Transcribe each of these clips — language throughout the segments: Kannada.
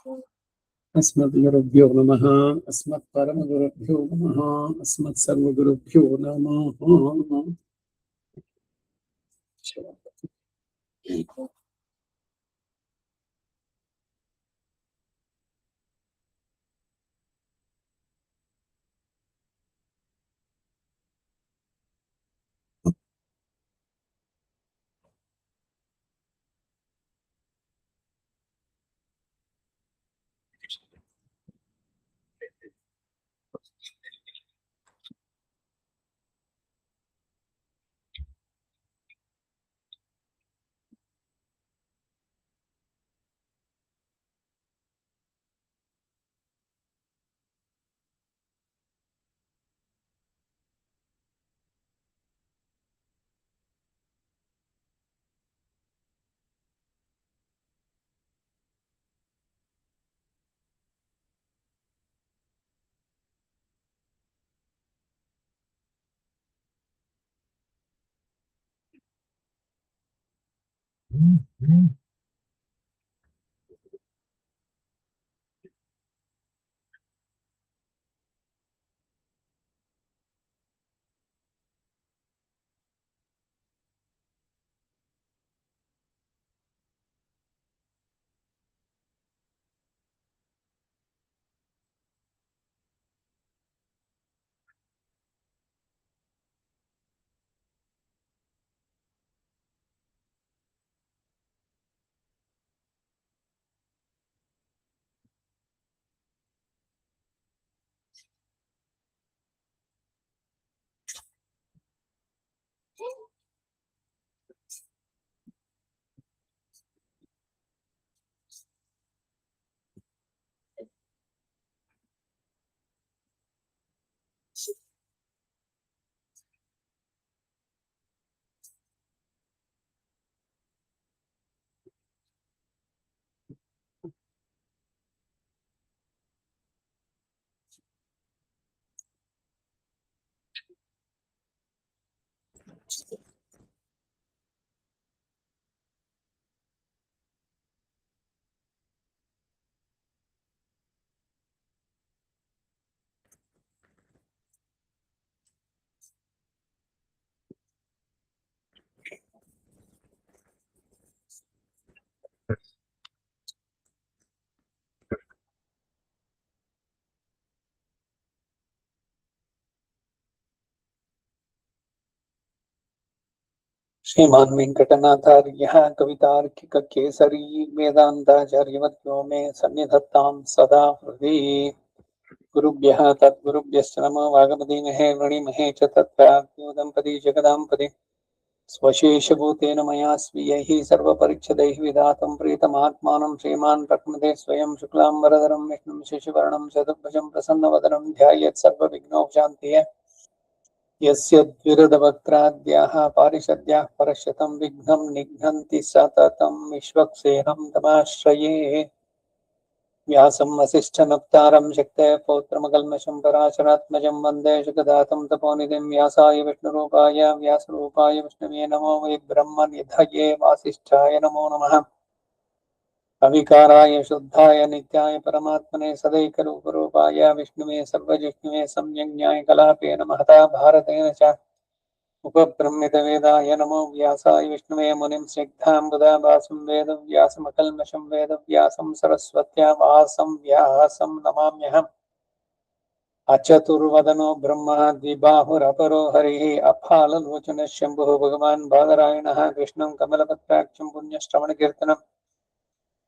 अस्मद्गुरुभ्यो नमः। अस्मत्परमगुरुभ्यो नमः। अस्मत्सर्वगुरुभ्यो नमः। श्रीमान् वेङ्कटनाथार्यः कवितार्किककेसरी वेदान्ताचार्यवर्यो मे सन्निधत्तां सदा हृदि। गुरुभ्यः तद्गुरुभ्यश्च नमो वागमदीमहे वृणीमहे च तत्रात्मोदम्पति जगदाम्पति स्वशेषभूतेन मया स्वीयैः सर्वपरिच्छदैः विधातं प्रीतमात्मानं श्रीमान् प्रकृते स्वयं शुक्लाम्बरधरं विष्णुं शशिवर्णं चतुर्भुजं प्रसन्नवदनं ध्यायेत् सर्वविघ्नोपशान्तिये। यस्य द्विरदवक्त्राद्याः पारिषद्याः परशतं विघ्नं निघ्नन्ति सततं विश्वक्सेनं तमाश्रये। व्यासं वसिष्ठनप्तारं शक्तये पौत्रमकल्मषं पराशरात्मजं वन्दे जगदातं तपोनिधिं व्यासाय विष्णुरूपाय व्यासरूपाय विष्णवे नमो वै ब्रह्मनिधये वासिष्ठाय नमो नमः। अविकाराय शुद्धाय नित्याय परमात्मने सदैकरूपरूपाय विष्णुवे सर्वजिष्णुवे सम्यग्ज्ञाय कलापेन महता भारतेन च उपब्रह्मितवेदाय नमो व्यासाय विष्णुवे मुनिं स्निग्धाम्बुदाभासं वेदव्यासमकल्मषं वेदव्यासं सरस्वत्या वासं व्यासं नमाम्यहम्। अचतुर्वदनो ब्रह्मा द्विबाहुरपरो हरिः अफाललोचनः शम्भुः भगवान् बादरायणः कृष्णं कमलपत्राक्षं पुण्यश्रवणकीर्तनम्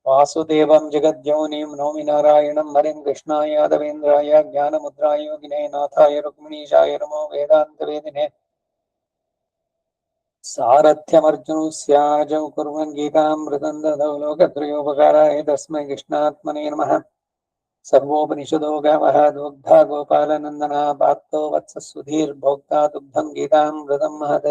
वासुदेवं जगद्योनिं नौमि नारायणं हरिं कृष्णाय यादवेन्द्राय ज्ञानमुद्राय योगिने नाथाय रुक्मिणीशाय नमो वेदान्तवेदिने सारथ्यमर्जुनस्याजौ कुर्वन् गीतामृतं ददौ लोकत्रयोपकाराय तस्मै कृष्णात्मने नमः। सर्वोपनिषदो गावः दोग्धा गोपालनन्दना पार्थो वत्ससुधीर्भोक्ता दुग्धं गीतामृतं महत्।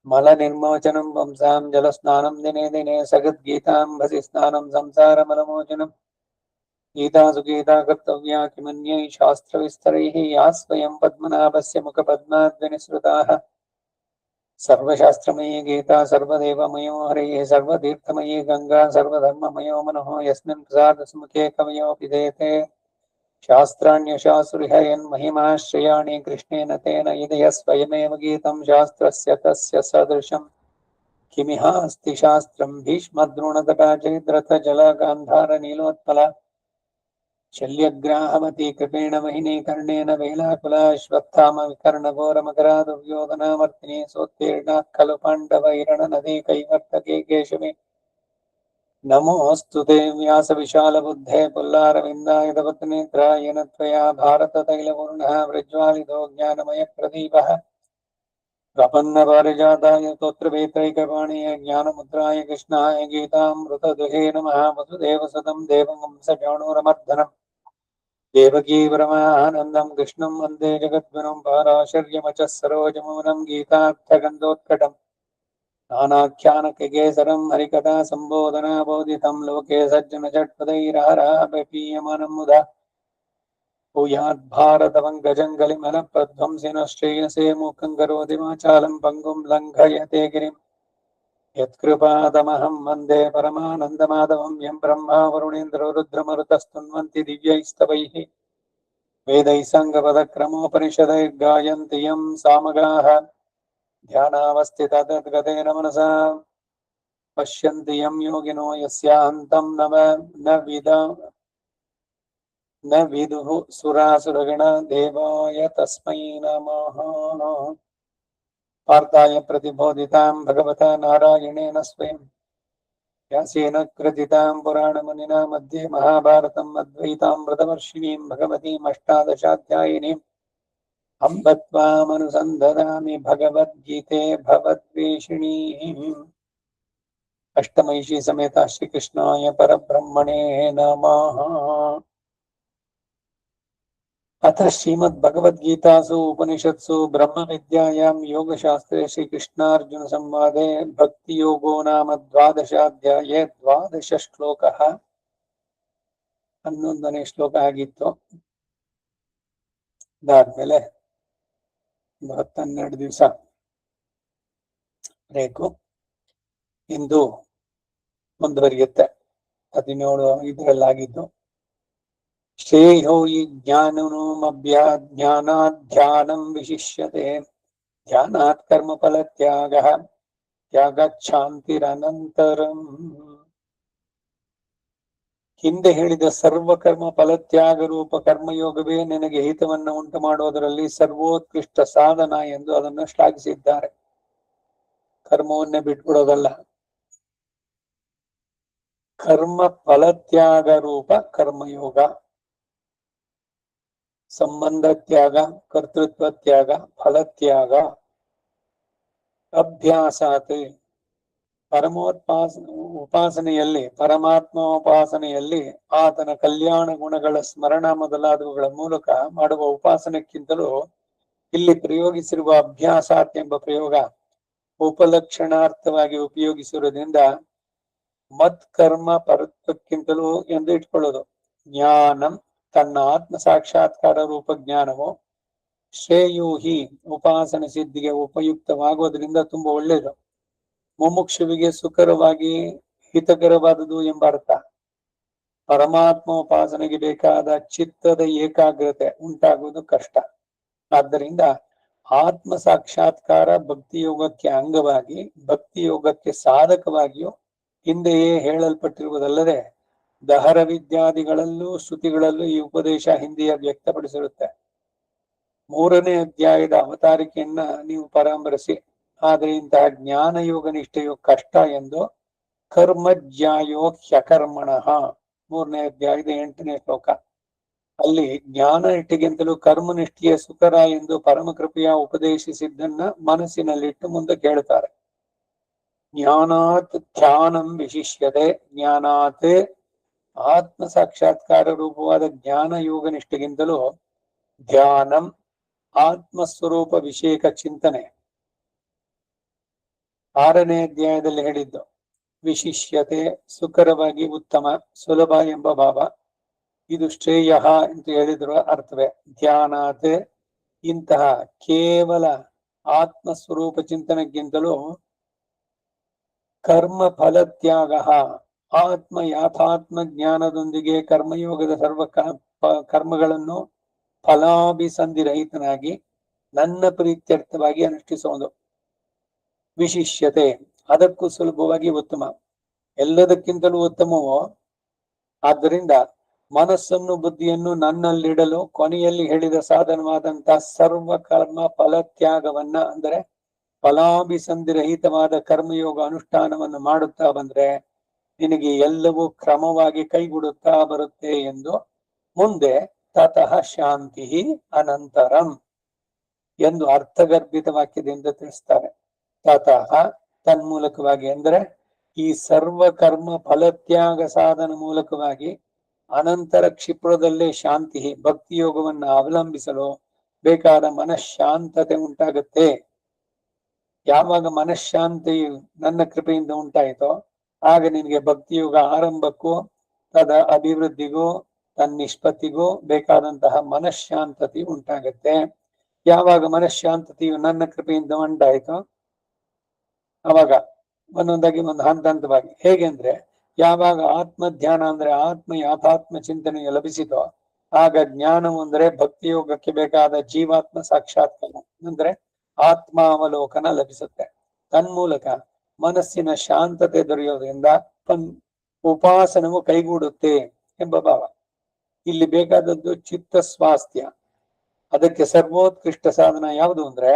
मलनिर्मोचनं पुंसां जलस्नानं दिने दिने सगद्गीताम्भसि स्नानं संसारमलमोचनम्। गीतासु गीता कर्तव्या किमन्यैः शास्त्रविस्तरैः या स्वयं पद्मनाभस्य मुखपद्माद्विनिसृताः सर्वशास्त्रमयी गीता सर्वदेवमयो हरिः सर्वतीर्थमयी गंगा सर्वधर्ममयो मनः यस्मिन् प्रसादसमुखे कवयो विधेते शास्त्राण्यशास्त्रिहयन्महिमाश्रयाणि कृष्णेन तेन यदय स्वयमेव गीतं शास्त्रस्य तस्य सदृशम् किमिहास्ति शास्त्रम् भीष्मद्रोणतटा जयद्रथजलगान्धारनीलोत्पला शल्यग्राहवती कृपेण महिनी कर्णेन वेलाकुलाश्वत्थामविकर्णघोरमकरादुर्योधनामर्तिनी सोत्तीर्णाः खलु पाण्डवैरणनदी कैवर्तके केशवे नमोऽस्तु ते व्यासविशालबुद्धे पुल्लारविन्दायतपत्नेत्रायण त्वया भारततैलपूर्णः प्रज्वालितो ज्ञानमयप्रदीपः प्रपन्नपारिजाताय स्तोत्रवेत्रैकपाणिय ज्ञानमुद्राय कृष्णाय गीतामृतदुहे नमः वसुदेवसुतं देववंशचाणूरमर्दनम् देवकी परमानन्दं कृष्णं वन्दे जगद्गुरुं पाराशर्यमचः सरोजमौनं गीतार्थगन्धोत्कटम् नानाख्यानकेसरं हरिकथा सम्बोधना बोधितं लोके सज्जनचट्पदैरहरहपीयमानं मुदा भूयाद्भारतवङ्गजङ्गलिमलप्रध्वंसिनः श्रेयसे मूकं करोति वाचालं पङ्गुं लङ्घयते गिरिं यत्कृपादमहं वन्दे परमानन्दमाधवं यं ब्रह्मा वरुणेन्द्रो रुद्रमरुतस्तुन्वन्ति दिव्यैस्तवैः वेदैः साङ्गपदक्रमोपनिषदैर्गायन्ति यं सामगाः ध्यानावस्थिततद्गतेन मनसा पश्यन्ति यं योगिनो यस्यान्तं न विदुः सुरासुरगण देवाय तस्मै नमः। पार्थाय प्रतिबोधितां भगवता नारायणेन स्वयं व्यासेन कृतितां पुराणमुनिना मध्ये महाभारतम् अद्वैतामृतवर्षिणीं भगवतीम् अष्टादशाध्यायिनीम् अम्ब त्वामनुसन्धरामि भगवद्गीते भवद्वेषिणीः। अष्टमहिषी समेता श्रीकृष्णाय परब्रह्मणे नमः। अथ श्रीमद्भगवद्गीतासु उपनिषत्सु ब्रह्मविद्यायां योगशास्त्रे श्रीकृष्णार्जुनसंवादे भक्तियोगो नाम द्वादशाध्याये द्वादशश्लोकः 11ನೇ ಶ್ಲೋಕ ಆಗಿತ್ತು. ಅದಾದ್ಮೇಲೆ 12 ದಿವಸ ಬೇಕು. ಇಂದು ಮುಂದುವರಿಯುತ್ತೆ. 17 ಇದರಲ್ಲಾಗಿದ್ದು ಶ್ರೇಯೋ ಈ ಜ್ಞಾನಂ ವಿಶಿಷ್ಯತೆ ಧ್ಯಾನಾತ್ ಕರ್ಮಫಲತ್ಯಾಗಃ ತ್ಯಾಗಚ್ಛಾಂತಿರನಂತರಂ. ಹಿಂದೆ ಹೇಳಿದ ಸರ್ವಕರ್ಮ ಫಲತ್ಯಾಗ ರೂಪ ಕರ್ಮಯೋಗವೇ ನಿನಗೆ ಹಿತವನ್ನು ಉಂಟು ಮಾಡುವುದರಲ್ಲಿ ಸರ್ವೋತ್ಕೃಷ್ಟ ಸಾಧನ ಎಂದು ಅದನ್ನು ಶ್ಲಾಘಿಸಿದ್ದಾರೆ. ಕರ್ಮವನ್ನೇ ಬಿಟ್ಬಿಡೋದಲ್ಲ, ಕರ್ಮ ಫಲತ್ಯಾಗ ರೂಪ ಕರ್ಮಯೋಗ, ಸಂಬಂಧ ತ್ಯಾಗ, ಕರ್ತೃತ್ವ ತ್ಯಾಗ, ಫಲತ್ಯಾಗ. ಅಭ್ಯಾಸಾತ್ ಉಪಾಸನೆಯಲ್ಲಿ ಪರಮಾತ್ಮೋಪಾಸನೆಯಲ್ಲಿ ಆತನ ಕಲ್ಯಾಣ ಗುಣಗಳ ಸ್ಮರಣ ಮೊದಲಾದವುಗಳ ಮೂಲಕ ಮಾಡುವ ಉಪಾಸನೆಕ್ಕಿಂತಲೂ ಇಲ್ಲಿ ಪ್ರಯೋಗಿಸಿರುವ ಅಭ್ಯಾಸಾತ್ ಎಂಬ ಪ್ರಯೋಗ ಉಪಲಕ್ಷಣಾರ್ಥವಾಗಿ ಉಪಯೋಗಿಸಿರುವುದರಿಂದ ಮತ್ಕರ್ಮ ಪರತ್ವಕ್ಕಿಂತಲೂ ಎಂದು ಇಟ್ಕೊಳ್ಳೋದು. ಜ್ಞಾನಂ ತನ್ನ ಆತ್ಮ ಸಾಕ್ಷಾತ್ಕಾರ ರೂಪ ಜ್ಞಾನವು ಶ್ರೇಯೂಹಿ ಉಪಾಸನ ಸಿದ್ಧಿಗೆ ಉಪಯುಕ್ತವಾಗುವುದರಿಂದ ತುಂಬಾ ಒಳ್ಳೆಯದು. ಮುಮುಕ್ಷುವಿಗೆ ಸುಕರವಾಗಿ ಹಿತಕರವಾದುದು ಎಂಬ ಅರ್ಥ. ಪರಮಾತ್ಮ ಉಪಾಸನೆಗೆ ಬೇಕಾದ ಚಿತ್ತದ ಏಕಾಗ್ರತೆ ಉಂಟಾಗುವುದು ಕಷ್ಟ. ಆದ್ದರಿಂದ ಆತ್ಮ ಸಾಕ್ಷಾತ್ಕಾರ ಭಕ್ತಿಯೋಗಕ್ಕೆ ಅಂಗವಾಗಿ ಭಕ್ತಿಯೋಗಕ್ಕೆ ಸಾಧಕವಾಗಿಯೂ ಹಿಂದೆಯೇ ಹೇಳಲ್ಪಟ್ಟಿರುವುದಲ್ಲದೆ ದಹರ ವಿದ್ಯಾದಿಗಳಲ್ಲೂ ಶ್ರುತಿಗಳಲ್ಲೂ ಈ ಉಪದೇಶ ಹಿಂದೆಯೇ ವ್ಯಕ್ತಪಡಿಸಿರುತ್ತೆ. 3ನೇ ಅಧ್ಯಾಯದ ಅವತಾರಿಕೆಯನ್ನ ನೀವು ಪರಾಮರಿಸಿ. ಆದರೆ ಇಂತಹ ಜ್ಞಾನಯೋಗ ನಿಷ್ಠೆಯು ಕಷ್ಟ ಎಂದು ಕರ್ಮಜ್ಞಾಯೋ ಹ್ಯಕರ್ಮಣಃ 3ನೇ ಅಧ್ಯಾಯದ 8ನೇ ಶ್ಲೋಕ ಅಲ್ಲಿ ಜ್ಞಾನ ನಿಷ್ಠೆಗಿಂತಲೂ ಕರ್ಮನಿಷ್ಠೆಯ ಸುಕರ ಎಂದು ಪರಮಕೃಪೆಯ ಉಪದೇಶಿಸಿದ್ದನ್ನ ಮನಸ್ಸಿನಲ್ಲಿಟ್ಟು ಮುಂದೆ ಕೇಳುತ್ತಾರೆ. ಜ್ಞಾನಾತ್ ಧ್ಯಾನಂ ವಿಶಿಷ್ಯತೆ. ಜ್ಞಾನಾತ್ ಆತ್ಮ ಸಾಕ್ಷಾತ್ಕಾರ ರೂಪವಾದ ಜ್ಞಾನ ಯೋಗ ನಿಷ್ಠೆಗಿಂತಲೂ ಧ್ಯಾನಂ ಆತ್ಮಸ್ವರೂಪ ವಿಷಯಕ ಚಿಂತನೆ 6ನೇ ಅಧ್ಯಾಯದಲ್ಲಿ ಹೇಳಿದ್ದು. ವಿಶಿಷ್ಯತೆ ಸುಕರವಾಗಿ ಉತ್ತಮ ಸುಲಭ ಎಂಬ ಭಾವ. ಇದು ಶ್ರೇಯ ಅಂತ ಹೇಳಿದ್ರು ಅರ್ಥವೇ. ಧ್ಯಾನಾತ್ ಇಂತಹ ಕೇವಲ ಆತ್ಮ ಸ್ವರೂಪ ಚಿಂತನೆಗಿಂತಲೂ ಕರ್ಮ ಫಲತ್ಯಾಗ ಆತ್ಮ ಯಾಥಾತ್ಮ ಜ್ಞಾನದೊಂದಿಗೆ ಕರ್ಮಯೋಗದ ಸರ್ವ ಕರ್ಮಗಳನ್ನು ಫಲಾಭಿಸಂಧಿರಹಿತನಾಗಿ ನನ್ನ ಪ್ರೀತ್ಯರ್ಥವಾಗಿ ಅನುಷ್ಠಿಸುವುದು ವಿಶಿಷ್ಯತೆ ಅದಕ್ಕೂ ಸುಲಭವಾಗಿ ಉತ್ತಮ, ಎಲ್ಲದಕ್ಕಿಂತಲೂ ಉತ್ತಮವೋ. ಆದ್ದರಿಂದ ಮನಸ್ಸನ್ನು ಬುದ್ಧಿಯನ್ನು ನನ್ನಲ್ಲಿಡಲು ಕೊನೆಯಲ್ಲಿ ಹೇಳಿದ ಸಾಧನವಾದಂತಹ ಸರ್ವ ಕರ್ಮ ಫಲತ್ಯಾಗವನ್ನ ಅಂದರೆ ಫಲಾಭಿಸಂಧಿರಹಿತವಾದ ಕರ್ಮಯೋಗ ಅನುಷ್ಠಾನವನ್ನು ಮಾಡುತ್ತಾ ಬಂದ್ರೆ ನಿನಗೆ ಎಲ್ಲವೂ ಕ್ರಮವಾಗಿ ಕೈಗೂಡುತ್ತಾ ಬರುತ್ತೆ ಎಂದು ಮುಂದೆ ತತಃ ಶಾಂತಿ ಅನಂತರಂ ಎಂದು ಅರ್ಥಗರ್ಭಿತ ವಾಕ್ಯದಿಂದ ತಿಳಿಸ್ತಾರೆ. ತತಃ ತನ್ಮೂಲಕವಾಗಿ ಅಂದರೆ ಈ ಸರ್ವ ಕರ್ಮ ಫಲತ್ಯಾಗ ಸಾಧನ ಮೂಲಕವಾಗಿ ಅನಂತರ ಕ್ಷಿಪ್ರದಲ್ಲೇ ಶಾಂತಿ ಭಕ್ತಿಯೋಗವನ್ನು ಅವಲಂಬಿಸಲು ಬೇಕಾದ ಮನಃಶಾಂತತೆ ಉಂಟಾಗುತ್ತೆ. ಯಾವಾಗ ಮನಃಶಾಂತಿ ನನ್ನ ಕೃಪೆಯಿಂದ ಉಂಟಾಯಿತೋ ಆಗ ನಿನಗೆ ಭಕ್ತಿಯೋಗ ಆರಂಭಕ್ಕೂ ತದ ಅಭಿವೃದ್ಧಿಗೂ ತನ್ನ ನಿಷ್ಪತ್ತಿಗೂ ಬೇಕಾದಂತಹ ಮನಃಶಾಂತತೆ ಉಂಟಾಗತ್ತೆ. ಯಾವಾಗ ಮನಃಶಾಂತತೆಯು ನನ್ನ ಕೃಪೆಯಿಂದ ಉಂಟಾಯಿತೋ ಅವಾಗ ಒಂದೊಂದಾಗಿ ಒಂದು ಹಂತ ಹಂತವಾಗಿ ಹೇಗೆ ಅಂದ್ರೆ ಯಾವಾಗ ಆತ್ಮ ಧ್ಯಾನ ಅಂದ್ರೆ ಆತ್ಮ ಯಾಥಾತ್ಮ ಚಿಂತನೆಯು ಲಭಿಸಿತೋ ಆಗ ಜ್ಞಾನವು ಅಂದ್ರೆ ಭಕ್ತಿಯೋಗಕ್ಕೆ ಬೇಕಾದ ಜೀವಾತ್ಮ ಸಾಕ್ಷಾತ್ಕಾರ ಅಂದ್ರೆ ಆತ್ಮಾವಲೋಕನ ಲಭಿಸುತ್ತೆ. ತನ್ಮೂಲಕ ಮನಸ್ಸಿನ ಶಾಂತತೆ ದೊರೆಯೋದ್ರಿಂದ ಉಪಾಸನವು ಕೈಗೂಡುತ್ತೆ ಎಂಬ ಭಾವ. ಇಲ್ಲಿ ಬೇಕಾದದ್ದು ಚಿತ್ತ ಸ್ವಾಸ್ಥ್ಯ. ಅದಕ್ಕೆ ಸರ್ವೋತ್ಕೃಷ್ಟ ಸಾಧನ ಯಾವುದು ಅಂದ್ರೆ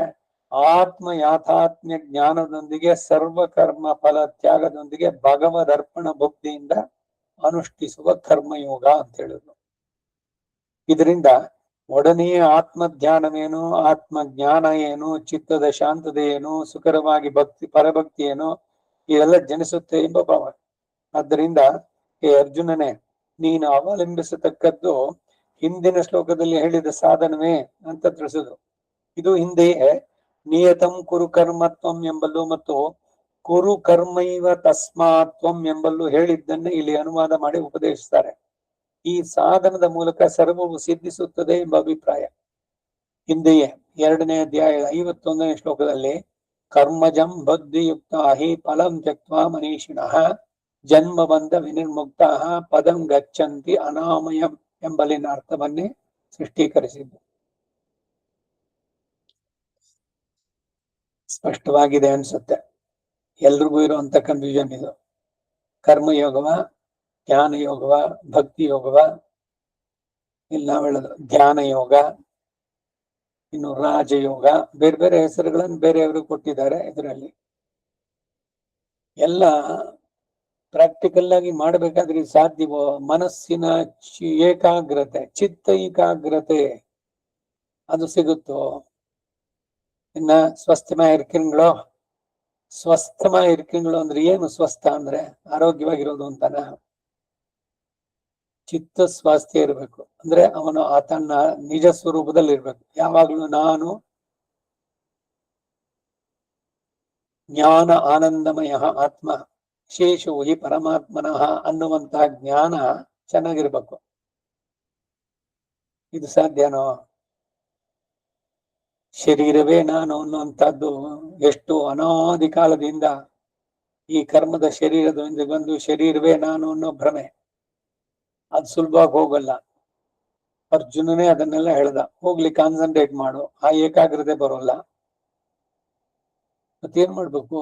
ಆತ್ಮ ಯಾಥಾತ್ಮ್ಯ ಜ್ಞಾನದೊಂದಿಗೆ ಸರ್ವಕರ್ಮ ಫಲ ತ್ಯಾಗದೊಂದಿಗೆ ಭಗವದರ್ಪಣ ಭಕ್ತಿಯಿಂದ ಅನುಷ್ಠಿಸುವ ಕರ್ಮಯೋಗ ಅಂತ ಹೇಳಿದ್ರು. ಇದರಿಂದ ಒಡನೆಯೇ ಆತ್ಮ ಧ್ಯಾನವೇನು, ಆತ್ಮ ಜ್ಞಾನ ಏನು, ಚಿತ್ತದ ಶಾಂತತೆ ಏನು, ಸುಕರವಾಗಿ ಭಕ್ತಿ ಪರಭಕ್ತಿ ಏನು ಇದೆಲ್ಲ ಜನಿಸುತ್ತೆ ಎಂಬ ಭಾವ. ಆದ್ದರಿಂದ ಹೇ ಅರ್ಜುನನೇ, ನೀನು ಅವಲಂಬಿಸತಕ್ಕದ್ದು ಹಿಂದಿನ ಶ್ಲೋಕದಲ್ಲಿ ಹೇಳಿದ ಸಾಧನವೇ ಅಂತ ತಿಳಿಸಿದ್ರು. ಇದು ಹಿಂದೆಯೇ ನಿಯತಂ ಕುರು ಕರ್ಮತ್ವಂ ಎಂಬಲ್ಲೂ ಮತ್ತು ಕುರು ಕರ್ಮೈವ ತಸ್ಮಾತ್ವಂ ಎಂಬಲ್ಲೂ ಹೇಳಿದ್ದನ್ನೇ ಇಲ್ಲಿ ಅನುವಾದ ಮಾಡಿ ಉಪದೇಶಿಸ್ತಾರೆ. ಈ ಸಾಧನದ ಮೂಲಕ ಸರ್ವವು ಸಿದ್ಧಿಸುತ್ತದೆ ಎಂಬ ಅಭಿಪ್ರಾಯ. ಹಿಂದೆಯೇ 2ನೇ ಅಧ್ಯಾಯದ 51ನೇ ಶ್ಲೋಕದಲ್ಲಿ ಕರ್ಮಜಂ ಬುದ್ಧಿಯುಕ್ತ ಹಿ ಫಲಂ ತ್ಯಕ್ವಾ ಮನೀಷಿಣಃ ಜನ್ಮ ಬಂಧ ವಿನಿರ್ಮುಕ್ತ ಪದಂ ಗಚ್ಚಂತಿ ಅನಾಮಯಂ ಎಂಬಲ್ಲಿನ ಅರ್ಥವನ್ನೇ ಸೃಷ್ಟೀಕರಿಸಿದ್ದು. ಸ್ಪಷ್ಟವಾಗಿದೆ ಅನ್ಸುತ್ತೆ. ಎಲ್ರಿಗೂ ಇರುವಂತ ಕನ್ಫ್ಯೂಷನ್ ಇದು. ಕರ್ಮಯೋಗವ, ಜ್ಞಾನ ಯೋಗವ, ಭಕ್ತಿ ಯೋಗವ, ಇಲ್ಲ ಹೇಳೋದು ಧ್ಯಾನ ಯೋಗ, ಇನ್ನು ರಾಜಯೋಗ, ಬೇರೆ ಬೇರೆ ಹೆಸರುಗಳನ್ನು ಬೇರೆಯವರು ಕೊಟ್ಟಿದ್ದಾರೆ. ಇದರಲ್ಲಿ ಎಲ್ಲ ಪ್ರಾಕ್ಟಿಕಲ್ ಆಗಿ ಮಾಡಬೇಕಾದ್ರೆ ಸಾಧ್ಯವೋ? ಮನಸ್ಸಿನ ಏಕಾಗ್ರತೆ, ಚಿತ್ತ ಏಕಾಗ್ರತೆ ಅದು ಸಿಗುತ್ತೋ? ಇನ್ನ ಸ್ವಸ್ಥಮಯ ಇರ್ಕಿಂಗಳು, ಸ್ವಸ್ಥಮಯ ಇರ್ಕಿಂಗಳು ಅಂದ್ರೆ ಏನು? ಸ್ವಸ್ಥ ಅಂದ್ರೆ ಆರೋಗ್ಯವಾಗಿರೋದು ಅಂತಾನ? ಚಿತ್ತ ಸ್ವಾಸ್ಥ್ಯ ಇರಬೇಕು ಅಂದ್ರೆ ಅವನು ತನ್ನ ನಿಜ ಸ್ವರೂಪದಲ್ಲಿ ಇರ್ಬೇಕು. ಯಾವಾಗ್ಲೂ ನಾನು ಜ್ಞಾನ ಆನಂದಮಯ ಆತ್ಮ ಶೇಷೋ ಹಿ ಪರಮಾತ್ಮನಃ ಅನ್ನುವಂತಹ ಜ್ಞಾನ ಚೆನ್ನಾಗಿರ್ಬೇಕು. ಇದು ಸಾಧ್ಯನೋ? ಶರೀರವೇ ನಾನು ಅನ್ನುವಂಥದ್ದು ಎಷ್ಟು ಅನಾದಿ ಕಾಲದಿಂದ ಈ ಕರ್ಮದ ಶರೀರದೊಂದಿಗೆ ಬಂದು ಶರೀರವೇ ನಾನು ಅನ್ನೋ ಭ್ರಮೆ, ಅದು ಸುಲಭವಾಗಿ ಹೋಗಲ್ಲ. ಅರ್ಜುನನೇ ಅದನ್ನೆಲ್ಲ ಹೇಳ್ದ, ಹೋಗ್ಲಿ ಕಾನ್ಸಂಟ್ರೇಟ್ ಮಾಡು, ಆ ಏಕಾಗ್ರತೆ ಬರೋಲ್ಲ. ಮತ್ತೇನ್ ಮಾಡ್ಬೇಕು?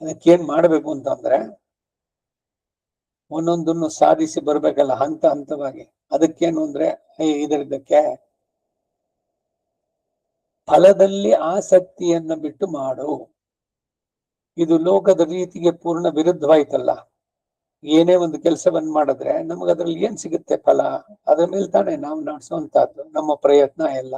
ಅದಕ್ಕೇನ್ ಮಾಡ್ಬೇಕು ಅಂತಂದ್ರೆ ಒಂದೊಂದನ್ನು ಸಾಧಿಸಿ ಬರ್ಬೇಕಲ್ಲ ಹಂತ ಹಂತವಾಗಿ. ಅದಕ್ಕೇನು ಅಂದ್ರೆ ಇದಕ್ಕೆ ಫಲದಲ್ಲಿ ಆಸಕ್ತಿಯನ್ನ ಬಿಟ್ಟು ಮಾಡು. ಇದು ಲೋಕದ ರೀತಿಗೆ ಪೂರ್ಣ ವಿರುದ್ಧವಾಯ್ತಲ್ಲ. ಏನೇ ಒಂದು ಕೆಲಸವನ್ನ ಮಾಡಿದ್ರೆ ನಮಗದ್ರಲ್ಲಿ ಏನ್ ಸಿಗುತ್ತೆ ಫಲ? ಅದ್ರ ಮೇಲೆ ತಾನೇ ನಾವು ನಡೆಸುವಂತಹದ್ದು ನಮ್ಮ ಪ್ರಯತ್ನ ಎಲ್ಲ.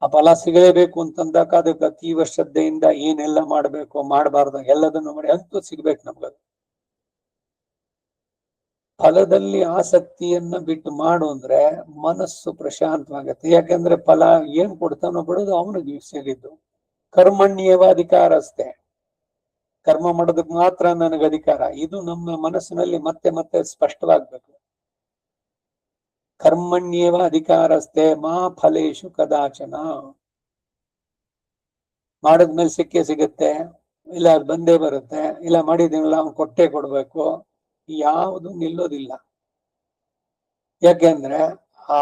ಆ ಫಲ ಸಿಗಲೇಬೇಕು ಅಂತಂದಾಗ ಅದಕ್ಕೆ ಅತೀವ ಶ್ರದ್ಧೆಯಿಂದ ಏನೆಲ್ಲ ಮಾಡ್ಬೇಕು ಮಾಡಬಾರ್ದು ಎಲ್ಲದನ್ನು ಮಾಡಿ ಅಂತೂ ಸಿಗ್ಬೇಕು ನಮ್ಗದು. ಫಲದಲ್ಲಿ ಆಸಕ್ತಿಯನ್ನ ಬಿಟ್ಟು ಮಾಡು ಅಂದ್ರೆ ಮನಸ್ಸು ಪ್ರಶಾಂತವಾಗತ್ತೆ. ಯಾಕಂದ್ರೆ ಫಲ ಏನ್ ಕೊಡ್ತಾನೋ ಬಿಡೋದು ಅವನಿಗೆ ಸೇರಿದ್ದು. ಕರ್ಮಣ್ಯವ ಅಧಿಕಾರ ಅಷ್ಟೇ, ಕರ್ಮ ಮಾಡೋದಕ್ಕೆ ಮಾತ್ರ ನನಗೆ ಅಧಿಕಾರ. ಇದು ನಮ್ಮ ಮನಸ್ಸಿನಲ್ಲಿ ಮತ್ತೆ ಮತ್ತೆ ಸ್ಪಷ್ಟವಾಗ್ಬೇಕು. ಕರ್ಮಣ್ಯೇವ ಅಧಿಕಾರಸ್ಥೆ ಮಾ ಫಲೇಶು ಕದಾಚನ. ಮಾಡಿದ್ಮೇಲೆ ಸಿಕ್ಕೇ ಸಿಗುತ್ತೆ, ಇಲ್ಲ ಅದು ಬಂದೇ ಬರುತ್ತೆ, ಇಲ್ಲ ಮಾಡಿದೀನಲ್ಲ ಅವ್ನು ಕೊಟ್ಟೆ ಕೊಡ್ಬೇಕು, ಯಾವುದು ನಿಲ್ಲೋದಿಲ್ಲ. ಯಾಕೆಂದ್ರೆ ಆ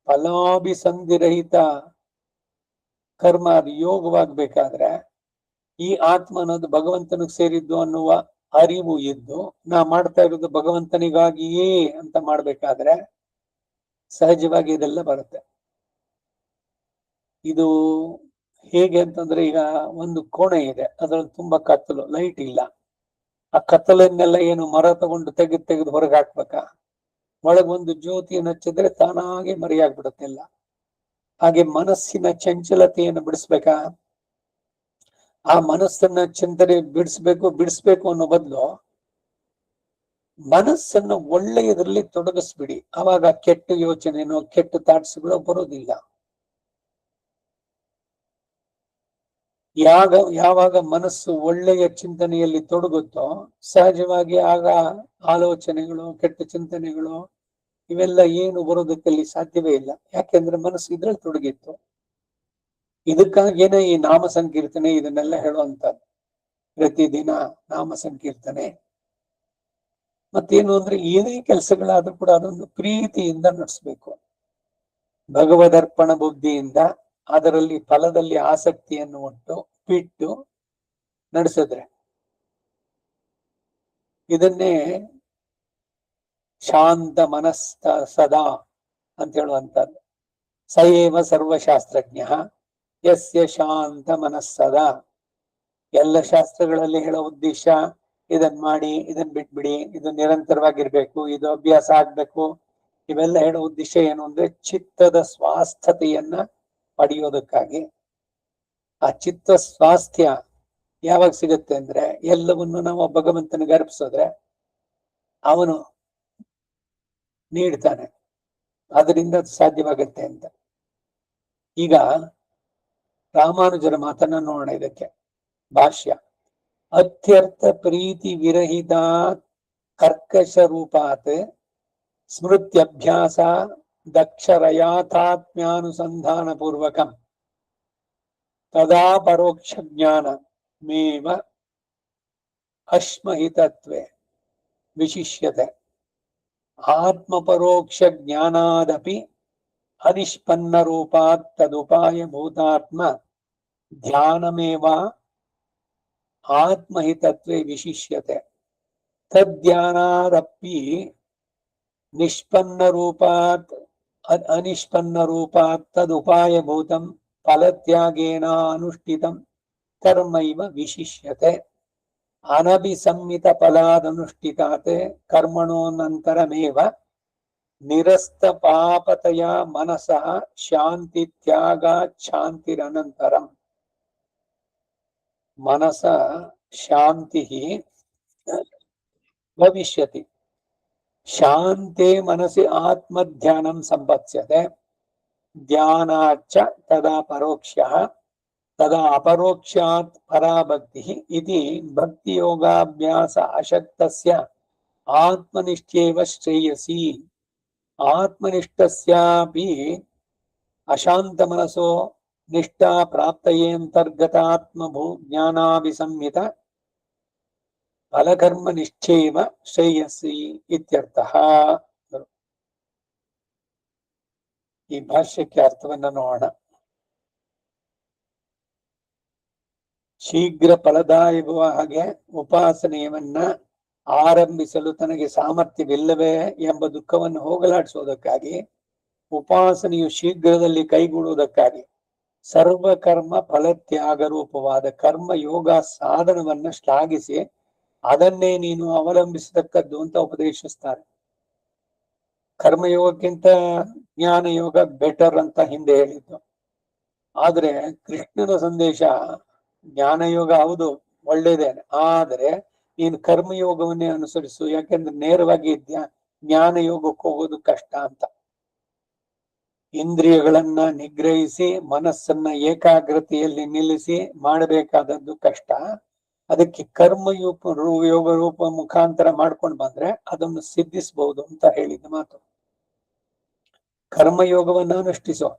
ಫಲಾಭಿಸಂಧಿರಹಿತ ಕರ್ಮ ಅದು ಯೋಗವಾಗ್ಬೇಕಾದ್ರೆ ಈ ಆತ್ಮ ಅನ್ನೋದು ಭಗವಂತನಿಗೆ ಸೇರಿದ್ದು ಅನ್ನುವ ಅರಿವು ಇದ್ದು ನಾ ಮಾಡ್ತಾ ಇರೋದು ಭಗವಂತನಿಗಾಗಿಯೇ ಅಂತ ಮಾಡ್ಬೇಕಾದ್ರೆ ಸಹಜವಾಗಿ ಇದೆಲ್ಲ ಬರುತ್ತೆ. ಇದು ಹೇಗೆ ಅಂತಂದ್ರೆ, ಈಗ ಒಂದು ಕೋಣೆ ಇದೆ, ಅದ್ರಲ್ಲಿ ತುಂಬಾ ಕತ್ತಲು, ಲೈಟ್ ಇಲ್ಲ. ಆ ಕತ್ತಲನ್ನೆಲ್ಲ ಏನು ಮರ ತಗೊಂಡು ತೆಗೆದು ಹೊರಗೆ ಹಾಕ್ಬೇಕಾ? ಒಳಗೊಂದು ಜ್ಯೋತಿಯನ್ನು ಹಚ್ಚಿದ್ರೆ ತಾನಾಗೆ ಮರೆಯಾಗ್ಬಿಡುತ್ತೆಲ್ಲ. ಹಾಗೆ ಮನಸ್ಸಿನ ಚಂಚಲತೆಯನ್ನು ಬಿಡಿಸ್ಬೇಕಾ? ಆ ಮನಸ್ಸನ್ನ ಚಿಂತನೆ ಬಿಡಿಸ್ಬೇಕು ಅನ್ನೋ ಬದಲು ಮನಸ್ಸನ್ನು ಒಳ್ಳೆಯದ್ರಲ್ಲಿ ತೊಡಗಿಸ್ಬಿಡಿ. ಅವಾಗ ಕೆಟ್ಟ ಯೋಚನೆನೋ ಕೆಟ್ಟ ಥಾಟ್ಸ್ಗಳು ಬರೋದಿಲ್ಲ. ಯಾವಾಗ ಮನಸ್ಸು ಒಳ್ಳೆಯ ಚಿಂತನೆಯಲ್ಲಿ ತೊಡಗುತ್ತೋ ಸಹಜವಾಗಿ ಆಗ ಆಲೋಚನೆಗಳು, ಕೆಟ್ಟ ಚಿಂತನೆಗಳು ಇವೆಲ್ಲ ಏನು ಬರೋದಕ್ಕಲ್ಲಿ ಸಾಧ್ಯವೇ ಇಲ್ಲ. ಯಾಕೆಂದ್ರೆ ಮನಸ್ಸು ಇದ್ರಲ್ಲಿ ತೊಡಗಿತ್ತು. ಇದಕ್ಕಾಗೇನೆ ಈ ನಾಮ ಸಂಕೀರ್ತನೆ ಇದನ್ನೆಲ್ಲ ಹೇಳುವಂತದ್ದು. ಪ್ರತಿದಿನ ನಾಮ ಸಂಕೀರ್ತನೆ. ಮತ್ತೇನು ಅಂದ್ರೆ ಏನೇ ಕೆಲಸಗಳಾದ್ರೂ ಕೂಡ ಅದೊಂದು ಪ್ರೀತಿಯಿಂದ ನಡೆಸ್ಬೇಕು, ಭಗವದರ್ಪಣ ಬುದ್ಧಿಯಿಂದ. ಅದರಲ್ಲಿ ಫಲದಲ್ಲಿ ಆಸಕ್ತಿಯನ್ನು ಬಿಟ್ಟು ನಡೆಸಿದ್ರೆ ಇದನ್ನೇ ಶಾಂತ ಮನಸ್ಥ ಸದಾ ಅಂತ ಹೇಳುವಂತದ್ದು. ಸಯೇವ ಸರ್ವಶಾಸ್ತ್ರಜ್ಞ ಯಸ್ಯ ಶಾಂತ ಮನಸ್ಸದ. ಎಲ್ಲ ಶಾಸ್ತ್ರಗಳಲ್ಲಿ ಹೇಳೋ ಉದ್ದೇಶ ಇದನ್ ಮಾಡಿ, ಇದನ್ ಬಿಟ್ಬಿಡಿ, ಇದು ನಿರಂತರವಾಗಿರ್ಬೇಕು, ಇದು ಅಭ್ಯಾಸ ಆಗ್ಬೇಕು. ಇವೆಲ್ಲ ಹೇಳೋ ಉದ್ದೇಶ ಏನು ಅಂದ್ರೆ ಚಿತ್ತದ ಸ್ವಾಸ್ಥತೆಯನ್ನ ಪಡೆಯೋದಕ್ಕಾಗಿ. ಆ ಚಿತ್ತ ಸ್ವಾಸ್ಥ್ಯ ಯಾವಾಗ ಸಿಗುತ್ತೆ ಅಂದ್ರೆ ಎಲ್ಲವನ್ನು ನಾವು ಭಗವಂತನಿಗೆ ಅರ್ಪಿಸಿದ್ರೆ ಅವನು ನೀಡ್ತಾನೆ. ಅದರಿಂದ ಸಾಧ್ಯವಾಗುತ್ತೆ ಅಂತ. ಈಗ ರಾಮಾನುಜರ ಮಾತನ್ನ ನೋಡೋಣ. ಇದಕ್ಕೆ ಭಾಷ್ಯ: ಅತ್ಯರ್ಥ ಪ್ರೀತಿ ವಿರಹಿತ ಕರ್ಕಶ ರೂಪಾತ್ ಸ್ಮೃತ್ಯಭ್ಯಾಸ ದಕ್ಷರಯಾಥಾತ್ಮ್ಯಾನುಸಂಧಾನ ಪೂರ್ವಕಂ ತದಾ ಪರೋಕ್ಷ ಜ್ಞಾನ ಮೇವ ಅಶ್ಮಹಿತತ್ವೇ ವಿಶಿಷ್ಯತೆ. ಆತ್ಮ ಪರೋಕ್ಷ ಜ್ಞಾನಾದಪಿ ಅನಿಷ್ಪನ್ನ ರೂಪಾತ್ ತದುಪಾಯ ಭೂತಾತ್ಮ ಧ್ಯಾನಮೇವ ಆತ್ಮಹಿತತ್ವೇ ವಿಶಿಷ್ಯತೆ. ತದ್ಧ್ಯಾನಾದಪಿ ನಿಷ್ಪನ್ನ ರೂಪಾತ್ ಅನಿಷ್ಪನ್ನ ರೂಪಾತ್ ತದುಪಾಯ ಭೂತಂ ಫಲತ್ಯಾಗೇನ ಅನುಷ್ಠಿತಂ ಕರ್ಮೈವ ವಿಶಿಷ್ಯತೆ. ಅನಭಿಸಂಹಿತ ಫಲಾದನುಷ್ಠಿತಾತ್ ಕರ್ಮಣೋನಂತರಮೇವ ನಿರಸ್ತ ಪಾಪತಯ ಮನಸಃ ಶಾಂತಿ ತ್ಯಾಗ ಶಾಂತಿರನಂತರಂ. ಮನಸ ಶಾಂತಿ ಭವಿಷ್ಯತಿ. ಶಾಂತೆ ಮನಸಿ ಆತ್ಮಧ್ಯಾನಂ ಸಂಪತ್ಸ್ಯತೆ. ಧ್ಯಾನಾಚ್ಚ ತದಾ ಪರೋಕ್ಷಃ ತದಾ ಅಪರೋಕ್ಷಾತ್ ಪರಾಭಕ್ತಿ ಇತಿ ಭಕ್ತಿಯೋಗಾಭ್ಯಾಸ ಅಶಕ್ತಸ್ಯ ಆತ್ಮನಿಷ್ಠ್ಯೇವ ಶ್ರೇಯಸಿ. ಆತ್ಮನಿಷ್ಠಸ್ಯಾಪಿ ಅಶಾಂತ ಮನಸೋ ನಿಷ್ಠಾ ಪ್ರಾಪ್ತಯೇಂತರ್ಗತಾತ್ಮಭೂ ಜ್ಞಾನಾಭಿಸಂಹಿತ ಫಲಕರ್ಮ ನಿಶ್ಚೇವ ಶ್ರೇಯಸಿ ಇತ್ಯರ್ಥಃ. ಈ ಭಾಷ್ಯಕ್ಕೆ ಅರ್ಥವನ್ನ ನೋಡೋಣ. ಶೀಘ್ರ ಫಲದಾಯಕವ ಹಾಗೆ ಉಪಾಸನೆಯವನ್ನ ಆರಂಭಿಸಲು ತನಗೆ ಸಾಮರ್ಥ್ಯವಿಲ್ಲವೇ ಎಂಬ ದುಃಖವನ್ನು ಹೋಗಲಾಡಿಸುವುದಕ್ಕಾಗಿ, ಉಪಾಸನೆಯು ಶೀಘ್ರದಲ್ಲಿ ಕೈಗೂಡುವುದಕ್ಕಾಗಿ ಸರ್ವಕರ್ಮ ಫಲತ್ಯಾಗ ರೂಪವಾದ ಕರ್ಮ ಯೋಗ ಸಾಧನವನ್ನ ಶ್ಲಾಘಿಸಿ ಅದನ್ನೇ ನೀನು ಅವಲಂಬಿಸತಕ್ಕದ್ದು ಅಂತ ಉಪದೇಶಿಸ್ತಾರೆ. ಕರ್ಮಯೋಗಕ್ಕಿಂತ ಜ್ಞಾನ ಯೋಗ ಬೆಟರ್ ಅಂತ ಹಿಂದೆ ಹೇಳಿದ್ದು. ಆದ್ರೆ ಕೃಷ್ಣನ ಸಂದೇಶ ಜ್ಞಾನಯೋಗ ಹೌದು ಒಳ್ಳೇದೇನೆ, ಆದರೆ ನೀನು ಕರ್ಮಯೋಗವನ್ನೇ ಅನುಸರಿಸು. ಯಾಕೆಂದ್ರೆ ನೇರವಾಗಿ ಜ್ಞಾನ ಯೋಗಕ್ಕೆ ಹೋಗೋದು ಕಷ್ಟ ಅಂತ. ಇಂದ್ರಿಯಗಳನ್ನ ನಿಗ್ರಹಿಸಿ ಮನಸ್ಸನ್ನ ಏಕಾಗ್ರತೆಯಲ್ಲಿ ನಿಲ್ಲಿಸಿ ಮಾಡಬೇಕಾದದ್ದು ಕಷ್ಟ. ಅದಕ್ಕೆ ಯೋಗ ರೂಪ ಮುಖಾಂತರ ಮಾಡ್ಕೊಂಡು ಬಂದ್ರೆ ಅದನ್ನು ಸಿದ್ಧಿಸಬಹುದು ಅಂತ ಹೇಳಿದ ಮಾತು. ಕರ್ಮಯೋಗವನ್ನು ಅನುಷ್ಠಿಸೋ.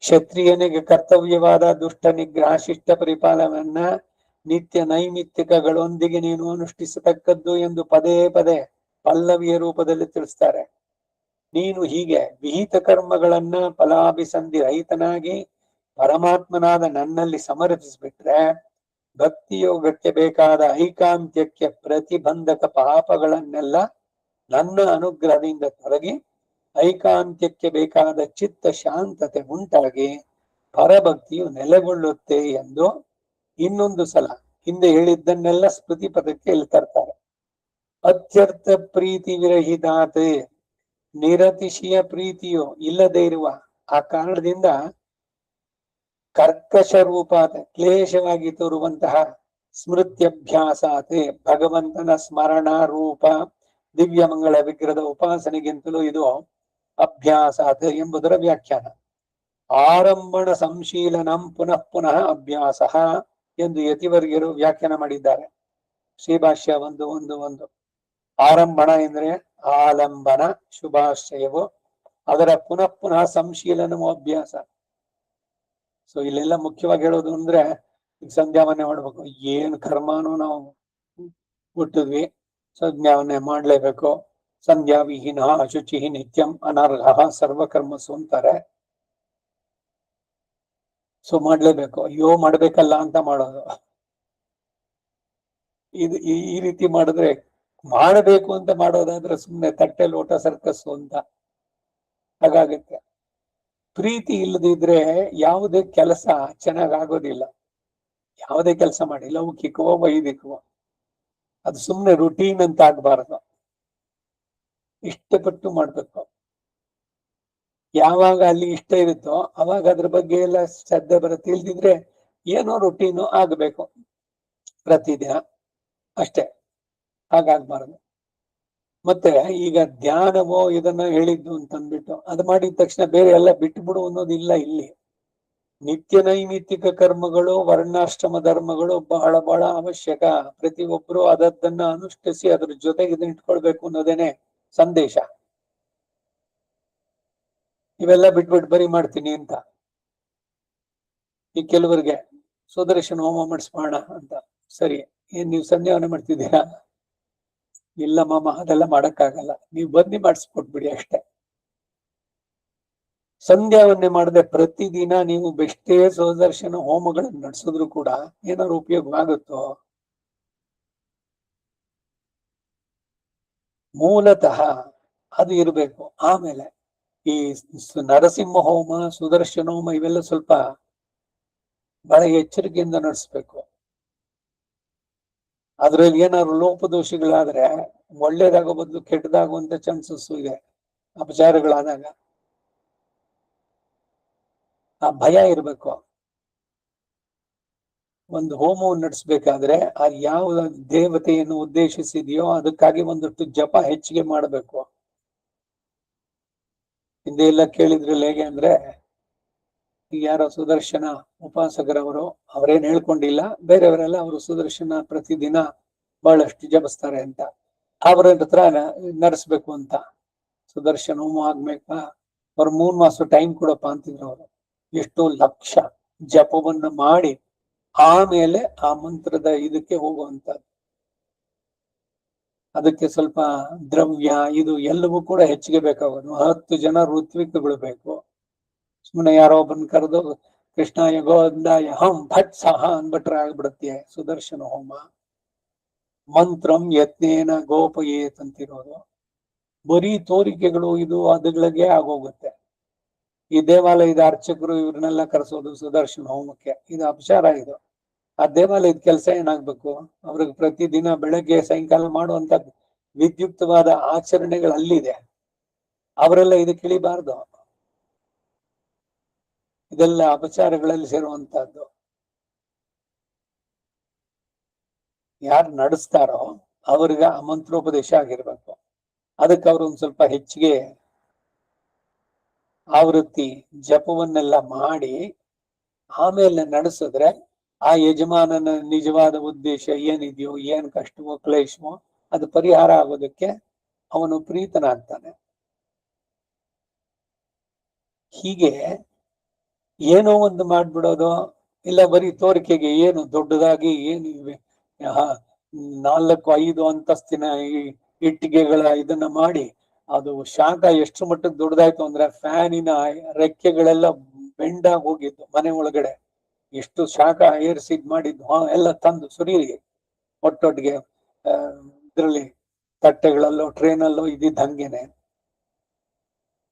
ಕ್ಷತ್ರಿಯನಿಗೆ ಕರ್ತವ್ಯವಾದ ದುಷ್ಟ ನಿಗ್ರಹ ಶಿಷ್ಟ ಪರಿಪಾಲನವನ್ನ ನಿತ್ಯ ನೈಮಿತ್ತಿಕಗಳೊಂದಿಗೆ ನೀನು ಅನುಷ್ಠಿಸತಕ್ಕದ್ದು ಎಂದು ಪದೇ ಪದೇ ಪಲ್ಲವಿಯ ರೂಪದಲ್ಲಿ ತಿಳಿಸ್ತಾರೆ. ನೀನು ಹೀಗೆ ವಿಹಿತ ಕರ್ಮಗಳನ್ನ ಫಲಾಭಿಸಂಧಿ ರಹಿತನಾಗಿ ಪರಮಾತ್ಮನಾದ ನನ್ನಲ್ಲಿ ಸಮರ್ಪಿಸಿಬಿಟ್ರೆ ಭಕ್ತಿಯೋಗಕ್ಕೆ ಬೇಕಾದ ಐಕಾಂತ್ಯಕ್ಕೆ ಪ್ರತಿಬಂಧಕ ಪಾಪಗಳನ್ನೆಲ್ಲ ನನ್ನ ಅನುಗ್ರಹದಿಂದ ತೊಲಗಿ ಐಕಾಂತ್ಯಕ್ಕೆ ಬೇಕಾದ ಚಿತ್ತ ಶಾಂತತೆ ಉಂಟಾಗಿ ಪರಭಕ್ತಿಯು ನೆಲೆಗೊಳ್ಳುತ್ತೆ ಎಂದು ಇನ್ನೊಂದು ಸಲ ಹಿಂದೆ ಹೇಳಿದ್ದನ್ನೆಲ್ಲ ಸ್ಮೃತಿ ಪದಕ್ಕೆ ಇಲ್ಲಿ ತರ್ತಾರೆ. ಅತ್ಯರ್ಥ ಪ್ರೀತಿ ವಿರಹಿತಾತೆ, ನಿರತಿಶಯ ಪ್ರೀತಿಯು ಇಲ್ಲದೆ ಇರುವ ಆ ಕಾರಣದಿಂದ ಕರ್ಕಶ ರೂಪಾದ ಕ್ಲೇಶವಾಗಿ ತೋರುವಂತಹ ಸ್ಮೃತ್ಯಭ್ಯಾಸಾತೆ, ಭಗವಂತನ ಸ್ಮರಣ ರೂಪ ದಿವ್ಯ ಮಂಗಳ ವಿಗ್ರಹದ ಉಪಾಸನೆಗಿಂತಲೂ ಇದು ಅಭ್ಯಾಸಾತೆ ಎಂಬುದರ ವ್ಯಾಖ್ಯಾನ. ಆರಂಭಣ ಸಂಶೀಲನಂ ಪುನಃ ಪುನಃ ಅಭ್ಯಾಸ ಎಂದು ಯತಿವರ್ಗರು ವ್ಯಾಖ್ಯಾನ ಮಾಡಿದ್ದಾರೆ. ಶ್ರೀಭಾಷ್ಯ 1:1:1. ಆರಂಭಣ ಎಂದ್ರೆ ಆಲಂಬನ ಶುಭಾಶ್ರಯವು, ಅದರ ಪುನಃ ಪುನಃ ಸಂಶೀಲನವು ಅಭ್ಯಾಸ. ಸೊ ಇಲ್ಲೆಲ್ಲ ಮುಖ್ಯವಾಗಿ ಹೇಳೋದು ಅಂದ್ರೆ ಈಗ ಸಂಧ್ಯಾವನ್ನೇ ಮಾಡ್ಬೇಕು. ಏನ್ ಕರ್ಮನೂ ನಾವು ಹುಟ್ಟಿದ್ವಿ, ಸಂಧ್ಯಾವನ್ನೇ ಮಾಡ್ಲೇಬೇಕು. ಸಂಧ್ಯಾ ವಿಹೀನ ಅಶುಚಿ ನಿತ್ಯಂ ಅನರ್ಹ ಸರ್ವಕರ್ಮಸು ಅಂತಾರೆ. ಸೊ ಮಾಡ್ಲೇಬೇಕು. ಅಯ್ಯೋ ಮಾಡ್ಬೇಕಲ್ಲ ಅಂತ ಮಾಡೋದು, ಇದು ಈ ರೀತಿ ಮಾಡಿದ್ರೆ, ಮಾಡಬೇಕು ಅಂತ ಮಾಡೋದಾದ್ರೆ ಸುಮ್ಮನೆ ತಟ್ಟೆ ಲೋಟ ಸರ್ಕಸ್ಸು ಅಂತ ಹಾಗಾಗುತ್ತೆ. ಪ್ರೀತಿ ಇಲ್ಲದಿದ್ರೆ ಯಾವುದೇ ಕೆಲಸ ಚೆನ್ನಾಗಾಗೋದಿಲ್ಲ. ಯಾವುದೇ ಕೆಲಸ ಮಾಡಿ, ಲೌಕಿಕವೋ ವೈದಿಕವೋ, ಅದು ಸುಮ್ಮನೆ ರುಟೀನ್ ಅಂತ ಆಗ್ಬಾರ್ದು. ಇಷ್ಟಪಟ್ಟು ಮಾಡ್ಬೇಕು. ಯಾವಾಗ ಅಲ್ಲಿ ಇಷ್ಟ ಇರುತ್ತೋ ಅವಾಗ ಅದ್ರ ಬಗ್ಗೆ ಎಲ್ಲ ಶ್ರದ್ಧೆ ಬರುತ್ತೆ. ಇಲ್ದಿದ್ರೆ ಏನೋ ರುಟೀನು ಆಗ್ಬೇಕು ಪ್ರತಿದಿನ ಅಷ್ಟೇ, ಹಾಗಾಗ್ಬಾರ್ದು. ಮತ್ತೆ ಈಗ ಧ್ಯಾನವೋ ಇದನ್ನ ಹೇಳಿದ್ದು ಅಂತಂದ್ಬಿಟ್ಟು ಅದು ಮಾಡಿದ ತಕ್ಷಣ ಬೇರೆ ಎಲ್ಲ ಬಿಟ್ಟು ಬಿಡು ಅನ್ನೋದಿಲ್ಲ ಇಲ್ಲಿ. ನಿತ್ಯ ನೈಮಿತ್ತಿಕ ಕರ್ಮಗಳು, ವರ್ಣಾಶ್ರಮ ಧರ್ಮಗಳು ಬಹಳ ಬಹಳ ಅವಶ್ಯಕ. ಪ್ರತಿಯೊಬ್ಬರು ಅದನ್ನ ಅನುಷ್ಠಿಸಿ ಅದ್ರ ಜೊತೆಗೆ ಇದನ್ನ ಇಟ್ಕೊಳ್ಬೇಕು ಅನ್ನೋದೇನೆ ಸಂದೇಶ. ಇವೆಲ್ಲ ಬಿಟ್ಬಿಟ್ಟು ಬರೀ ಮಾಡ್ತೀನಿ ಅಂತ. ಈ ಕೆಲವರಿಗೆ ಸುದರ್ಶನ ಹೋಮ ಮಾಡಿಸ್ಬೋಣ ಅಂತ, ಸರಿ ಏನ್ ನೀವು ಸಂಧ್ಯಾವನೆ ಮಾಡ್ತಿದ್ದೀರಾ? ಇಲ್ಲ ಮಾಮ, ಅದೆಲ್ಲ ಮಾಡಕ್ಕಾಗಲ್ಲ, ನೀವು ಬನ್ನಿ ಮಾಡಿಸ್ಕೊಟ್ಬಿಡಿ ಅಷ್ಟೇ. ಸಂಧ್ಯಾವನ್ನೇ ಮಾಡದೆ ಪ್ರತಿದಿನ ನೀವು ಬೆಷ್ಟೇ ಸುದರ್ಶನ ಹೋಮಗಳನ್ನು ನಡೆಸಿದ್ರು ಕೂಡ ಏನಾದ್ರು ಉಪಯೋಗವಾಗುತ್ತೋ? ಮೂಲತಃ ಅದು ಇರಬೇಕು. ಆಮೇಲೆ ಈ ನರಸಿಂಹ ಹೋಮ, ಸುದರ್ಶನ ಹೋಮ ಇವೆಲ್ಲ ಸ್ವಲ್ಪ ಬಹಳ ಎಚ್ಚರಿಕೆಯಿಂದ ನಡೆಸ್ಬೇಕು. ಅದ್ರಲ್ಲಿ ಏನಾದ್ರು ಲೋಪದೋಷಗಳಾದ್ರೆ ಒಳ್ಳೇದಾಗೋ ಬದಲು ಕೆಟ್ಟದಾಗುವಂತ ಚಾನ್ಸಸ್ ಇದೆ. ಅಪಚಾರಗಳಾದಾಗ ಆ ಭಯ ಇರಬೇಕು. ಒಂದು ಹೋಮವನ್ನು ನಡೆಸ್ಬೇಕಾದ್ರೆ ಆ ಯಾವ ದೇವತೆಯನ್ನು ಉದ್ದೇಶಿಸಿದೆಯೋ ಅದಕ್ಕಾಗಿ ಒಂದಷ್ಟು ಜಪ ಹೆಚ್ಚಿಗೆ ಮಾಡಬೇಕು. ಹಿಂದೆ ಎಲ್ಲ ಕೇಳಿದ್ರಲ್ಲಿ ಹೇಗೆ ಅಂದ್ರೆ, ಯಾರೋ ಸುದರ್ಶನ ಉಪಾಸಕರವರು, ಅವರೇನ್ ಹೇಳ್ಕೊಂಡಿಲ್ಲ, ಬೇರೆಯವರೆಲ್ಲ ಅವರು ಸುದರ್ಶನ ಪ್ರತಿದಿನ ಬಹಳಷ್ಟು ಜಪಿಸ್ತಾರೆ ಅಂತ, ಅವರ ಹತ್ರ ನಡೆಸ್ಬೇಕು ಅಂತ. ಸುದರ್ಶನ ಹೋಮ ಆಗ್ಬೇಕಾ, ಅವ್ರು 3 ಮಾಸ ಟೈಮ್ ಕೊಡಪ್ಪ ಅಂತಿದ್ರು. ಅವರು ಎಷ್ಟೋ ಲಕ್ಷ ಜಪವನ್ನು ಮಾಡಿ ಆಮೇಲೆ ಆ ಮಂತ್ರದ ಇದಕ್ಕೆ ಹೋಗುವಂತದ್ದು. ಅದಕ್ಕೆ ಸ್ವಲ್ಪ ದ್ರವ್ಯ ಇದು ಎಲ್ಲವೂ ಕೂಡ ಹೆಚ್ಚಿಗೆ ಬೇಕಾಗೋದು. 10 ಜನ ಋತ್ವಿಕ್ಗಳು ಬೇಕು. ಸುಮ್ಮನೆ ಯಾರೋ ಒಬ್ಬನ್ ಕರೆದು ಕೃಷ್ಣಾಯ ಗೋವಿಂದಾಯ ಹಂ ಭಟ್ ಸಹ ಅನ್ಬಿಟ್ರೆ ಆಗ್ಬಿಡುತ್ತೆ ಸುದರ್ಶನ ಹೋಮ. ಮಂತ್ರಂ ಯತ್ನೇನ ಗೋಪಯೇತ್ ಅಂತಿರೋದು ಬರೀ ತೋರಿಕೆಗಳು, ಇದು ಅದುಗಳಿಗೆ ಆಗೋಗುತ್ತೆ. ಈ ದೇವಾಲಯದ ಅರ್ಚಕರು ಇವ್ರನ್ನೆಲ್ಲ ಕರೆಸೋದು ಸುದರ್ಶನ ಹೋಮಕ್ಕೆ, ಇದು ಅಪಚಾರ. ಇದು ಆ ದೇವಾಲಯದ ಕೆಲಸ ಏನಾಗ್ಬೇಕು? ಅವ್ರಿಗೆ ಪ್ರತಿದಿನ ಬೆಳಗ್ಗೆ ಸಾಯಂಕಾಲ ಮಾಡುವಂತ ವಿದ್ಯುಕ್ತವಾದ ಆಚರಣೆಗಳು ಅಲ್ಲಿದೆ, ಅವರೆಲ್ಲ ಇದಕ್ಕೆ ಇಳಿಬಾರ್ದು. ಇದೆಲ್ಲ ಅಪಚಾರಗಳಲ್ಲಿ ಸೇರುವಂತಹದ್ದು. ಯಾರು ನಡೆಸ್ತಾರೋ ಅವ್ರಿಗೆ ಆ ಮಂತ್ರೋಪದೇಶ ಆಗಿರ್ಬೇಕು. ಅದಕ್ಕೆ ಅವರು ಒಂದ್ ಸ್ವಲ್ಪ ಹೆಚ್ಚಿಗೆ ಆವೃತ್ತಿ ಜಪವನ್ನೆಲ್ಲ ಮಾಡಿ ಆಮೇಲೆ ನಡೆಸಿದ್ರೆ ಆ ಯಜಮಾನನ ನಿಜವಾದ ಉದ್ದೇಶ ಏನಿದೆಯೋ, ಏನ್ ಕಷ್ಟವೋ ಕ್ಲೇಶವೋ ಅದು ಪರಿಹಾರ ಆಗೋದಕ್ಕೆ ಅವನು ಪ್ರೀತನಾಗ್ತಾನೆ. ಹೀಗೆ ಏನೋ ಒಂದು ಮಾಡ್ಬಿಡೋದು, ಇಲ್ಲ ಬರೀ ತೋರಿಕೆಗೆ ಏನು ದೊಡ್ಡದಾಗಿ ಏನು ಇವೆ 4-5 ಅಂತಸ್ತಿನ ಈ ಇಟ್ಟಿಗೆಗಳ ಇದನ್ನ ಮಾಡಿ ಅದು ಶಾಖ ಎಷ್ಟು ಮಟ್ಟಕ್ಕೆ ದೊಡ್ಡದಾಯ್ತು ಅಂದ್ರೆ ಫ್ಯಾನಿನ ರೆಕ್ಕೆಗಳೆಲ್ಲ ಬೆಂಡಾಗಿ ಹೋಗಿದ್ದು ಮನೆ ಒಳಗಡೆ, ಎಷ್ಟು ಶಾಖ ಏರ್ಸಿದ್ ಮಾಡಿದ್ದು ಎಲ್ಲ ತಂದು ಸುರೀರಿ ಒಟ್ಟೊಟ್ಟಿಗೆ ಇದ್ರಲ್ಲಿ ತಟ್ಟೆಗಳಲ್ಲೋ ಟ್ರೇನಲ್ಲೋ ಇದ್ದಿದ್ದ ಹಂಗೇನೆ.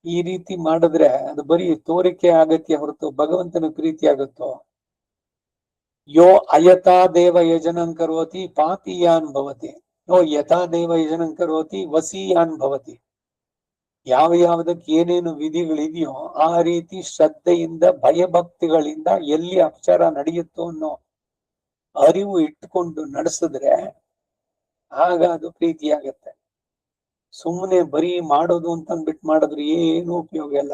ಈ ರೀತಿ ಮಾಡಿದ್ರೆ ಅದು ಬರೀ ತೋರಿಕೆ ಆಗತ್ತೆ ಹೊರತು ಭಗವಂತನ ಪ್ರೀತಿ ಆಗುತ್ತೋ? ಯೋ ಅಯಥಾ ದೇವ ಯಜನಂ ಕರೋತಿ ಪಾಪೀಯಾನ್ ಭವತಿ, ಯೋ ಯಥಾ ದೇವ ಯಜನಂ ಕರೋತಿ ವಸೀಯಾನ್ ಭವತಿ. ಯಾವ ಯಾವ್ದಕ್ಕೆ ಏನೇನು ವಿಧಿಗಳಿದೆಯೋ ಆ ರೀತಿ ಶ್ರದ್ಧೆಯಿಂದ ಭಯಭಕ್ತಿಗಳಿಂದ ಎಲ್ಲಿ ಅಪಚಾರ ನಡೆಯುತ್ತೋ ಅನ್ನೋ ಅರಿವು ಇಟ್ಕೊಂಡು ನಡೆಸಿದ್ರೆ ಆಗ ಅದು ಪ್ರೀತಿಯಾಗತ್ತೆ. ಸುಮ್ಮನೆ ಬರೀ ಮಾಡೋದು ಅಂತಂದ್ಬಿಟ್ಟು ಮಾಡಿದ್ರೆ ಏನು ಉಪಯೋಗ ಇಲ್ಲ,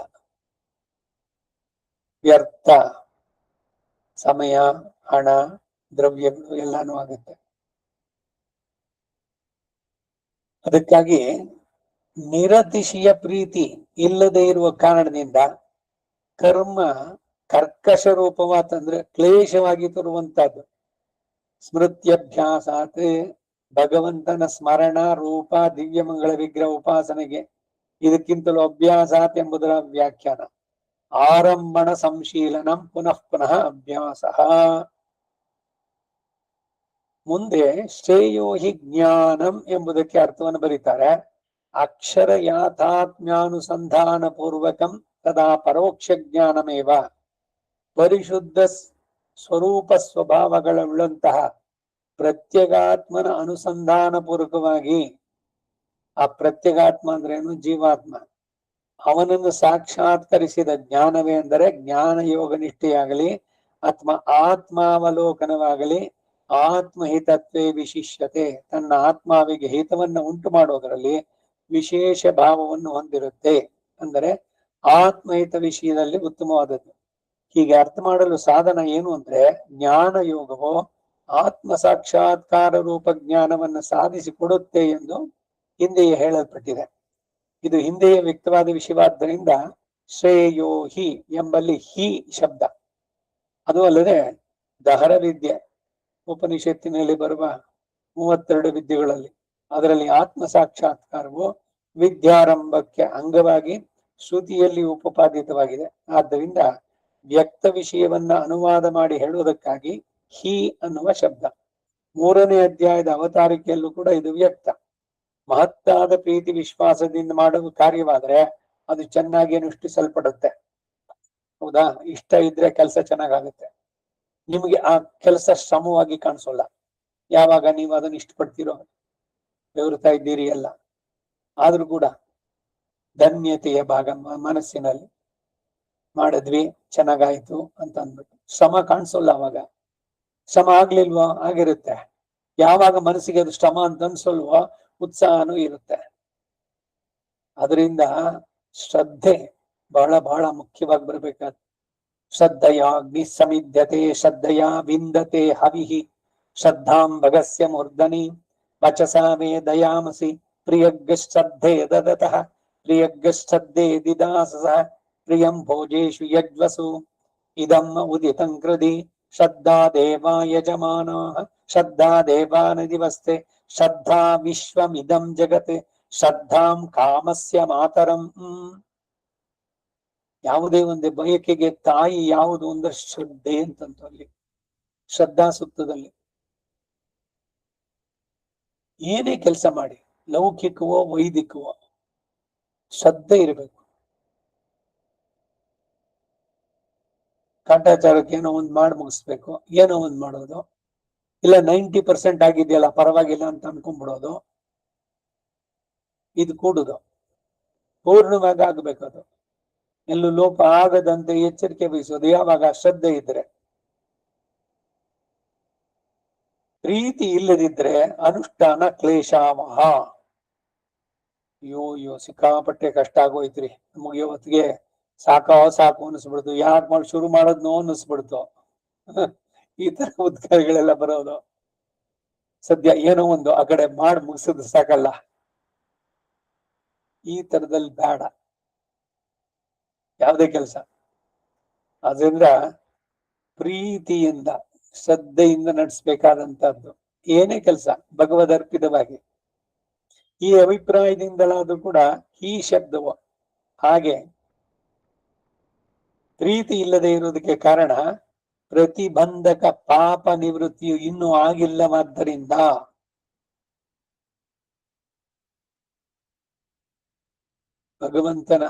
ವ್ಯರ್ಥ ಸಮಯ, ಹಣ, ದ್ರವ್ಯಗಳು ಎಲ್ಲಾನು ಆಗುತ್ತೆ. ಅದಕ್ಕಾಗಿ ನಿರತಿಶಯ ಪ್ರೀತಿ ಇಲ್ಲದೆ ಇರುವ ಕಾರಣದಿಂದ ಕರ್ಮ ಕರ್ಕಶ ರೂಪವಾತಂದ್ರೆ ಕ್ಲೇಶವಾಗಿ ತರುವಂತಹದ್ದು. ಸ್ಮೃತ್ಯಭ್ಯಾಸಾತ್ ಭಗವಂತನ ಸ್ಮರಣ ರೂಪ ದಿವ್ಯಮಂಗಳ ವಿಗ್ರಹ ಉಪಾಸನೆಗೆ ಇದಕ್ಕಿಂತಲೂ ಅಭ್ಯಾಸಾತ್ ಎಂಬುದರ ವ್ಯಾಖ್ಯಾನ. ಆರಂಭಣ ಸಂಶೀಲನಂ ಪುನಃ ಪುನಃ ಅಭ್ಯಾಸ. ಮುಂದೆ ಶ್ರೇಯೋ ಹಿ ಜ್ಞಾನಂ ಎಂಬುದಕ್ಕೆ ಅರ್ಥವನ್ನು ಬರೀತಾರೆ. ಅಕ್ಷರ ಯಾಥಾತ್ಮ್ಯಾನುಸಂಧಾನ ಪೂರ್ವಕಂ ತದಾ ಪರೋಕ್ಷ ಜ್ಞಾನಮೇವ. ಪರಿಶುದ್ಧ ಸ್ವರೂಪ ಸ್ವಭಾವಗಳುಳ್ಳಂತಹ ಪ್ರತ್ಯಗಾತ್ಮನ ಅನುಸಂಧಾನ ಪೂರ್ವಕವಾಗಿ, ಆ ಪ್ರತ್ಯಗಾತ್ಮ ಅಂದ್ರೇನು? ಜೀವಾತ್ಮ. ಅವನನ್ನು ಸಾಕ್ಷಾತ್ಕರಿಸಿದ ಜ್ಞಾನವೇ ಅಂದರೆ ಜ್ಞಾನ ಯೋಗ ನಿಷ್ಠೆಯಾಗಲಿ ಅಥವಾ ಆತ್ಮಾವಲೋಕನವಾಗಲಿ ಆತ್ಮಹಿತತ್ವೇ ವಿಶಿಷ್ಯತೆ, ತನ್ನ ಆತ್ಮಾವಿಗೆ ಹಿತವನ್ನು ಉಂಟು ಮಾಡೋದರಲ್ಲಿ ವಿಶೇಷ ಭಾವವನ್ನು ಹೊಂದಿರುತ್ತೆ. ಅಂದರೆ ಆತ್ಮಹಿತ ವಿಷಯದಲ್ಲಿ ಉತ್ತಮವಾದದ್ದು. ಹೀಗೆ ಅರ್ಥ ಮಾಡಲು ಸಾಧನ ಏನು ಅಂದ್ರೆ ಜ್ಞಾನ ಯೋಗವು ಆತ್ಮ ಸಾಕ್ಷಾತ್ಕಾರ ರೂಪ ಜ್ಞಾನವನ್ನು ಸಾಧಿಸಿಕೊಡುತ್ತೆ ಎಂದು ಹಿಂದೆಯೇ ಹೇಳಲ್ಪಟ್ಟಿದೆ. ಇದು ಹಿಂದೆಯೇ ವ್ಯಕ್ತವಾದ ವಿಷಯವಾದ್ದರಿಂದ ಶ್ರೇಯೋ ಹಿ ಎಂಬಲ್ಲಿ ಹಿ ಶಬ್ದ. ಅದು ಅಲ್ಲದೆ ದಹರ ವಿದ್ಯೆ ಉಪನಿಷತ್ತಿನಲ್ಲಿ ಬರುವ 32 ವಿದ್ಯೆಗಳಲ್ಲಿ ಅದರಲ್ಲಿ ಆತ್ಮ ಸಾಕ್ಷಾತ್ಕಾರವು ವಿದ್ಯಾರಂಭಕ್ಕೆ ಅಂಗವಾಗಿ ಶ್ರುತಿಯಲ್ಲಿ ಉಪಪಾದಿತವಾಗಿದೆ. ಆದ್ದರಿಂದ ವ್ಯಕ್ತ ವಿಷಯವನ್ನ ಅನುವಾದ ಮಾಡಿ ಹೇಳುವುದಕ್ಕಾಗಿ ಹಿ ಅನ್ನುವ ಶಬ್ದ. 3ನೇ ಅಧ್ಯಾಯದ ಅವತಾರಿಕೆಯಲ್ಲೂ ಕೂಡ ಇದು ವ್ಯಕ್ತ. ಮಹತ್ತಾದ ಪ್ರೀತಿ ವಿಶ್ವಾಸದಿಂದ ಮಾಡುವ ಕಾರ್ಯವಾದ್ರೆ ಅದು ಚೆನ್ನಾಗಿ ಅನುಷ್ಠಿಸಲ್ಪಡುತ್ತೆ. ಹೌದಾ? ಇಷ್ಟ ಇದ್ರೆ ಕೆಲಸ ಚೆನ್ನಾಗಾಗುತ್ತೆ. ನಿಮಗೆ ಆ ಕೆಲಸ ಶ್ರಮವಾಗಿ ಕಾಣಿಸೋಲ್ಲ ಯಾವಾಗ ನೀವು ಅದನ್ನು ಇಷ್ಟಪಡ್ತೀರೋ, ಬೆವರುತ್ತಾ ಇದ್ದೀರಿ ಎಲ್ಲ. ಆದ್ರೂ ಕೂಡ ಧನ್ಯತೆಯ ಭಾಗ ಮನಸ್ಸಿನಲ್ಲಿ ಮಾಡಿದ್ವಿ, ಚೆನ್ನಾಗಾಯ್ತು ಅಂತ ಅಂದ್ಬಿಟ್ಟು ಶ್ರಮ ಕಾಣಿಸೋಲ್ಲ. ಅವಾಗ ಶ್ರಮ ಆಗ್ಲಿಲ್ವೋ? ಆಗಿರುತ್ತೆ. ಯಾವಾಗ ಮನಸ್ಸಿಗೆ ಅದು ಶ್ರಮ ಅಂತ ಅನ್ಸಲ್ವೋ ಉತ್ಸಾಹನೂ ಇರುತ್ತೆ. ಅದರಿಂದ ಶ್ರದ್ಧೆ ಬಹಳ ಬಹಳ ಮುಖ್ಯವಾಗಿ ಬರ್ಬೇಕಾದ. ಶ್ರದ್ಧೆಯ ಅಗ್ನಿ ಸಮಿದ್ಯತೆ ಶ್ರದ್ಧೆಯ ವಿಂದತೆ ಹವಿಹಿ ಶ್ರದ್ಧಾಂ ಭಗಸ್ಯ ಮೂರ್ಧನಿ ವಚಸಾ ಮೇ ದಯಾಮಸಿ ಪ್ರಿಯಗ್ಗ ಶ್ರದ್ಧೆ ದದತಃ ಪ್ರಿಯಗ್ಗ ಶ್ರದ್ಧೆ ದಿದಾಸಃ ಪ್ರಿಯಂ ಭೋಜೇಶು ಯಜ್ವಸು ಇದಂ ಉದಿತಂ ಕೃಧಿ ಶ್ರದ್ಧಾ ದೇವಾ ಯಜಮಾನಾಃ ಶ್ರದ್ಧಾ ದೇವಾನ ದಿವಸ್ತೆ ಶ್ರದ್ಧಾ ವಿಶ್ವಮಿದಂ ಜಗತ್ ಶ್ರದ್ಧಾಂ ಕಾಮಸ್ಯ ಮಾತರಂ. ಯಾವುದೇ ಒಂದು ಬಯಕೆಗೆ ತಾಯಿ ಯಾವುದು ಅಂದ್ರೆ ಶ್ರದ್ಧೆ ಅಂತಂತ. ಅಲ್ಲಿ ಶ್ರದ್ಧಾ ಸೂಕ್ತದಲ್ಲಿ ಏನೇ ಕೆಲಸ ಮಾಡಿ, ಲೌಕಿಕವೋ ವೈದಿಕವೋ, ಶ್ರದ್ಧೆ ಇರಬೇಕು. ಕಾಟಾಚಾರಕ್ಕೆ ಏನೋ ಒಂದು ಮಾಡಿ ಮುಗಿಸ್ಬೇಕು, ಏನೋ ಒಂದು ಮಾಡೋದು, ಇಲ್ಲ 90% ಆಗಿದೆಯಲ್ಲ ಪರವಾಗಿಲ್ಲ ಅಂತ ಅನ್ಕೊಂಡ್ಬಿಡೋದು, ಇದು ಕೂಡುದು ಪೂರ್ಣವಾಗಿ ಆಗ್ಬೇಕದು. ಎಲ್ಲೂ ಲೋಪ ಆಗದಂತೆ ಎಚ್ಚರಿಕೆ ವಹಿಸೋದು ಯಾವಾಗ? ಶ್ರದ್ಧೆ ಇದ್ರೆ. ಪ್ರೀತಿ ಇಲ್ಲದಿದ್ರೆ ಅನುಷ್ಠಾನ ಕ್ಲೇಶಾವಹ. ಅಯ್ಯೋ ಸಿಕ್ಕಾಪಟ್ಟೆ ಕಷ್ಟ ಆಗೋಯ್ತ್ರಿ ನಮಗೆ ಹೊತ್ತಿಗೆ, ಸಾಕು ಅನಿಸ್ಬಿಡ್ತು, ಯಾಕೆ ಮಾಡಿ ಶುರು ಮಾಡೋದ್ನೋ ಅನ್ನಿಸ್ಬಿಡ್ತು. ಈ ತರ ಉದ್ಗಾರಗಳೆಲ್ಲ ಬರೋದು. ಸದ್ಯ ಏನೋ ಒಂದು ಆ ಕಡೆ ಮಾಡಿ ಮುಗಿಸಿದ್ರೆ ಸಾಕಲ್ಲ, ಈ ತರದಲ್ಲಿ ಬೇಡ. ಯಾವುದೇ ಕೆಲಸ. ಅದರಿಂದ ಪ್ರೀತಿಯಿಂದ ಶ್ರದ್ಧೆಯಿಂದ ನಡೆಸಬೇಕಾದಂತಹದ್ದು ಏನೇ ಕೆಲಸ ಭಗವದರ್ಪಿತವಾಗಿ. ಈ ಅಭಿಪ್ರಾಯದಿಂದಲಾದ್ರೂ ಕೂಡ ಈ ಶಬ್ದವು ಹಾಗೆ ಪ್ರೀತಿ ಇಲ್ಲದೆ ಇರುವುದಕ್ಕೆ ಕಾರಣ ಪ್ರತಿಬಂಧಕ ಪಾಪ ನಿವೃತ್ತಿಯು ಇನ್ನೂ ಆಗಿಲ್ಲವಾದ್ದರಿಂದ ಭಗವಂತನ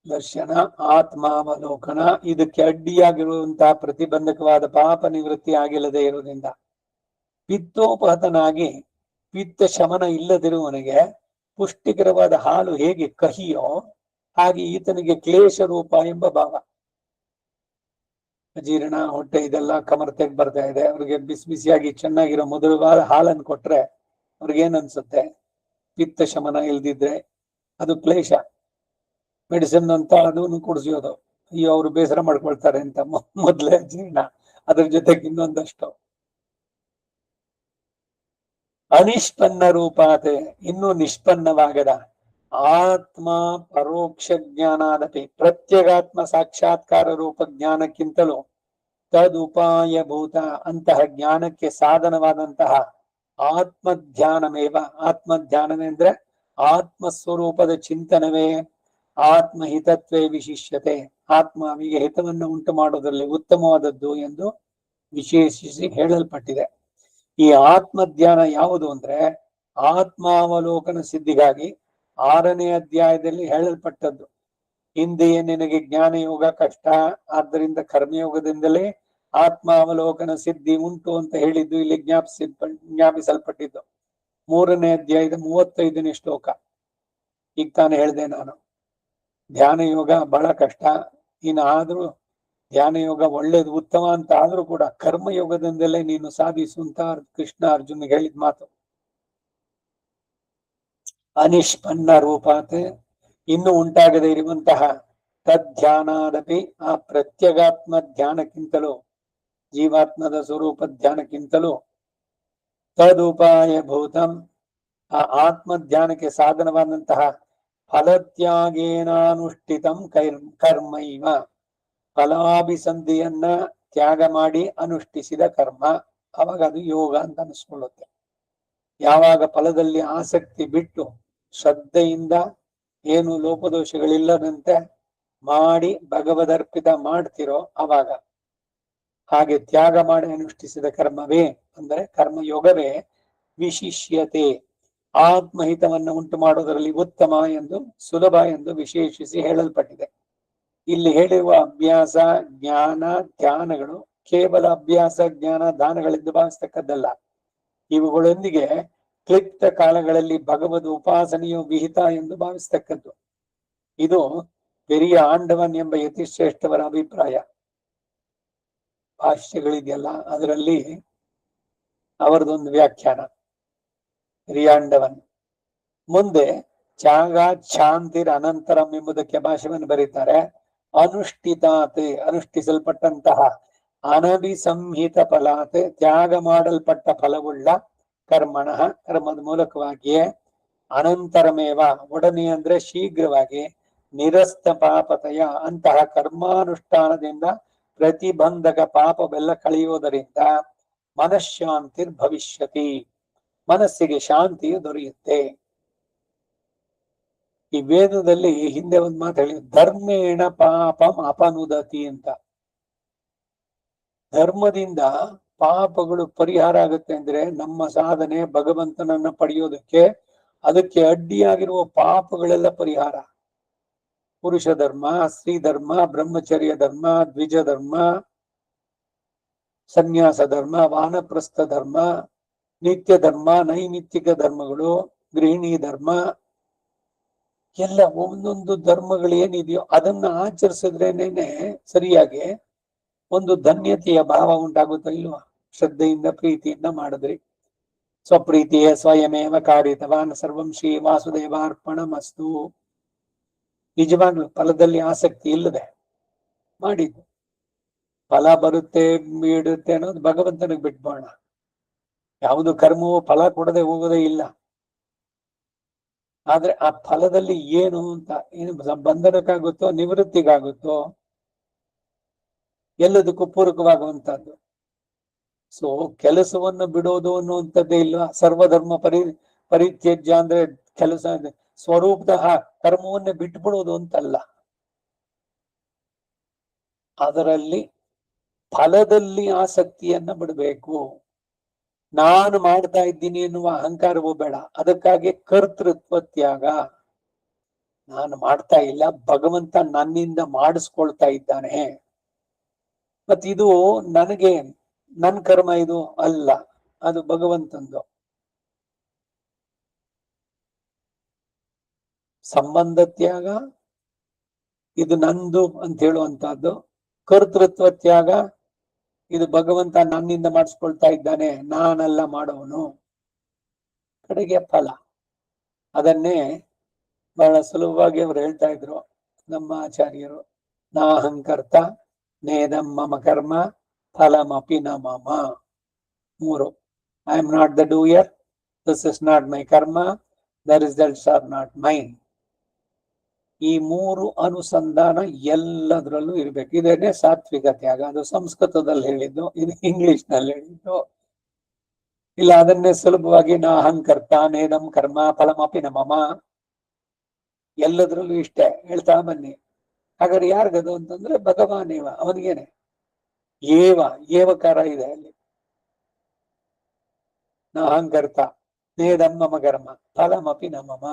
ದರ್ಶನ, ಆತ್ಮಾವಲೋಕನ ಇದಕ್ಕೆ ಅಡ್ಡಿಯಾಗಿರುವಂತಹ ಪ್ರತಿಬಂಧಕವಾದ ಪಾಪ ನಿವೃತ್ತಿ ಆಗಿಲ್ಲದೆ ಇರುವುದರಿಂದ ಪಿತ್ತೋಪಹತನಾಗಿ ಪಿತ್ತ ಶಮನ ಇಲ್ಲದಿರುವವನಿಗೆ ಪುಷ್ಟಿಕರವಾದ ಹಾಲು ಹೇಗೆ ಕಹಿಯೋ ಹಾಗೆ ಈತನಿಗೆ ಕ್ಲೇಶ ರೂಪ ಎಂಬ ಭಾವ. ಅಜೀರ್ಣ, ಹೊಟ್ಟೆ ಇದೆಲ್ಲ ಕಮರ್ತೆಗ್ ಬರ್ತಾ ಇದೆ. ಅವ್ರಿಗೆ ಬಿಸಿ ಬಿಸಿಯಾಗಿ ಚೆನ್ನಾಗಿರೋ ಮಧುರವಾದ ಹಾಲನ್ನು ಕೊಟ್ರೆ ಅವ್ರಿಗೇನ್ ಅನ್ಸುತ್ತೆ? ಪಿತ್ತ ಶಮನ ಇಲ್ದಿದ್ರೆ ಅದು ಕ್ಲೇಶ. ಮೆಡಿಸಿನ್ ಅಂತ ಅದನ್ನು ಕುಡಿಸೋದು, ಅಯ್ಯೋ ಅವರು ಬೇಸರ ಮಾಡ್ಕೊಳ್ತಾರೆ ಅಂತ ಮೊದ್ಲೇ ಜೀರ್ಣ, ಅದ್ರ ಜೊತೆಗೆ ಇನ್ನೊಂದಷ್ಟು ಅನಿಷ್ಪನ್ನ ರೂಪಾತೆ, ಇನ್ನೂ ನಿಷ್ಪನ್ನವಾಗದ ಆತ್ಮ ಪರೋಕ್ಷ ಜ್ಞಾನಾದಪಿ ಪ್ರತ್ಯಗಾತ್ಮ ಸಾಕ್ಷಾತ್ಕಾರ ರೂಪ ಜ್ಞಾನಕ್ಕಿಂತಲೂ ತದುಪಾಯಭೂತ ಅಂತಹ ಜ್ಞಾನಕ್ಕೆ ಸಾಧನವಾದಂತಹ ಆತ್ಮಧ್ಯಾನಮೇವ. ಆತ್ಮಧ್ಯಾನವೆಂದ್ರೆ ಆತ್ಮಸ್ವರೂಪದ ಚಿಂತನವೇ ಆತ್ಮಹಿತತ್ವೇ ವಿಶಿಷ್ಯತೆ, ಆತ್ಮವಿಗೆ ಹಿತವನ್ನು ಉಂಟು ಮಾಡೋದ್ರಲ್ಲಿ ಉತ್ತಮವಾದದ್ದು ಎಂದು ವಿಶೇಷಿಸಿ ಹೇಳಲ್ಪಟ್ಟಿದೆ. ಈ ಆತ್ಮಧ್ಯಾನ ಯಾವುದು ಅಂದ್ರೆ ಆತ್ಮಾವಲೋಕನ ಸಿದ್ಧಿಗಾಗಿ 6ನೇ ಅಧ್ಯಾಯದಲ್ಲಿ ಹೇಳಲ್ಪಟ್ಟದ್ದು. ಹಿಂದೆಯೇ ನಿನಗೆ ಜ್ಞಾನಯೋಗ ಕಷ್ಟ, ಆದ್ದರಿಂದ ಕರ್ಮಯೋಗದಿಂದಲೇ ಆತ್ಮಾವಲೋಕನ ಸಿದ್ಧಿ ಉಂಟು ಅಂತ ಹೇಳಿದ್ದು ಇಲ್ಲಿ ಜ್ಞಾಪಿಸಲ್ಪಟ್ಟಿದ್ದು 3ನೇ ಅಧ್ಯಾಯದ 35ನೇ ಶ್ಲೋಕ. ಈಗ ತಾನು ಹೇಳಿದೆ ನಾನು, ಧ್ಯಾನ ಯೋಗ ಬಹಳ ಕಷ್ಟ, ಇನ್ನಾದ್ರೂ ಧ್ಯಾನ ಯೋಗ ಒಳ್ಳೇದು ಉತ್ತಮ ಅಂತ ಆದ್ರೂ ಕೂಡ ಕರ್ಮಯೋಗದಿಂದಲೇ ನೀನು ಸಾಧಿಸುವಂತ ಕೃಷ್ಣ ಅರ್ಜುನಿಗೆ ಹೇಳಿದ ಮಾತು. ಅನಿಷ್ಪನ್ನ ರೂಪಾತ್, ಇನ್ನು ಉಂಟಾಗದೇ ಇರುವಂತಹ ತದ್ಧ್ಯಾನಾದಪಿ, ಆ ಪ್ರತ್ಯಗಾತ್ಮ ಧ್ಯಾನಕ್ಕಿಂತಲೂ ಜೀವಾತ್ಮದ ಸ್ವರೂಪ ಧ್ಯಾನಕ್ಕಿಂತಲೂ ತದುಪಾಯ ಭೂತಂ, ಆ ಆತ್ಮ ಧ್ಯಾನಕ್ಕೆ ಸಾಧನವಾದಂತಹ ಫಲತ್ಯಾಗೇನಾನುಷ್ಠಿತಂ ಕರ್ಮೈವ, ಫಲಾಭಿಸಂಧಿಯನ್ನ ತ್ಯಾಗ ಮಾಡಿ ಅನುಷ್ಠಿಸಿದ ಕರ್ಮ, ಅವಾಗ ಅದು ಯೋಗ ಅಂತ ಅನಿಸ್ಕೊಳ್ಳುತ್ತೆ. ಯಾವಾಗ ಫಲದಲ್ಲಿ ಆಸಕ್ತಿ ಬಿಟ್ಟು ಶ್ರದ್ಧೆಯಿಂದ ಏನು ಲೋಪದೋಷಗಳಿಲ್ಲದಂತೆ ಮಾಡಿ ಭಗವದರ್ಪಿತ ಮಾಡ್ತಿರೋ ಅವಾಗ, ಹಾಗೆ ತ್ಯಾಗ ಮಾಡಿ ಅನುಷ್ಠಿಸಿದ ಕರ್ಮವೇ ಅಂದರೆ ಕರ್ಮಯೋಗವೇ ವಿಶಿಷ್ಯತೆ, ಆತ್ಮಹಿತವನ್ನು ಉಂಟು ಮಾಡೋದರಲ್ಲಿ ಉತ್ತಮ ಎಂದು ಸುಲಭ ಎಂದು ವಿಶೇಷಿಸಿ ಹೇಳಲ್ಪಟ್ಟಿದೆ. ಇಲ್ಲಿ ಹೇಳಿರುವ ಅಭ್ಯಾಸ ಜ್ಞಾನ ಧ್ಯಾನಗಳು ಕೇವಲ ಅಭ್ಯಾಸ ಜ್ಞಾನ ದಾನಗಳೆಂದು ಭಾವಿಸ್ತಕ್ಕದ್ದಲ್ಲ. ಇವುಗಳೊಂದಿಗೆ ಕ್ಲಿಪ್ತ ಕಾಲಗಳಲ್ಲಿ ಭಗವದ್ ಉಪಾಸನೆಯು ವಿಹಿತ ಎಂದು ಭಾವಿಸ್ತಕ್ಕದ್ದು. ಇದು ಪೆರಿಯ ಆಂಡವನ್ ಎಂಬ ಯತಿಶ್ರೇಷ್ಠವರ ಅಭಿಪ್ರಾಯ. ಭಾಷ್ಯಗಳಿದೆಯಲ್ಲ ಅದರಲ್ಲಿ ಅವರದೊಂದು ವ್ಯಾಖ್ಯಾನ ಪೆರಿಯಾಂಡವನ್. ಮುಂದೆ ತ್ಯಾಗ ಶಾಂತಿರ ಅನಂತರಂ ಎಂಬುದಕ್ಕೆ ಭಾಷೆಯನ್ನು ಬರೀತಾರೆ. ಅನುಷ್ಠಿತಾತೆ, ಅನುಷ್ಠಿಸಲ್ಪಟ್ಟಂತಹ, ಅನಭಿಸಂಹಿತ ಫಲಾತೆ, ತ್ಯಾಗ ಮಾಡಲ್ಪಟ್ಟ ಫಲವುಳ್ಳ ಕರ್ಮಣಃ, ಕರ್ಮದ ಮೂಲಕವಾಗಿಯೇ ಅನಂತರಮೇವ, ಒಡನೆ ಅಂದ್ರೆ ಶೀಘ್ರವಾಗಿ, ನಿರಸ್ತ ಪಾಪತೆಯ, ಅಂತಹ ಕರ್ಮಾನುಷ್ಠಾನದಿಂದ ಪ್ರತಿಬಂಧಕ ಪಾಪವೆಲ್ಲ ಕಳೆಯುವುದರಿಂದ ಮನಃಶಾಂತಿರ್ ಭವಿಷ್ಯತಿ, ಮನಸ್ಸಿಗೆ ಶಾಂತಿಯು ದೊರೆಯುತ್ತೆ. ಈ ವೇದದಲ್ಲಿ ಹಿಂದೆ ಒಂದು ಮಾತು ಹೇಳಿ, ಧರ್ಮೇಣ ಪಾಪಂ ಅಪನುದತಿ ಅಂತ. ಧರ್ಮದಿಂದ ಪಾಪಗಳು ಪರಿಹಾರ ಆಗುತ್ತೆ ಅಂದ್ರೆ ನಮ್ಮ ಸಾಧನೆ ಭಗವಂತನನ್ನ ಪಡೆಯೋದಕ್ಕೆ ಅದಕ್ಕೆ ಅಡ್ಡಿಯಾಗಿರುವ ಪಾಪಗಳೆಲ್ಲ ಪರಿಹಾರ. ಪುರುಷ ಧರ್ಮ, ಸ್ತ್ರೀ ಧರ್ಮ, ಬ್ರಹ್ಮಚರ್ಯ ಧರ್ಮ, ದ್ವಿಜ ಧರ್ಮ, ಸನ್ಯಾಸ ಧರ್ಮ, ವಾನಪ್ರಸ್ಥ ಧರ್ಮ, ನಿತ್ಯ ಧರ್ಮ, ನೈಮಿತ್ತಿಕ ಧರ್ಮಗಳು, ಗೃಹಿಣಿ ಧರ್ಮ, ಎಲ್ಲ ಒಂದೊಂದು ಧರ್ಮಗಳು ಏನಿದೆಯೋ ಅದನ್ನ ಆಚರಿಸಿದ್ರೇನೆ ಸರಿಯಾಗಿ ಒಂದು ಧನ್ಯತೆಯ ಭಾವ ಉಂಟಾಗುತ್ತಾ ಇಲ್ವಾ? ಶ್ರದ್ಧೆಯಿಂದ ಪ್ರೀತಿಯಿಂದ ಮಾಡಿದ್ರಿ. ಸ್ವಪ್ರೀತಿಯೇ ಸ್ವಯಮೇವ ಕಾರಿತವಾನ್ ಸರ್ವಂ ಶ್ರೀ ವಾಸುದೇವಾರ್ಪಣಮಸ್ತು. ನಿಜವಾಗ್ಲು ಫಲದಲ್ಲಿ ಆಸಕ್ತಿ ಇಲ್ಲದೆ ಮಾಡಿದ್ದು, ಫಲ ಬರುತ್ತೆ ಬಿಡುತ್ತೆ ಅನ್ನೋದು ಭಗವಂತನಿಗೆ ಬಿಟ್ಬೋಣ. ಯಾವುದು ಕರ್ಮವೂ ಫಲ ಕೊಡದೆ ಹೋಗೋದೇ ಇಲ್ಲ. ಆದ್ರೆ ಆ ಫಲದಲ್ಲಿ ಏನು ಅಂತ, ಏನು ಬಂಧನಕ್ಕಾಗುತ್ತೋ ನಿವೃತ್ತಿಗಾಗುತ್ತೋ ಎಲ್ಲದಕ್ಕೂ ಪೂರಕವಾಗುವಂತಹದ್ದು. ಸೊ ಕೆಲಸವನ್ನು ಬಿಡೋದು ಅನ್ನುವಂಥದ್ದೇ ಇಲ್ಲ. ಸರ್ವಧರ್ಮ ಪರಿತ್ಯಜ್ಯ ಅಂದ್ರೆ ಕೆಲಸ ಸ್ವರೂಪದ ಕರ್ಮವನ್ನೇ ಬಿಟ್ಬಿಡೋದು ಅಂತಲ್ಲ. ಅದರಲ್ಲಿ ಫಲದಲ್ಲಿ ಆಸಕ್ತಿಯನ್ನ ಬಿಡಬೇಕು. ನಾನು ಮಾಡ್ತಾ ಇದ್ದೀನಿ ಎನ್ನುವ ಅಹಂಕಾರವೂ ಬೇಡ. ಅದಕ್ಕಾಗಿ ಕರ್ತೃತ್ವ ತ್ಯಾಗ. ನಾನು ಮಾಡ್ತಾ ಇಲ್ಲ, ಭಗವಂತ ನನ್ನಿಂದ ಮಾಡಿಸ್ಕೊಳ್ತಾ ಇದ್ದಾನೆ. ಮತ್ತಿದು ನನಗೆ ನನ್ ಕರ್ಮ ಇದು ಅಲ್ಲ, ಅದು ಭಗವಂತಂದು. ಸಂಬಂಧ ತ್ಯಾಗ ಇದು ನಂದು ಅಂತ ಹೇಳುವಂತಹದ್ದು. ಕರ್ತೃತ್ವ ತ್ಯಾಗ ಇದು ಭಗವಂತ ನನ್ನಿಂದ ಮಾಡಿಸ್ಕೊಳ್ತಾ ಇದ್ದಾನೆ, ನಾನಲ್ಲ ಮಾಡೋನು. ಕಡೆಗೆ ಫಲ. ಅದನ್ನೇ ಬಹಳ ಸುಲಭವಾಗಿ ಅವರು ಹೇಳ್ತಾ ಇದ್ರು ನಮ್ಮ ಆಚಾರ್ಯರು. ನಾಹಂಕರ್ತ ನೇದಂ ಮಮ ಕರ್ಮ ಫಲಮಪಿ ನ ಮಮ. 3. I am not the doer, this is not my karma, the results are not mine. ಈ 3 ಅನುಸಂಧಾನ ಎಲ್ಲದರಲ್ಲೂ ಇರ್ಬೇಕು. ಇದೇನೆ ಸಾತ್ವಿಕ ತ್ಯಾಗ. ಅದು ಸಂಸ್ಕೃತದಲ್ಲಿ ಹೇಳಿದ್ದು, ಇದು ಇಂಗ್ಲಿಷ್ ನಲ್ಲಿ ಹೇಳಿದ್ದು. ಇಲ್ಲ ಅದನ್ನೇ ಸುಲಭವಾಗಿ ನಾ ಅಹಂಕರ್ತ ನೇದಂ ಕರ್ಮ ಫಲಮಪಿ ನ ಮಮ, ಎಲ್ಲದ್ರಲ್ಲೂ ಇಷ್ಟೇ ಹೇಳ್ತಾ ಬನ್ನಿ. ಹಾಗಾದ್ರೆ ಯಾರಿಗದು ಅಂತಂದ್ರೆ ಭಗವಾನೇವ, ಅವನಿಗೇನೆ. ಏವಕಾರ ಇದೆ ಅಲ್ಲಿ. ನ ಅಹಂಕರ್ತ ನೇದಂ ಮಮ ಕರ್ಮ ಫಲಮಪಿ ನ ಮಮ.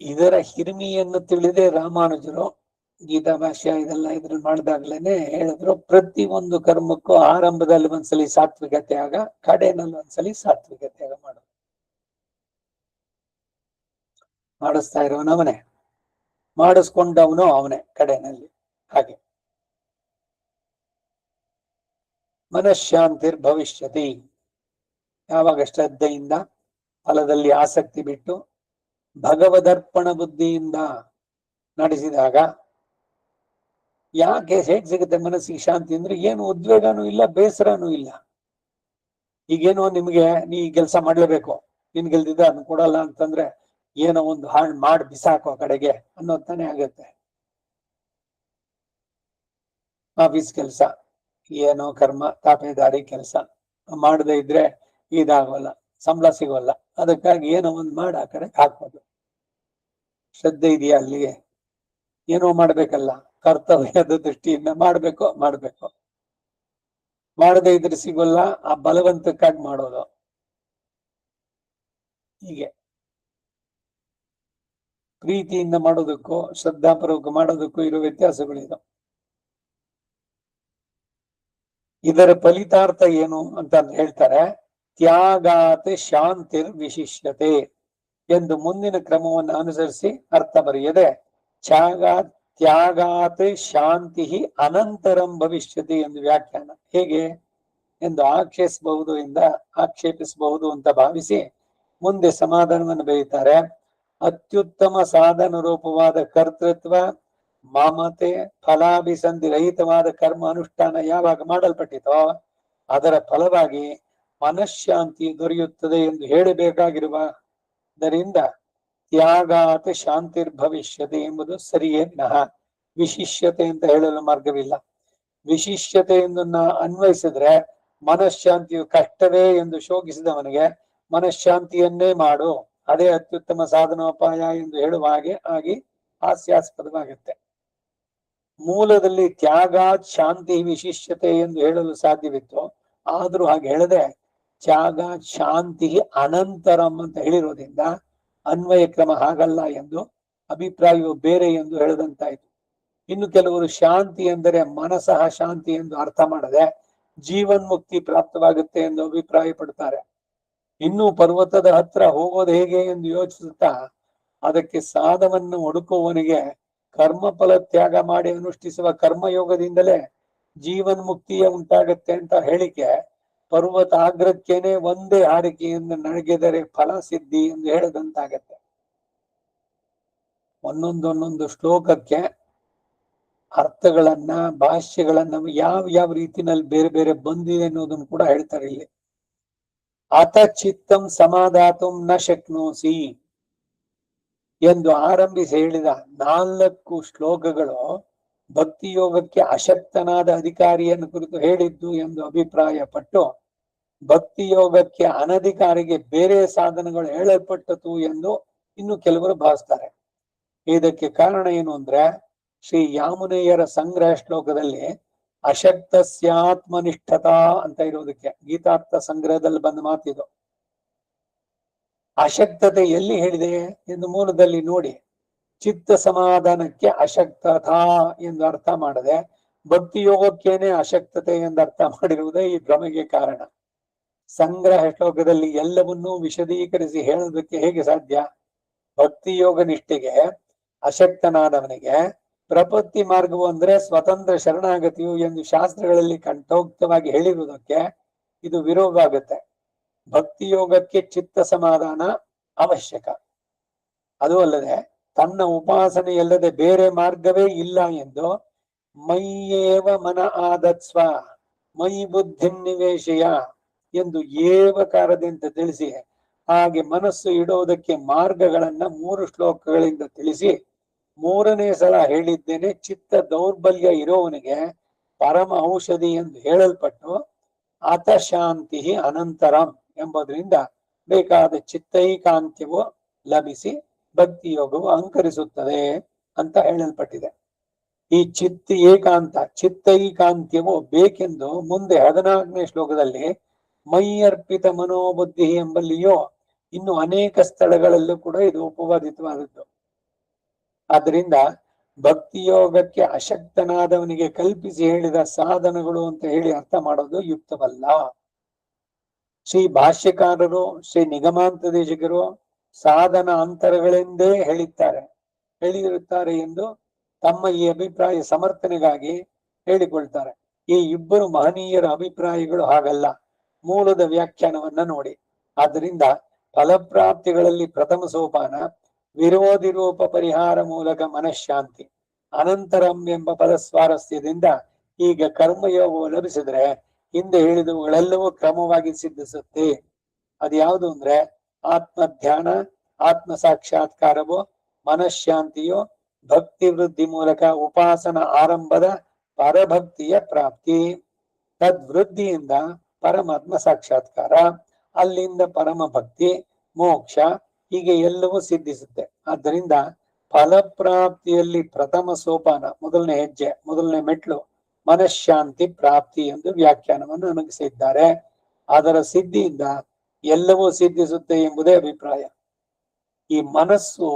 ಇದರ ಹಿರಿಮೆಯನ್ನು ತಿಳಿದೇ ರಾಮಾನುಜರು ಗೀತಾ ಭಾಷ್ಯ ಇದೆಲ್ಲ ಇದ್ರ ಮಾಡಿದಾಗ್ಲೇನೆ ಹೇಳಿದ್ರು, ಪ್ರತಿ ಒಂದು ಕರ್ಮಕ್ಕೂ ಆರಂಭದಲ್ಲಿ ಒಂದ್ಸಲಿ ಸಾತ್ವಿಕ ತ್ಯಾಗ, ಕಡೆನಲ್ಲಿ ಒಂದ್ಸಲಿ ಸಾತ್ವಿಕ ತ್ಯಾಗ ಮಾಡು. ಮಾಡಿಸ್ತಾ ಇರೋನು ಅವನೇ, ಮಾಡಿಸ್ಕೊಂಡವನು ಅವನೇ ಕಡೆನಲ್ಲಿ. ಹಾಗೆ ಮನಃಶಾಂತಿರ್ ಭವಿಷ್ಯತಿ. ಯಾವಾಗ ಶ್ರದ್ಧೆಯಿಂದ ಫಲದಲ್ಲಿ ಆಸಕ್ತಿ ಬಿಟ್ಟು ಭಗವದರ್ಪಣ ಬುದ್ಧಿಯಿಂದ ನಡೆಸಿದಾಗ ಯಾಕೆ ಹೇಗ್ ಸಿಗುತ್ತೆ ಮನಸ್ಸಿಗೆ ಶಾಂತಿ ಅಂದ್ರೆ, ಏನು ಉದ್ವೇಗನೂ ಇಲ್ಲ, ಬೇಸರನೂ ಇಲ್ಲ. ಈಗೇನೋ ನಿಮ್ಗೆ ನೀ ಕೆಲಸ ಮಾಡ್ಲೇಬೇಕು, ನಿನ್ ಗೆಲ್ದಿದ್ದ ಅದನ್ನ ಕೊಡಲ್ಲ ಅಂತಂದ್ರೆ ಏನೋ ಒಂದು ಹಾಳು ಮಾಡಿ ಬಿಸಾಕೋ ಕಡೆಗೆ ಅನ್ನೋದ್ ತಾನೇ ಆಗತ್ತೆ. ಆಫೀಸ್ ಕೆಲಸ ಏನೋ ಕರ್ಮ ತಾಪೇದಾರಿ ಕೆಲಸ ಮಾಡದೇ ಇದ್ರೆ ಇದಾಗೋಲ್ಲ, ಸಂಬಳ ಸಿಗೋಲ್ಲ. ಅದಕ್ಕಾಗಿ ಏನೋ ಒಂದು ಮಾಡಿ ಆ ಕಡೆ ಹಾಕ್ಬೋದು. ಶ್ರದ್ಧೆ ಇದೆಯಾ ಅಲ್ಲಿಗೆ? ಏನೋ ಮಾಡ್ಬೇಕಲ್ಲ, ಕರ್ತವ್ಯದ ದೃಷ್ಟಿಯಿಂದ ಮಾಡ್ಬೇಕು. ಮಾಡದೇ ಇದ್ರೆ ಸಿಗೋಲ್ಲ, ಆ ಬಲವಂತಕ್ಕಾಗಿ ಮಾಡೋದು. ಹೀಗೆ ಪ್ರೀತಿಯಿಂದ ಮಾಡೋದಕ್ಕೂ ಶ್ರದ್ಧಾಪೂರ್ವಕ ಮಾಡೋದಕ್ಕೂ ಇರೋ ವ್ಯತ್ಯಾಸಗಳಿದು. ಇದರ ಫಲಿತಾರ್ಥ ಏನು ಅಂತ ಹೇಳ್ತಾರೆ, ತ್ಯಾಗಾತ್ ಶಾಂತಿರ್ ವಿಶಿಷ್ಯತೆ ಎಂದು ಮುಂದಿನ ಕ್ರಮವನ್ನು ಅನುಸರಿಸಿ ಅರ್ಥ ಬರೆಯದೆ ತ್ಯಾಗಾತ್ ಶಾಂತಿ ಅನಂತರಂ ಭವಿಷ್ಯತಿ ಎಂದು ವ್ಯಾಖ್ಯಾನ. ಹೇಗೆ ಎಂದು ಆಕ್ಷೇಪಿಸಬಹುದು ಅಂತ ಭಾವಿಸಿ ಮುಂದೆ ಸಮಾಧಾನವನ್ನು ಬರೀತಾರೆ. ಅತ್ಯುತ್ತಮ ಸಾಧನ ರೂಪವಾದ ಕರ್ತೃತ್ವ, ಮಮತೆ, ಫಲಾಭಿಸಂಧಿ ರಹಿತವಾದ ಕರ್ಮ ಅನುಷ್ಠಾನ ಯಾವಾಗ ಮಾಡಲ್ಪಟ್ಟಿತೋ ಅದರ ಫಲವಾಗಿ ಮನಃಶಾಂತಿ ದೊರೆಯುತ್ತದೆ ಎಂದು ಹೇಳಬೇಕಾಗಿರುವುದರಿಂದ ತ್ಯಾಗಾತ್ ಶಾಂತಿರ್ಭವಿಷ್ಯತೆ ಎಂಬುದು ಸರಿಯೇ ವಿನಃ ವಿಶಿಷ್ಯತೆ ಅಂತ ಹೇಳಲು ಮಾರ್ಗವಿಲ್ಲ. ವಿಶಿಷ್ಯತೆ ಎಂದು ಅನ್ವಯಿಸಿದ್ರೆ ಮನಃಶಾಂತಿಯು ಕಷ್ಟವೇ ಎಂದು ಶೋಕಿಸಿದವನಿಗೆ ಮನಃಶಾಂತಿಯನ್ನೇ ಮಾಡು, ಅದೇ ಅತ್ಯುತ್ತಮ ಸಾಧನೋಪಾಯ ಎಂದು ಹೇಳುವ ಹಾಗೆ ಆಗಿ ಹಾಸ್ಯಾಸ್ಪದವಾಗುತ್ತೆ. ಮೂಲದಲ್ಲಿ ತ್ಯಾಗಾತ್ ಶಾಂತಿ ವಿಶಿಷ್ಯತೆ ಎಂದು ಹೇಳಲು ಸಾಧ್ಯವಿತ್ತು, ಆದ್ರೂ ಹಾಗೆ ಹೇಳದೆ ತ್ಯಾಗಾತ್ ಶಾಂತಿ ಅನಂತರಂ ಅಂತ ಹೇಳಿರೋದ್ರಿಂದ ಅನ್ವಯ ಕ್ರಮ ಹಾಗಲ್ಲ ಎಂದು ಅಭಿಪ್ರಾಯವು ಬೇರೆ ಎಂದು ಹೇಳದಂತಾಯ್ತು. ಇನ್ನು ಕೆಲವರು ಶಾಂತಿ ಎಂದರೆ ಮನಸಃ ಶಾಂತಿ ಎಂದು ಅರ್ಥ ಮಾಡದೆ ಜೀವನ್ಮುಕ್ತಿ ಪ್ರಾಪ್ತವಾಗುತ್ತೆ ಎಂದು ಅಭಿಪ್ರಾಯ ಪಡ್ತಾರೆ. ಇನ್ನು ಪರ್ವತದ ಹತ್ರ ಹೋಗೋದು ಹೇಗೆ ಎಂದು ಯೋಚಿಸುತ್ತಾ ಅದಕ್ಕೆ ಸಾಧವನ್ನು ಹುಡುಕುವವನಿಗೆ ಕರ್ಮಫಲ ತ್ಯಾಗ ಮಾಡಿ ಅನುಷ್ಠಿಸುವ ಕರ್ಮಯೋಗದಿಂದಲೇ ಜೀವನ್ಮುಕ್ತಿಯ ಉಂಟಾಗತ್ತೆ ಅಂತ ಹೇಳಿಕೆ ಪರ್ವತ ಆಗ್ರಕ್ಕೇನೆ ಒಂದೇ ಹಾರಿಕೆಯಿಂದ ನಡೆಗೆದರೆ ಫಲ ಸಿದ್ಧಿ ಎಂದು ಹೇಳದಂತಾಗತ್ತೆ. ಒಂದೊಂದು ಶ್ಲೋಕಕ್ಕೆ ಅರ್ಥಗಳನ್ನ ಭಾಷ್ಯಗಳನ್ನ ಯಾವ ರೀತಿನಲ್ಲಿ ಬೇರೆ ಬೇರೆ ಬಂದಿದೆ ಅನ್ನೋದನ್ನು ಕೂಡ ಹೇಳ್ತಾರೆ ಇಲ್ಲಿ. ಅತ ಚಿತ್ತಂ ಸಮಾಧಾತುಂ ನ ಶಕ್ನೋಸಿ ಎಂದು ಆರಂಭಿಸಿ ಹೇಳಿದ 4 ಶ್ಲೋಕಗಳು ಭಕ್ತಿ ಯೋಗಕ್ಕೆ ಅಶಕ್ತನಾದ ಅಧಿಕಾರಿಯನ್ನು ಕುರಿತು ಹೇಳಿದ್ದು ಎಂದು ಅಭಿಪ್ರಾಯ ಪಟ್ಟು ಭಕ್ತಿ ಯೋಗಕ್ಕೆ ಅನಧಿಕಾರಿಗೆ ಬೇರೆ ಸಾಧನಗಳು ಹೇಳಲ್ಪಟ್ಟತು ಎಂದು ಇನ್ನು ಕೆಲವರು ಭಾವಿಸ್ತಾರೆ. ಇದಕ್ಕೆ ಕಾರಣ ಏನು ಅಂದ್ರೆ ಶ್ರೀ ಯಾಮುನೇಯರ ಸಂಗ್ರಹ ಶ್ಲೋಕದಲ್ಲಿ ಅಶಕ್ತಸ್ಯಾತ್ಮನಿಷ್ಠತಾ ಅಂತ ಇರುವುದಕ್ಕೆ ಗೀತಾರ್ಥ ಸಂಗ್ರಹದಲ್ಲಿ ಬಂದ ಮಾತಿದು. ಅಶಕ್ತತೆ ಎಲ್ಲಿ ಹೇಳಿದೆ ಎಂದು ಮೂಲದಲ್ಲಿ ನೋಡಿ. ಚಿತ್ತ ಸಮಾಧಾನಕ್ಕೆ ಅಶಕ್ತತಾ ಎಂದು ಅರ್ಥ ಮಾಡದೆ ಭಕ್ತಿ ಯೋಗಕ್ಕೇನೆ ಅಶಕ್ತತೆ ಎಂದು ಅರ್ಥ ಮಾಡಿರುವುದೇ ಈ ಭ್ರಮೆಗೆ ಕಾರಣ. ಸಂಗ್ರಹ ಶ್ಲೋಕದಲ್ಲಿ ಎಲ್ಲವನ್ನೂ ವಿಶದೀಕರಿಸಿ ಹೇಳೋದಕ್ಕೆ ಹೇಗೆ ಸಾಧ್ಯ? ಭಕ್ತಿ ಯೋಗ ನಿಷ್ಠೆಗೆ ಅಶಕ್ತನಾದವನಿಗೆ ಪ್ರಪತ್ತಿ ಮಾರ್ಗವು ಅಂದ್ರೆ ಸ್ವತಂತ್ರ ಶರಣಾಗತಿಯು ಎಂದು ಶಾಸ್ತ್ರಗಳಲ್ಲಿ ಕಂಠೋಕ್ತವಾಗಿ ಹೇಳಿರುವುದಕ್ಕೆ ಇದು ವಿರೋಧ ಆಗುತ್ತೆ. ಭಕ್ತಿ ಯೋಗಕ್ಕೆ ಚಿತ್ತ ಸಮಾಧಾನ ಅವಶ್ಯಕ. ಅದು ಅಲ್ಲದೆ ತನ್ನ ಉಪಾಸನೆಯಲ್ಲದೆ ಬೇರೆ ಮಾರ್ಗವೇ ಇಲ್ಲ ಎಂದು ಮೈಯೇವ ಮನ ಆದತ್ಸ್ವ ಮೈ ಬುದ್ಧಿ ನಿವೇಶಯ ಎಂದು ಏವಕಾರದಿಂದ ತಿಳಿಸಿ ಹಾಗೆ ಮನಸ್ಸು ಇಡುವುದಕ್ಕೆ ಮಾರ್ಗಗಳನ್ನ 3 ಶ್ಲೋಕಗಳಿಂದ ತಿಳಿಸಿ 3ನೇ ಸಲ ಹೇಳಿದ್ದೇನೆ. ಚಿತ್ತ ದೌರ್ಬಲ್ಯ ಇರುವವನಿಗೆ ಪರಮ ಔಷಧಿ ಎಂದು ಹೇಳಲ್ಪಟ್ಟು ಅತ ಶಾಂತಿ ಅನಂತರಂ ಎಂಬುದರಿಂದ ಬೇಕಾದ ಚಿತ್ತೈಕಾಂತ್ಯವು ಲಭಿಸಿ ಭಕ್ತಿ ಯೋಗವು ಅಂಕರಿಸುತ್ತದೆ ಅಂತ ಹೇಳಲ್ಪಟ್ಟಿದೆ. ಈ ಚಿತ್ತೈಕಾಂತ್ಯವು ಬೇಕೆಂದು ಮುಂದೆ 14ನೇ ಶ್ಲೋಕದಲ್ಲಿ ಮೈಯರ್ಪಿತ ಮನೋಬುದ್ಧಿ ಎಂಬಲ್ಲಿಯೋ ಇನ್ನು ಅನೇಕ ಸ್ಥಳಗಳಲ್ಲೂ ಕೂಡ ಇದು ಉಪವಾದಿತವಾದದ್ದು. ಆದ್ರಿಂದ ಭಕ್ತಿ ಯೋಗಕ್ಕೆ ಅಶಕ್ತನಾದವನಿಗೆ ಕಲ್ಪಿಸಿ ಹೇಳಿದ ಸಾಧನಗಳು ಅಂತ ಹೇಳಿ ಅರ್ಥ ಮಾಡೋದು ಯುಕ್ತವಲ್ಲ. ಶ್ರೀ ಭಾಷ್ಯಕಾರರು ಶ್ರೀ ನಿಗಮಾಂತದೇಶಿಕರು ಸಾಧನ ಅಂತರಗಳೆಂದೇ ಹೇಳಿರುತ್ತಾರೆ ಎಂದು ತಮ್ಮ ಈ ಅಭಿಪ್ರಾಯ ಸಮರ್ಥನೆಗಾಗಿ ಹೇಳಿಕೊಳ್ತಾರೆ. ಈ ಇಬ್ಬರು ಮಹನೀಯರ ಅಭಿಪ್ರಾಯಗಳು ಹಾಗಲ್ಲ. ಮೂಲದ ವ್ಯಾಖ್ಯಾನವನ್ನ ನೋಡಿ. ಆದ್ದರಿಂದ ಫಲಪ್ರಾಪ್ತಿಗಳಲ್ಲಿ ಪ್ರಥಮ ಸೋಪಾನ ವಿರೋಧಿ ರೂಪ ಪರಿಹಾರ ಮೂಲಕ ಮನಃಶಾಂತಿ, ಅನಂತರಂ ಎಂಬ ಪದ ಸ್ವಾರಸ್ಯದಿಂದ ಈಗ ಕರ್ಮಯೋಗವು ಲಭಿಸಿದ್ರೆ ಹಿಂದೆ ಹೇಳಿದವುಗಳೆಲ್ಲವೂ ಕ್ರಮವಾಗಿ ಸಿದ್ಧಿಸುತ್ತೆ. ಅದ್ಯಾವುದು ಅಂದ್ರೆ ಆತ್ಮ ಧ್ಯಾನ, ಆತ್ಮ ಸಾಕ್ಷಾತ್ಕಾರವು, ಮನಃಶಾಂತಿಯು, ಭಕ್ತಿ ವೃದ್ಧಿ ಮೂಲಕ ಉಪಾಸನ ಆರಂಭದ ಪರಭಕ್ತಿಯ ಪ್ರಾಪ್ತಿ, ತದ್ವೃದ್ಧಿಯಿಂದ ಪರಮಾತ್ಮ ಸಾಕ್ಷಾತ್ಕಾರ, ಅಲ್ಲಿಂದ ಪರಮ ಭಕ್ತಿ, ಮೋಕ್ಷ, ಹೀಗೆ ಎಲ್ಲವೂ ಸಿದ್ಧಿಸುತ್ತೆ. ಆದ್ದರಿಂದ ಫಲಪ್ರಾಪ್ತಿಯಲ್ಲಿ ಪ್ರಥಮ ಸೋಪಾನ, ಮೊದಲನೇ ಹೆಜ್ಜೆ, ಮೊದಲನೇ ಮೆಟ್ಲು ಮನಃಶಾಂತಿ ಪ್ರಾಪ್ತಿ ಎಂದು ವ್ಯಾಖ್ಯಾನವನ್ನು ಅನುಗಿಸಿದ್ದಾರೆ. ಅದರ ಸಿದ್ಧಿಯಿಂದ ಎಲ್ಲವೂ ಸಿದ್ಧಿಸುತ್ತೆ ಎಂಬುದೇ ಅಭಿಪ್ರಾಯ. ಈ ಮನಸ್ಸು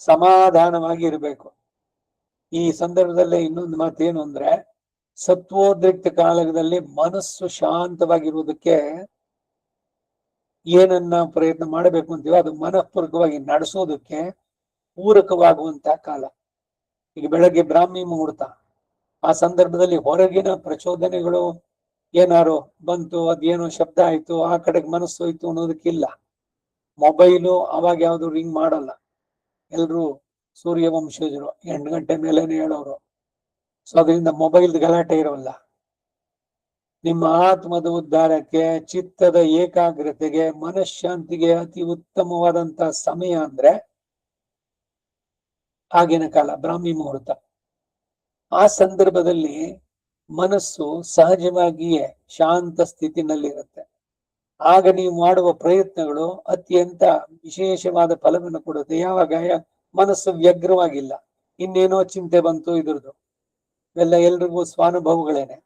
ಸಮಾಧಾನವಾಗಿ ಇರಬೇಕು. ಈ ಸಂದರ್ಭದಲ್ಲಿ ಇನ್ನೊಂದು ಮಾತೇನು ಅಂದ್ರೆ ಸತ್ವೋದ್ರಿಕ್ತ ಕಾಲದಲ್ಲಿ ಮನಸ್ಸು ಶಾಂತವಾಗಿರುವುದಕ್ಕೆ ಏನನ್ನ ಪ್ರಯತ್ನ ಮಾಡಬೇಕು ಅಂತೀವೋ ಅದು ಮನಃಪೂರ್ವಕವಾಗಿ ನಡೆಸೋದಕ್ಕೆ ಪೂರಕವಾಗುವಂತಹ ಕಾಲ. ಈಗ ಬೆಳಗ್ಗೆ ಬ್ರಾಹ್ಮಿ ಮುಹೂರ್ತ, ಆ ಸಂದರ್ಭದಲ್ಲಿ ಹೊರಗಿನ ಪ್ರಚೋದನೆಗಳು ಏನಾರು ಬಂತು, ಅದೇನೋ ಶಬ್ದ ಆಯ್ತು, ಆ ಕಡೆಗೆ ಮನಸ್ಸು ಹೋಯ್ತು ಅನ್ನೋದಕ್ಕಿಲ್ಲ. ಮೊಬೈಲು ಅವಾಗ ಯಾವ್ದು ರಿಂಗ್ ಮಾಡಲ್ಲ. ಎಲ್ರು ಸೂರ್ಯವಂಶಜರು 8 ಗಂಟೆ ಮೇಲೇನೆ ಹೇಳೋರು. ಸೊ ಅದರಿಂದ ಮೊಬೈಲ್ ಗಲಾಟೆ ಇರೋಲ್ಲ. ನಿಮ್ಮ ಆತ್ಮದ ಉದ್ಧಾರಕ್ಕೆ, ಚಿತ್ತದ ಏಕಾಗ್ರತೆಗೆ, ಮನಃಶಾಂತಿಗೆ ಅತಿ ಉತ್ತಮವಾದಂತಹ ಸಮಯ ಅಂದ್ರೆ ಆಗಿನ ಕಾಲ ಬ್ರಾಹ್ಮಿ ಮುಹೂರ್ತ. ಆ ಸಂದರ್ಭದಲ್ಲಿ ಮನಸ್ಸು ಸಹಜವಾಗಿಯೇ ಶಾಂತ ಸ್ಥಿತಿನಲ್ಲಿರುತ್ತೆ. ಆಗ ನೀವು ಮಾಡುವ ಪ್ರಯತ್ನಗಳು ಅತ್ಯಂತ ವಿಶೇಷವಾದ ಫಲವನ್ನು ಕೊಡುತ್ತೆ. ಯಾವಾಗ ಮನಸ್ಸು ವ್ಯಗ್ರವಾಗಿಲ್ಲ, ಇನ್ನೇನೋ ಚಿಂತೆ ಬಂತು ಇದ್ರದ್ದು, ಎಲ್ರಿಗೂ ಸ್ವಾನುಭವಗಳೇನೆ.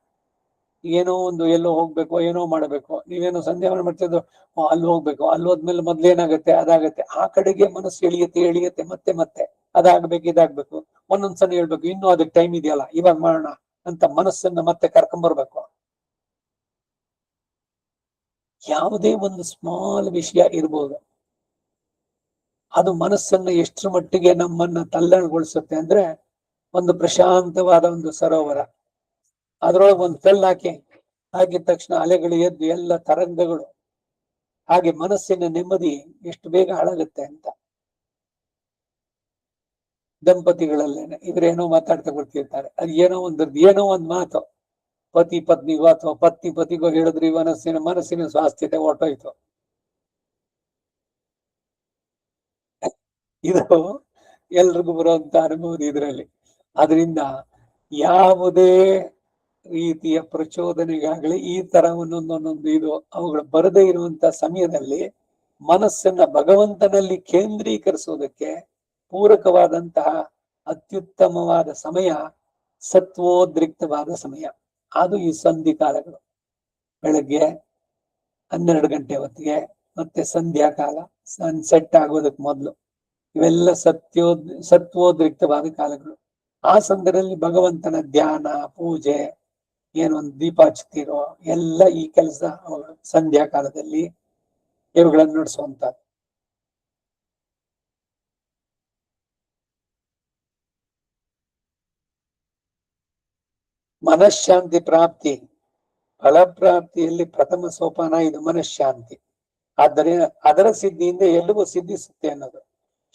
ಏನೋ ಒಂದು ಎಲ್ಲೋ ಹೋಗ್ಬೇಕು, ಏನೋ ಮಾಡಬೇಕು, ನೀವೇನೋ ಸಂಧ್ಯಾವನ ಮಾಡ್ತಿದ್ದು ಅಲ್ಲಿ ಹೋಗ್ಬೇಕು, ಅಲ್ಲಿ ಹೋದ್ಮೇಲೆ ಮೊದ್ಲೇನಾಗತ್ತೆ ಅದಾಗತ್ತೆ, ಆ ಕಡೆಗೆ ಮನಸ್ಸು ಎಳಿಯತ್ತೆ ಮತ್ತೆ ಮತ್ತೆ ಅದಾಗ್ಬೇಕು ಇದಾಗ್ಬೇಕು, ಒಂದೊಂದ್ಸಲ ಹೇಳ್ಬೇಕು ಇನ್ನೂ ಅದಕ್ಕೆ ಟೈಮ್ ಇದೆಯಲ್ಲ ಇವಾಗ ಮಾಡೋಣ ಅಂತ ಮನಸ್ಸನ್ನ ಮತ್ತೆ ಕರ್ಕೊಂಡ್ಬರ್ಬೇಕು. ಯಾವುದೇ ಒಂದು ಸ್ಮಾಲ್ ವಿಷಯ ಇರ್ಬೋದು, ಅದು ಮನಸ್ಸನ್ನ ಎಷ್ಟರ ಮಟ್ಟಿಗೆ ನಮ್ಮನ್ನ ತಲ್ಲಣಗೊಳಿಸುತ್ತೆ ಅಂದ್ರೆ ಒಂದು ಪ್ರಶಾಂತವಾದ ಒಂದು ಸರೋವರ, ಅದ್ರೊಳಗೆ ಒಂದು ಕಲ್ಲು ಹಾಕಿದ ತಕ್ಷಣ ಅಲೆಗಳು ಎದ್ದು ಎಲ್ಲ ತರಂಗಗಳು, ಹಾಗೆ ಮನಸ್ಸಿನ ನೆಮ್ಮದಿ ಎಷ್ಟು ಬೇಗ ಹಾಳಾಗುತ್ತೆ ಅಂತ. ದಂಪತಿಗಳಲ್ಲೇನೆ ಇವ್ರೇನೋ ಮಾತಾಡ್ತಾ ಕೊಡ್ತಿರ್ತಾರೆ, ಅದು ಏನೋ ಒಂದು ಮಾತು ಪತಿ ಪತ್ನಿಗೋ ಅಥವಾ ಪತ್ನಿ ಪತಿಗೋ ಹೇಳಿದ್ರೆ ಮನಸ್ಸಿನ ಸ್ವಾಸ್ಥ್ಯತೆ ಹೊರಟೋಯ್ತು. ಇದು ಎಲ್ರಿಗೂ ಬರುವಂತ ಅನುಭವ ಇದರಲ್ಲಿ. ಅದರಿಂದ ಯಾವುದೇ ರೀತಿಯ ಪ್ರಚೋದನೆಗಾಗಲಿ ಈ ತರ ಒಂದೊಂದೊಂದೊಂದು ಇದು ಅವುಗಳು ಬರದೇ ಇರುವಂತ ಸಮಯದಲ್ಲಿ ಮನಸ್ಸನ್ನ ಭಗವಂತನಲ್ಲಿ ಕೇಂದ್ರೀಕರಿಸುವುದಕ್ಕೆ ಪೂರಕವಾದಂತಹ ಅತ್ಯುತ್ತಮವಾದ ಸಮಯ ಸತ್ವೋದ್ರಿಕ್ತವಾದ ಸಮಯ. ಅದು ಈ ಸಂಧಿ ಕಾಲಗಳು. ಬೆಳಗ್ಗೆ 12 ಗಂಟೆ ಹೊತ್ತಿಗೆ, ಮತ್ತೆ ಸಂಧ್ಯಾ ಕಾಲ, ಸನ್ಸೆಟ್ ಆಗೋದಕ್ಕೆ ಮೊದಲು, ಇವೆಲ್ಲ ಸತ್ವೋದ್ರಿಕ್ತವಾದ ಕಾಲಗಳು. ಆ ಸಂದರ್ಭದಲ್ಲಿ ಭಗವಂತನ ಧ್ಯಾನ, ಪೂಜೆ, ಏನೊಂದು ದೀಪ ಹಚ್ತಿರೋ ಎಲ್ಲ ಈ ಕೆಲಸ ಸಂಧ್ಯಾ ಕಾಲದಲ್ಲಿ ಇವುಗಳನ್ನು ನಡೆಸುವಂತದ್ದು. ಮನಃಶಾಂತಿ ಪ್ರಾಪ್ತಿ, ಫಲಪ್ರಾಪ್ತಿಯಲ್ಲಿ ಪ್ರಥಮ ಸೋಪಾನ ಇದು ಮನಃಶಾಂತಿ. ಆದ್ದರಿಂದ ಅದರ ಸಿದ್ಧಿಯಿಂದ ಎಲ್ಲವೂ ಸಿದ್ಧಿಸುತ್ತೆ ಅನ್ನೋದು.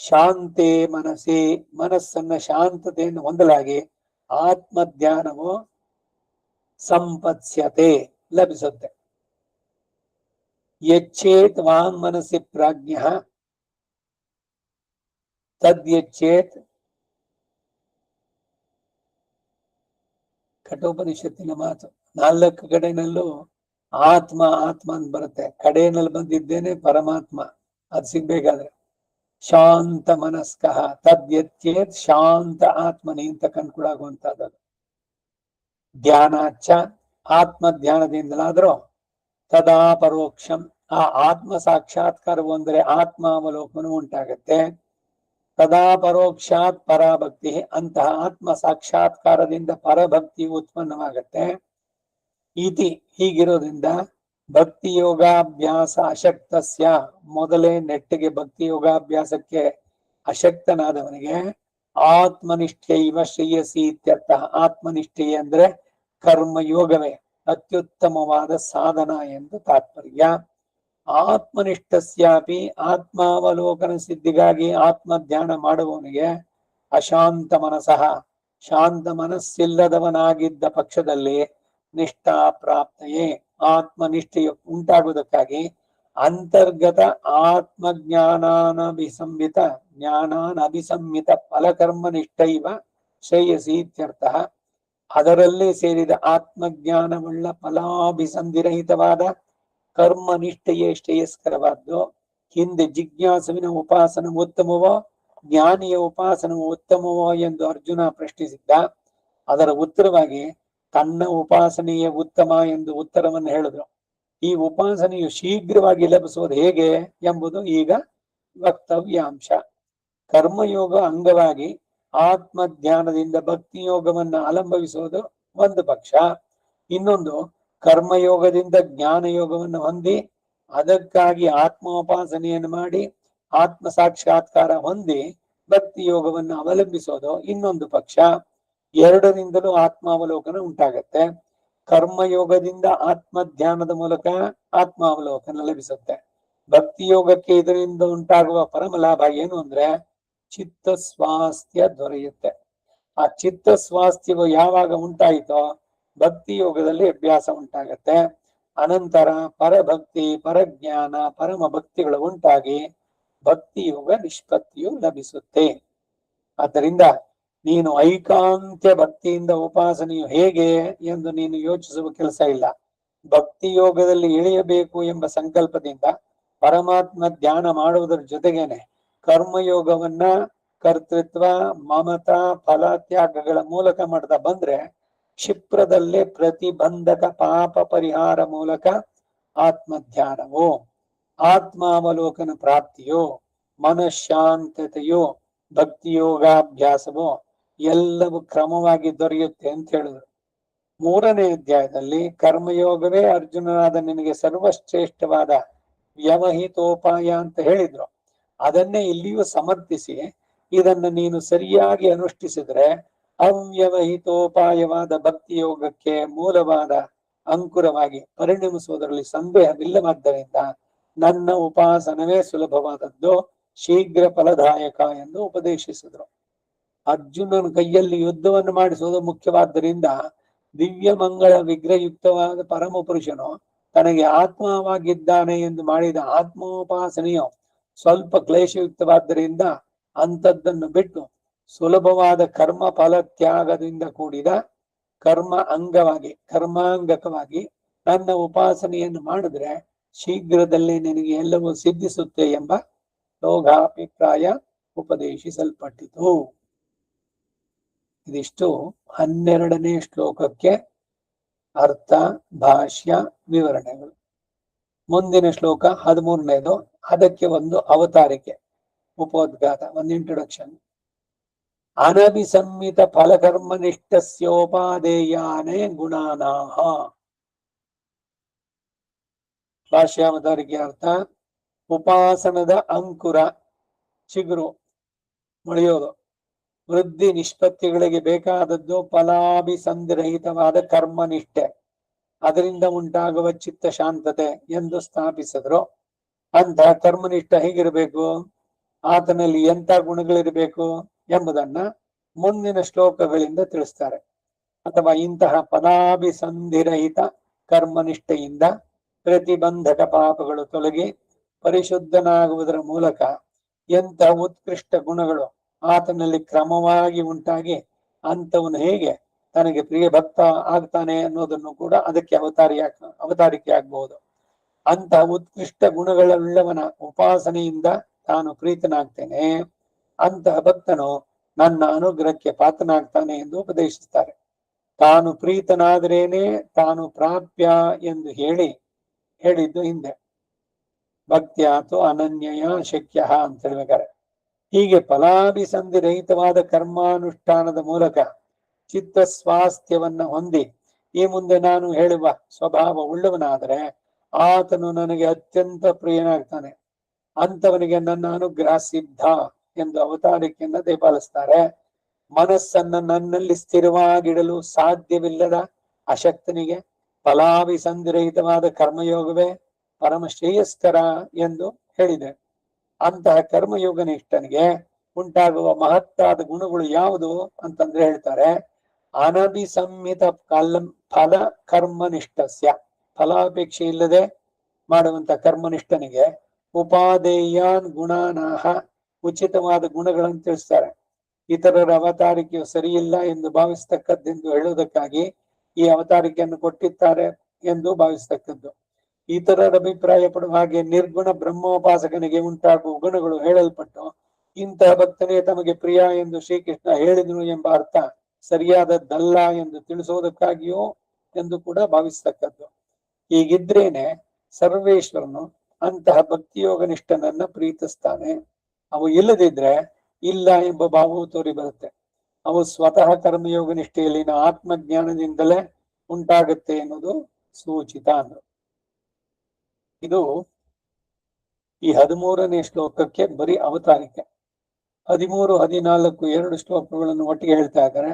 ಶಾಂತೆ ಮನಸ್ಸೇ, ಮನಸ್ಸನ್ನ ಶಾಂತತೆಯನ್ನು ಹೊಂದಲಾಗಿ ಆತ್ಮಧ್ಯಾನವು ಸಂಪತ್ಸ್ಯತೆ, ಲಭಿಸುತ್ತೆ. ಯಚ್ಚೇತ್ ವಾಂಗ್ ಮನಸ್ಸಿ ಪ್ರಾಜ್ಞ ತದ್ಯಚ್ಚೇತ್, ಕಠೋಪನಿಷತ್ತಿನ ಮಾತು. 4 ಕಡೆನಲ್ಲೂ ಆತ್ಮ ಆತ್ಮ ಅಂತ ಬರುತ್ತೆ. ಕಡೆಯಲ್ಲಿ ಬಂದಿದ್ದೇನೆ ಪರಮಾತ್ಮ, ಅದು ಸಿಗ್ಬೇಕಾದ್ರೆ ಶಾಂತ ಮನಸ್ಕ ತದ್ಯತ್ಯೇತ್ ಶಾಂತ ಆತ್ಮನಿ ಅಂತ ಕಣ್ಕೂಡಾಗುವಂತಹದ್ದು. ಧ್ಯಾನಾಚ, ಆತ್ಮ ಧ್ಯಾನದಿಂದಲಾದ್ರೂ ತದಾ ಪರೋಕ್ಷಂ, ಆ ಆತ್ಮ ಸಾಕ್ಷಾತ್ಕಾರವು ಅಂದರೆ ಆತ್ಮಾವಲೋಕನ ಉಂಟಾಗತ್ತೆ. ತದಾ ಪರೋಕ್ಷಾತ್ ಪರಾಭಕ್ತಿ, ಅಂತಹ ಆತ್ಮ ಸಾಕ್ಷಾತ್ಕಾರದಿಂದ ಪರಭಕ್ತಿ ಉತ್ಪನ್ನವಾಗತ್ತೆ. ಇತಿ, ಹೀಗಿರೋದ್ರಿಂದ ಭಕ್ತಿ ಯೋಗಾಭ್ಯಾಸ ಅಶಕ್ತಸ್ಯ, ಮೊದಲೇ ನೆಟ್ಟಿಗೆ ಭಕ್ತಿ ಯೋಗಾಭ್ಯಾಸಕ್ಕೆ ಅಶಕ್ತನಾದವನಿಗೆ ಆತ್ಮನಿಷ್ಠೆಯವ ಶ್ರೇಯಸಿ ಇತ್ಯರ್ಥ. ಆತ್ಮನಿಷ್ಠೆಯೇ ಅಂದ್ರೆ ಕರ್ಮಯೋಗವೇ ಅತ್ಯುತ್ತಮವಾದ ಸಾಧನ ಎಂದು ತಾತ್ಪರ್ಯ. ಆತ್ಮನಿಷ್ಠಸ್ಯಾಪಿ, ಆತ್ಮಾವಲೋಕನ ಸಿದ್ಧಿಗಾಗಿ ಆತ್ಮ ಧ್ಯಾನ ಮಾಡುವವನಿಗೆ ಅಶಾಂತ ಮನಸಃ, ಶಾಂತ ಮನಸ್ಸಿಲ್ಲದವನಾಗಿದ್ದ ಪಕ್ಷದಲ್ಲಿ ನಿಷ್ಠಾ ಪ್ರಾಪ್ತೆಯೇ, ಆತ್ಮನಿಷ್ಠೆಯು ಉಂಟಾಗುವುದಕ್ಕಾಗಿ ಅಂತರ್ಗತ ಆತ್ಮಜ್ಞಾನಾನಭಿಸಂಹಿತ ಜ್ಞಾನಾನಭಿಸಂಹಿತ ಫಲಕರ್ಮನಿಷ್ಠೈವ ಶ್ರೇಯಸಿ ಇತ್ಯರ್ಥ. ಅದರಲ್ಲೇ ಸೇರಿದ ಆತ್ಮಜ್ಞಾನವುಳ್ಳ ಫಲಾಭಿಸಂಧಿರಹಿತವಾದ ಕರ್ಮನಿಷ್ಠೆಯೇ ಶ್ರೇಯಸ್ಕರವಾದ್ದು. ಹಿಂದೆ ಜಿಜ್ಞಾಸುವಿನ ಉಪಾಸನ ಉತ್ತಮವೋ ಜ್ಞಾನಿಯ ಉಪಾಸನವು ಉತ್ತಮವೋ ಎಂದು ಅರ್ಜುನ ಪ್ರಶ್ನಿಸಿದ್ದ. ಅದರ ಉತ್ತರವಾಗಿ ತನ್ನ ಉಪಾಸನೆಯೇ ಉತ್ತಮ ಎಂದು ಉತ್ತರವನ್ನು ಹೇಳಿದ್ರು. ಈ ಉಪಾಸನೆಯು ಶೀಘ್ರವಾಗಿ ಲಭಿಸುವುದು ಹೇಗೆ ಎಂಬುದು ಈಗ ವಕ್ತವ್ಯಾಂಶ. ಕರ್ಮಯೋಗ ಅಂಗವಾಗಿ ಆತ್ಮ ಧ್ಯಾನದಿಂದ ಭಕ್ತಿ ಯೋಗವನ್ನ ಅವಲಂಬಿಸುವುದು ಒಂದು ಪಕ್ಷ. ಇನ್ನೊಂದು, ಕರ್ಮಯೋಗದಿಂದ ಜ್ಞಾನ ಯೋಗವನ್ನು ಹೊಂದಿ ಅದಕ್ಕಾಗಿ ಆತ್ಮೋಪಾಸನೆಯನ್ನು ಮಾಡಿ ಆತ್ಮ ಸಾಕ್ಷಾತ್ಕಾರ ಹೊಂದಿ ಭಕ್ತಿ ಯೋಗವನ್ನು ಅವಲಂಬಿಸೋದು ಇನ್ನೊಂದು ಪಕ್ಷ. ಎರಡರಿಂದಲೂ ಆತ್ಮಾವಲೋಕನ ಉಂಟಾಗತ್ತೆ. ಕರ್ಮಯೋಗದಿಂದ ಆತ್ಮ ಧ್ಯಾನದ ಮೂಲಕ ಆತ್ಮಾವಲೋಕನ ಲಭಿಸುತ್ತೆ. ಭಕ್ತಿ ಯೋಗಕ್ಕೆ ಇದರಿಂದ ಉಂಟಾಗುವ ಪರಮ ಲಾಭ ಏನು ಅಂದ್ರೆ ಚಿತ್ತ ಸ್ವಾಸ್ಥ್ಯ ದೊರೆಯುತ್ತೆ. ಆ ಚಿತ್ತ ಸ್ವಾಸ್ಥ್ಯವು ಯಾವಾಗ ಉಂಟಾಯಿತೋ ಭಕ್ತಿ ಯೋಗದಲ್ಲಿ ಅಭ್ಯಾಸ ಉಂಟಾಗತ್ತೆ. ಅನಂತರ ಪರಭಕ್ತಿ, ಪರಜ್ಞಾನ, ಪರಮ ಭಕ್ತಿಗಳು ಉಂಟಾಗಿ ಭಕ್ತಿ ಯೋಗ ನಿಷ್ಪತ್ತಿಯು ಲಭಿಸುತ್ತೆ. ಆದ್ದರಿಂದ ನೀನು ಐಕಾಂತ್ಯ ಭಕ್ತಿಯಿಂದ ಉಪಾಸನೆಯು ಹೇಗೆ ಎಂದು ನೀನು ಯೋಚಿಸುವ ಕೆಲಸ ಇಲ್ಲ. ಭಕ್ತಿ ಯೋಗದಲ್ಲಿ ಇಳಿಯಬೇಕು ಎಂಬ ಸಂಕಲ್ಪದಿಂದ ಪರಮಾತ್ಮ ಧ್ಯಾನ ಮಾಡುವುದರ ಜೊತೆಗೇನೆ ಕರ್ಮಯೋಗವನ್ನ ಕರ್ತೃತ್ವ, ಮಮತಾ, ಫಲ ತ್ಯಾಗಗಳ ಮೂಲಕ ಮಾಡ್ತಾ ಬಂದ್ರೆ ಕ್ಷಿಪ್ರದಲ್ಲೇ ಪ್ರತಿಬಂಧಕ ಪಾಪ ಪರಿಹಾರ ಮೂಲಕ ಆತ್ಮಧ್ಯಾನವು, ಆತ್ಮಾವಲೋಕನ ಪ್ರಾಪ್ತಿಯು, ಮನಃಶಾಂತತೆಯು, ಭಕ್ತಿ ಯೋಗಾಭ್ಯಾಸವು ಎಲ್ಲವೂ ಕ್ರಮವಾಗಿ ದೊರೆಯುತ್ತೆ ಅಂತ ಹೇಳಿದ್ರು. 3ನೇ ಅಧ್ಯಾಯದಲ್ಲಿ ಕರ್ಮಯೋಗವೇ ಅರ್ಜುನನಾದ ನಿನಗೆ ಸರ್ವಶ್ರೇಷ್ಠವಾದ ವ್ಯವಹಿತೋಪಾಯ ಅಂತ ಹೇಳಿದ್ರು. ಅದನ್ನೇ ಇಲ್ಲಿಯೂ ಸಮರ್ಥಿಸಿ ಇದನ್ನು ನೀನು ಸರಿಯಾಗಿ ಅನುಷ್ಠಿಸಿದ್ರೆ ಅವ್ಯವಹಿತೋಪಾಯವಾದ ಭಕ್ತಿ ಯೋಗಕ್ಕೆ ಮೂಲವಾದ ಅಂಕುರವಾಗಿ ಪರಿಣಮಿಸುವುದರಲ್ಲಿ ಸಂದೇಹವಿಲ್ಲವಾದ್ದರಿಂದ ನನ್ನ ಉಪಾಸನವೇ ಸುಲಭವಾದದ್ದು, ಶೀಘ್ರ ಫಲದಾಯಕ ಎಂದು ಉಪದೇಶಿಸಿದ್ರು. ಅರ್ಜುನನ ಕೈಯಲ್ಲಿ ಯುದ್ಧವನ್ನು ಮಾಡಿಸುವುದು ಮುಖ್ಯವಾದ್ದರಿಂದ ದಿವ್ಯ ಮಂಗಳ ವಿಗ್ರಹಯುಕ್ತವಾದ ಪರಮ ಪುರುಷನು ತನಗೆ ಆತ್ಮವಾಗಿದ್ದಾನೆ ಎಂದು ಮಾಡಿದ ಆತ್ಮೋಪಾಸನೆಯು ಸ್ವಲ್ಪ ಕ್ಲೇಶಯುಕ್ತವಾದ್ದರಿಂದ ಅಂಥದ್ದನ್ನು ಬಿಟ್ಟು ಸುಲಭವಾದ ಕರ್ಮ ಫಲ ತ್ಯಾಗದಿಂದ ಕೂಡಿದ ಕರ್ಮಾಂಗಕವಾಗಿ ನನ್ನ ಉಪಾಸನೆಯನ್ನು ಮಾಡಿದ್ರೆ ಶೀಘ್ರದಲ್ಲೇ ನಿನಗೆ ಎಲ್ಲವೂ ಸಿದ್ಧಿಸುತ್ತೆ ಎಂಬ ಲೋಕಾಭಿಪ್ರಾಯ ಉಪದೇಶಿಸಲ್ಪಟ್ಟಿತು. ಇದಿಷ್ಟು 12ನೇ ಶ್ಲೋಕಕ್ಕೆ ಅರ್ಥ, ಭಾಷ್ಯ, ವಿವರಣೆಗಳು. ಮುಂದಿನ ಶ್ಲೋಕ 13ನೇದು. ಅದಕ್ಕೆ ಒಂದು ಅವತಾರಿಕೆ, ಉಪೋದ್ಘಾತ, ಒಂದು ಇಂಟ್ರೊಡಕ್ಷನ್. ಅನಭಿಸಂಹಿತ ಫಲಕರ್ಮನಿಷ್ಠಸ್ಯೋಪಾದೇಯಾನೇ ಗುಣಾನಾಹ. ಭಾಷ್ಯಾವತಾರಿಕೆ ಅರ್ಥ: ಉಪಾಸನದ ಅಂಕುರ, ಚಿಗುರು, ಮೊಳೆಯೋದು, ವೃದ್ಧಿ ನಿಷ್ಪತ್ತಿಗಳಿಗೆ ಬೇಕಾದದ್ದು ಫಲಾಭಿಸಂಧಿರಹಿತವಾದ ಕರ್ಮನಿಷ್ಠೆ, ಅದರಿಂದ ಉಂಟಾಗುವ ಚಿತ್ತ ಶಾಂತತೆ ಎಂದು ಸ್ಥಾಪಿಸಿದ್ರು. ಅಂತಹ ಕರ್ಮನಿಷ್ಠ ಹೇಗಿರಬೇಕು, ಆತನಲ್ಲಿ ಎಂಥ ಗುಣಗಳಿರಬೇಕು ಎಂಬುದನ್ನ ಮುಂದಿನ ಶ್ಲೋಕಗಳಿಂದ ತಿಳಿಸ್ತಾರೆ. ಅಥವಾ ಇಂತಹ ಫಲಾಭಿಸಂಧಿರಹಿತ ಕರ್ಮನಿಷ್ಠೆಯಿಂದ ಪ್ರತಿಬಂಧಕ ಪಾಪಗಳು ತೊಲಗಿ ಪರಿಶುದ್ಧನಾಗುವುದರ ಮೂಲಕ ಎಂಥ ಉತ್ಕೃಷ್ಟ ಗುಣಗಳು ಆತನಲ್ಲಿ ಕ್ರಮವಾಗಿ ಉಂಟಾಗಿ ಅಂತವನು ಹೇಗೆ ತನಗೆ ಪ್ರಿಯ ಭಕ್ತ ಆಗ್ತಾನೆ ಅನ್ನೋದನ್ನು ಕೂಡ ಅದಕ್ಕೆ ಅವತಾರಿಕೆ ಆಗ್ಬಹುದು. ಅಂತಹ ಉತ್ಕೃಷ್ಟ ಗುಣಗಳುಳ್ಳವನ ಉಪಾಸನೆಯಿಂದ ತಾನು ಪ್ರೀತನಾಗ್ತೇನೆ, ಅಂತಹ ಭಕ್ತನು ನನ್ನ ಅನುಗ್ರಹಕ್ಕೆ ಪಾತ್ರನಾಗ್ತಾನೆ ಎಂದು ಉಪದೇಶಿಸ್ತಾರೆ. ತಾನು ಪ್ರೀತನಾದ್ರೇನೆ ತಾನು ಪ್ರಾಪ್ಯ ಎಂದು ಹೇಳಿದ್ದು ಹಿಂದೆ. ಭಕ್ತ್ಯಾತು ಅನನ್ಯಯ ಶಕ್ಯ ಅಂತ ಹೇಳ್ಬೇಕಾರೆ. ಹೀಗೆ ಫಲಾಭಿಸಂಧಿರಹಿತವಾದ ಕರ್ಮಾನುಷ್ಠಾನದ ಮೂಲಕ ಚಿತ್ತ ಸ್ವಾಸ್ಥ್ಯವನ್ನ ಹೊಂದಿ ಈ ಮುಂದೆ ನಾನು ಹೇಳುವ ಸ್ವಭಾವ ಉಳ್ಳವನಾದರೆ ಆತನು ನನಗೆ ಅತ್ಯಂತ ಪ್ರಿಯನಾಗ್ತಾನೆ. ಅಂತವನಿಗೆ ನನ್ನ ಅನುಗ್ರಹ ಸಿದ್ಧ ಎಂದು ಅವತಾರಿಕೆಯನ್ನ ದಯಪಾಲಿಸ್ತಾರೆ. ಮನಸ್ಸನ್ನ ನನ್ನಲ್ಲಿ ಸ್ಥಿರವಾಗಿಡಲು ಸಾಧ್ಯವಿಲ್ಲದ ಅಶಕ್ತನಿಗೆ ಫಲಾಭಿಸಂಧಿರಹಿತವಾದ ಕರ್ಮಯೋಗವೇ ಪರಮ ಶ್ರೇಯಸ್ಕರ ಎಂದು ಹೇಳಿದೆ. ಅಂತಹ ಕರ್ಮಯೋಗನಿಷ್ಠನಿಗೆ ಉಂಟಾಗುವ ಮಹತ್ತಾದ ಗುಣಗಳು ಯಾವುದು ಅಂತಂದ್ರೆ ಹೇಳ್ತಾರೆ: ಅನಭಿಸಂಹಿತ ಫಲ ಕರ್ಮನಿಷ್ಠಸ್ಯ, ಫಲಾಪೇಕ್ಷೆ ಇಲ್ಲದೆ ಮಾಡುವಂತ ಕರ್ಮನಿಷ್ಠನಿಗೆ ಉಪಾದೇಯಾನ್ ಗುಣಾನಾಹ, ಉಚಿತವಾದ ಗುಣಗಳನ್ನು ತಿಳಿಸ್ತಾರೆ. ಇತರರ ಅವತಾರಿಕೆಯು ಸರಿಯಿಲ್ಲ ಎಂದು ಭಾವಿಸ್ತಕ್ಕದ್ದೆಂದು ಹೇಳುವುದಕ್ಕಾಗಿ ಈ ಅವತಾರಿಕೆಯನ್ನು ಕೊಟ್ಟಿದ್ದಾರೆ ಎಂದು ಭಾವಿಸ್ತಕ್ಕದ್ದು. ಇತರರ ಅಭಿಪ್ರಾಯ ಪಡುವ ಹಾಗೆ ನಿರ್ಗುಣ ಬ್ರಹ್ಮೋಪಾಸಕನಿಗೆ ಉಂಟಾಗುವ ಗುಣಗಳು ಹೇಳಲ್ಪಟ್ಟು ಇಂತಹ ಭಕ್ತನೇ ತಮಗೆ ಪ್ರಿಯ ಎಂದು ಶ್ರೀಕೃಷ್ಣ ಹೇಳಿದನು ಎಂಬ ಅರ್ಥ ಸರಿಯಾದದ್ದಲ್ಲ ಎಂದು ತಿಳಿಸುವುದಕ್ಕಾಗಿಯೂ ಎಂದು ಕೂಡ ಭಾವಿಸ್ತಕ್ಕದ್ದು. ಹೀಗಿದ್ರೇನೆ ಸರ್ವೇಶ್ವರನು ಅಂತಹ ಭಕ್ತಿಯೋಗನಿಷ್ಠನನ್ನ ಪ್ರೀತಿಸ್ತಾನೆ. ಅವು ಇಲ್ಲದಿದ್ರೆ ಇಲ್ಲ ಎಂಬ ಭಾವವು ತೋರಿ ಬರುತ್ತೆ. ಅವು ಸ್ವತಃ ಕರ್ಮಯೋಗ ನಿಷ್ಠೆಯಲ್ಲಿನ ಆತ್ಮಜ್ಞಾನದಿಂದಲೇ ಉಂಟಾಗುತ್ತೆ ಎನ್ನುವುದು ಸೂಚಿತ ಅಂದ್ರು. ಇದು ಈ 13ನೇ ಶ್ಲೋಕಕ್ಕೆ ಬರೀ ಅವತಾರಿಕೆ. 13, 14 2 ಶ್ಲೋಕಗಳನ್ನು ಒಟ್ಟಿಗೆ ಹೇಳ್ತಾ ಇದ್ದಾರೆ.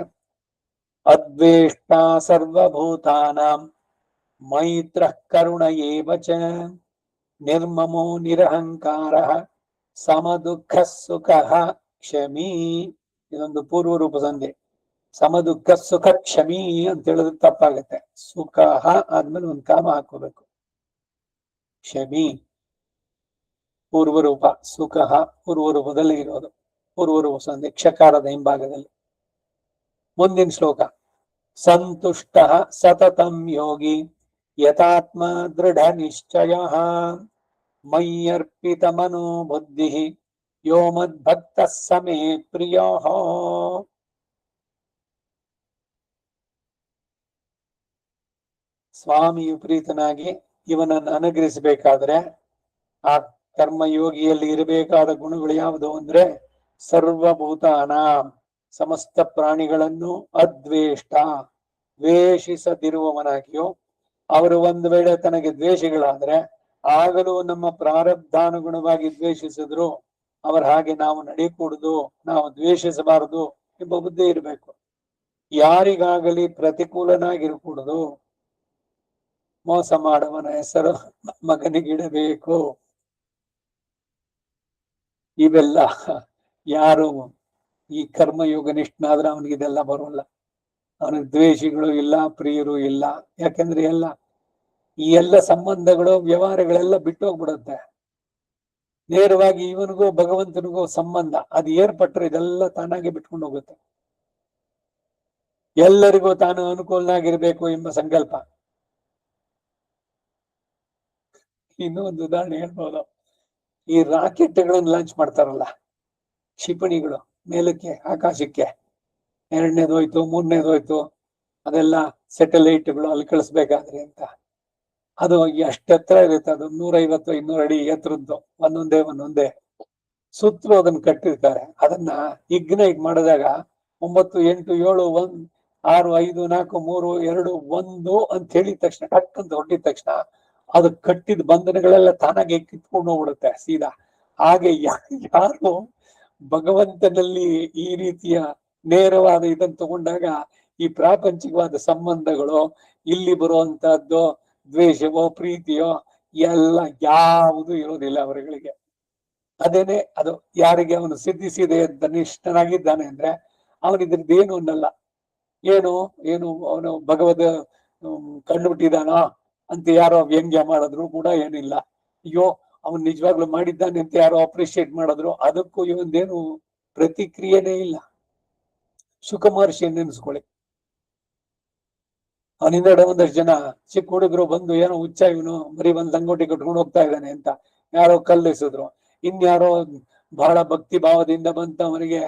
ಅದ್ವೇಷ್ಟ ಸರ್ವಭೂತಾನಾಂ ಮೈತ್ರ ಕರುಣ ಏವ ಚ ನಿರ್ಮಮೋ ನಿರಹಂಕಾರ ಸಮದುಃಖ ಸುಖ ಕ್ಷಮೀ. ಇದೊಂದು ಪೂರ್ವ ರೂಪ ಸಂಧಿ. ಸಮದುಃಖ ಸುಖ ಕ್ಷಮೀ ಅಂತ ಹೇಳಿದ್ರೆ ತಪ್ಪಾಗತ್ತೆ. ಸುಖ ಆದ್ಮೇಲೆ ಒಂದು ಕಾಮ ಹಾಕೋಬೇಕು. ಕ್ಷಮಿ ಪೂರ್ವರೂಪ, ಸುಖ ಪೂರ್ವರೂಪದಲ್ಲಿ ಇರೋದು. ಪೂರ್ವರೂಪ ಸಂಧಿ ಕ್ಷಕಾರದ ಹಿಂಭಾಗದಲ್ಲಿ. ಮುಂದಿನ ಶ್ಲೋಕ: ಸಂತುಷ್ಟ ಸತತಂ ಯೋಗಿ ಯಥಾತ್ಮ ದೃಢ ನಿಶ್ಚಯ ಮಯ್ಯರ್ಪಿತ ಮನೋ ಬುದ್ಧಿ ಯೋ ಮದ್ಭಕ್ತ ಸಮೇ ಪ್ರಿಯ. ಸ್ವಾಮಿಯು ಪ್ರೀತನಾಗಿ ಇವನನ್ನು ಅನುಗ್ರಹಿಸಬೇಕಾದ್ರೆ ಆ ಕರ್ಮಯೋಗಿಯಲ್ಲಿ ಇರಬೇಕಾದ ಗುಣಗಳು ಯಾವುದು ಅಂದ್ರೆ ಸರ್ವಭೂತಾನ, ಸಮಸ್ತ ಪ್ರಾಣಿಗಳನ್ನು ಅದ್ವೇಷ್ಟ, ದ್ವೇಷಿಸದಿರುವವನಾಗಿಯೋ. ಅವರು ಒಂದು ವೇಳೆ ತನಗೆ ದ್ವೇಷಿಗಳಾದ್ರೆ ಆಗಲೂ ನಮ್ಮ ಪ್ರಾರಬ್ಧಾನುಗುಣವಾಗಿ ದ್ವೇಷಿಸಿದ್ರು ಅವರ ಹಾಗೆ ನಾವು ನಡೀಕೂಡುದು, ನಾವು ದ್ವೇಷಿಸಬಾರದು ಎಂಬ ಬುದ್ಧಿ ಇರಬೇಕು. ಯಾರಿಗಾಗಲಿ ಪ್ರತಿಕೂಲನಾಗಿರಕೂಡದು. ಮೋಸ ಮಾಡುವನ ಹೆಸರು ಮಗನಿಗಿಡಬೇಕು. ಇವೆಲ್ಲ ಯಾರು ಈ ಕರ್ಮಯೋಗ ನಿಷ್ಠನಾದ್ರೆ ಅವನಿಗಿದೆಲ್ಲ ಬರೋಲ್ಲ. ಅವನಿಗೆ ದ್ವೇಷಿಗಳು ಇಲ್ಲ, ಪ್ರಿಯರು ಇಲ್ಲ. ಯಾಕಂದ್ರೆ ಈ ಎಲ್ಲ ಸಂಬಂಧಗಳು ವ್ಯವಹಾರಗಳೆಲ್ಲ ಬಿಟ್ಟು ಹೋಗ್ಬಿಡುತ್ತೆ. ನೇರವಾಗಿ ಇವನಿಗೂ ಭಗವಂತನಿಗೂ ಸಂಬಂಧ ಅದು ಏರ್ಪಟ್ರೆ ಇದೆಲ್ಲ ತಾನಾಗೆ ಬಿಟ್ಕೊಂಡು ಹೋಗುತ್ತೆ. ಎಲ್ಲರಿಗೂ ತಾನು ಅನುಕೂಲನಾಗಿರ್ಬೇಕು ಎಂಬ ಸಂಕಲ್ಪ. ಇನ್ನೂ ಒಂದು ಉದಾಹರಣೆ ಹೇಳ್ಬೋದು. ಈ ರಾಕೆಟ್ಗಳನ್ನು ಲಾಂಚ್ ಮಾಡ್ತಾರಲ್ಲ, ಕ್ಷಿಪಣಿಗಳು ಮೇಲಕ್ಕೆ ಆಕಾಶಕ್ಕೆ, 2ನೇದು ಹೋಯ್ತು, 3ನೇದು ಹೋಯ್ತು, ಅದೆಲ್ಲ ಸ್ಯಾಟಲೈಟ್ಗಳು ಅಲ್ಲಿ ಕಳಿಸ್ಬೇಕಾದ್ರೆ ಅಂತ. ಅದು ಎಷ್ಟು ಎತ್ತರ ಇರುತ್ತೆ, ಅದು 150 200 ಅಡಿ ಎತ್ತರದ್ದು, ಒಂದೊಂದೇ ಸುತ್ತಲೂ ಅದನ್ನ ಕಟ್ಟಿರ್ತಾರೆ. ಅದನ್ನ ಇಗ್ನೈಟ್ ಮಾಡಿದಾಗ 9 8 7 1 6 5 4 3 2 1 ಅಂತ ಹೇಳಿದ ತಕ್ಷಣ, ಟಕ್ ಅಂತ ಹೊಟ್ಟಿದ ತಕ್ಷಣ ಅದು ಕಟ್ಟಿದ ಬಂಧನಗಳೆಲ್ಲ ತಾನಾಗೆ ಕಿತ್ಕೊಂಡು ಹೋಗ್ಬಿಡುತ್ತೆ ಸೀದಾ. ಹಾಗೆ ಯಾರು ಭಗವಂತನಲ್ಲಿ ಈ ರೀತಿಯ ನೇರವಾದ ಇದನ್ನು ತಗೊಂಡಾಗ ಈ ಪ್ರಾಪಂಚಿಕವಾದ ಸಂಬಂಧಗಳು, ಇಲ್ಲಿ ಬರುವಂತಹದ್ದು ದ್ವೇಷವೋ ಪ್ರೀತಿಯೋ ಎಲ್ಲ ಯಾವುದು ಇರೋದಿಲ್ಲ ಅವರುಗಳಿಗೆ. ಅದೇನೆ ಅದು ಯಾರಿಗೆ ಅವನು ಸಿದ್ಧಿಸಿದೆ ಅಂತ ನಿಷ್ಠನಾಗಿದ್ದಾನೆ ಅಂದ್ರೆ ಅವನಿದ್ರದ್ದೇನು ಅನ್ನಲ್ಲ. ಏನು ಏನು ಅವನು ಭಗವದ್ ಕಂಡುಬಿಟ್ಟಿದಾನೋ ಅಂತ ಯಾರೋ ವ್ಯಂಗ್ಯ ಮಾಡಿದ್ರು ಕೂಡ ಏನಿಲ್ಲ. ಅಯ್ಯೋ ಅವನು ನಿಜವಾಗ್ಲೂ ಮಾಡಿದ್ದಾನೆ ಅಂತ ಯಾರೋ ಅಪ್ರಿಶಿಯೇಟ್ ಮಾಡಿದ್ರು ಅದಕ್ಕೂ ಇವನ್ದೇನು ಪ್ರತಿಕ್ರಿಯೆನೇ ಇಲ್ಲ. ಶುಕ ಮಹರ್ಷಿ ನೆನೆಸ್ಕೊಳ್ಳಿ, ಅವನಿಂದ ಒಂದಷ್ಟು ಜನ ಚಿಕ್ಕ ಹುಡುಗರು ಬಂದು ಏನೋ ಹುಚ್ಚ ಇವನು ಬರೀ ಒಂದ್ ಲಂಗೋಟಿ ಕಟ್ಕೊಂಡು ಹೋಗ್ತಾ ಇದ್ದಾನೆ ಅಂತ ಯಾರೋ ಕಲ್ಲಿಸಿದ್ರು. ಇನ್ಯಾರೋ ಬಹಳ ಭಕ್ತಿ ಭಾವದಿಂದ ಬಂತ ಅವನಿಗೆ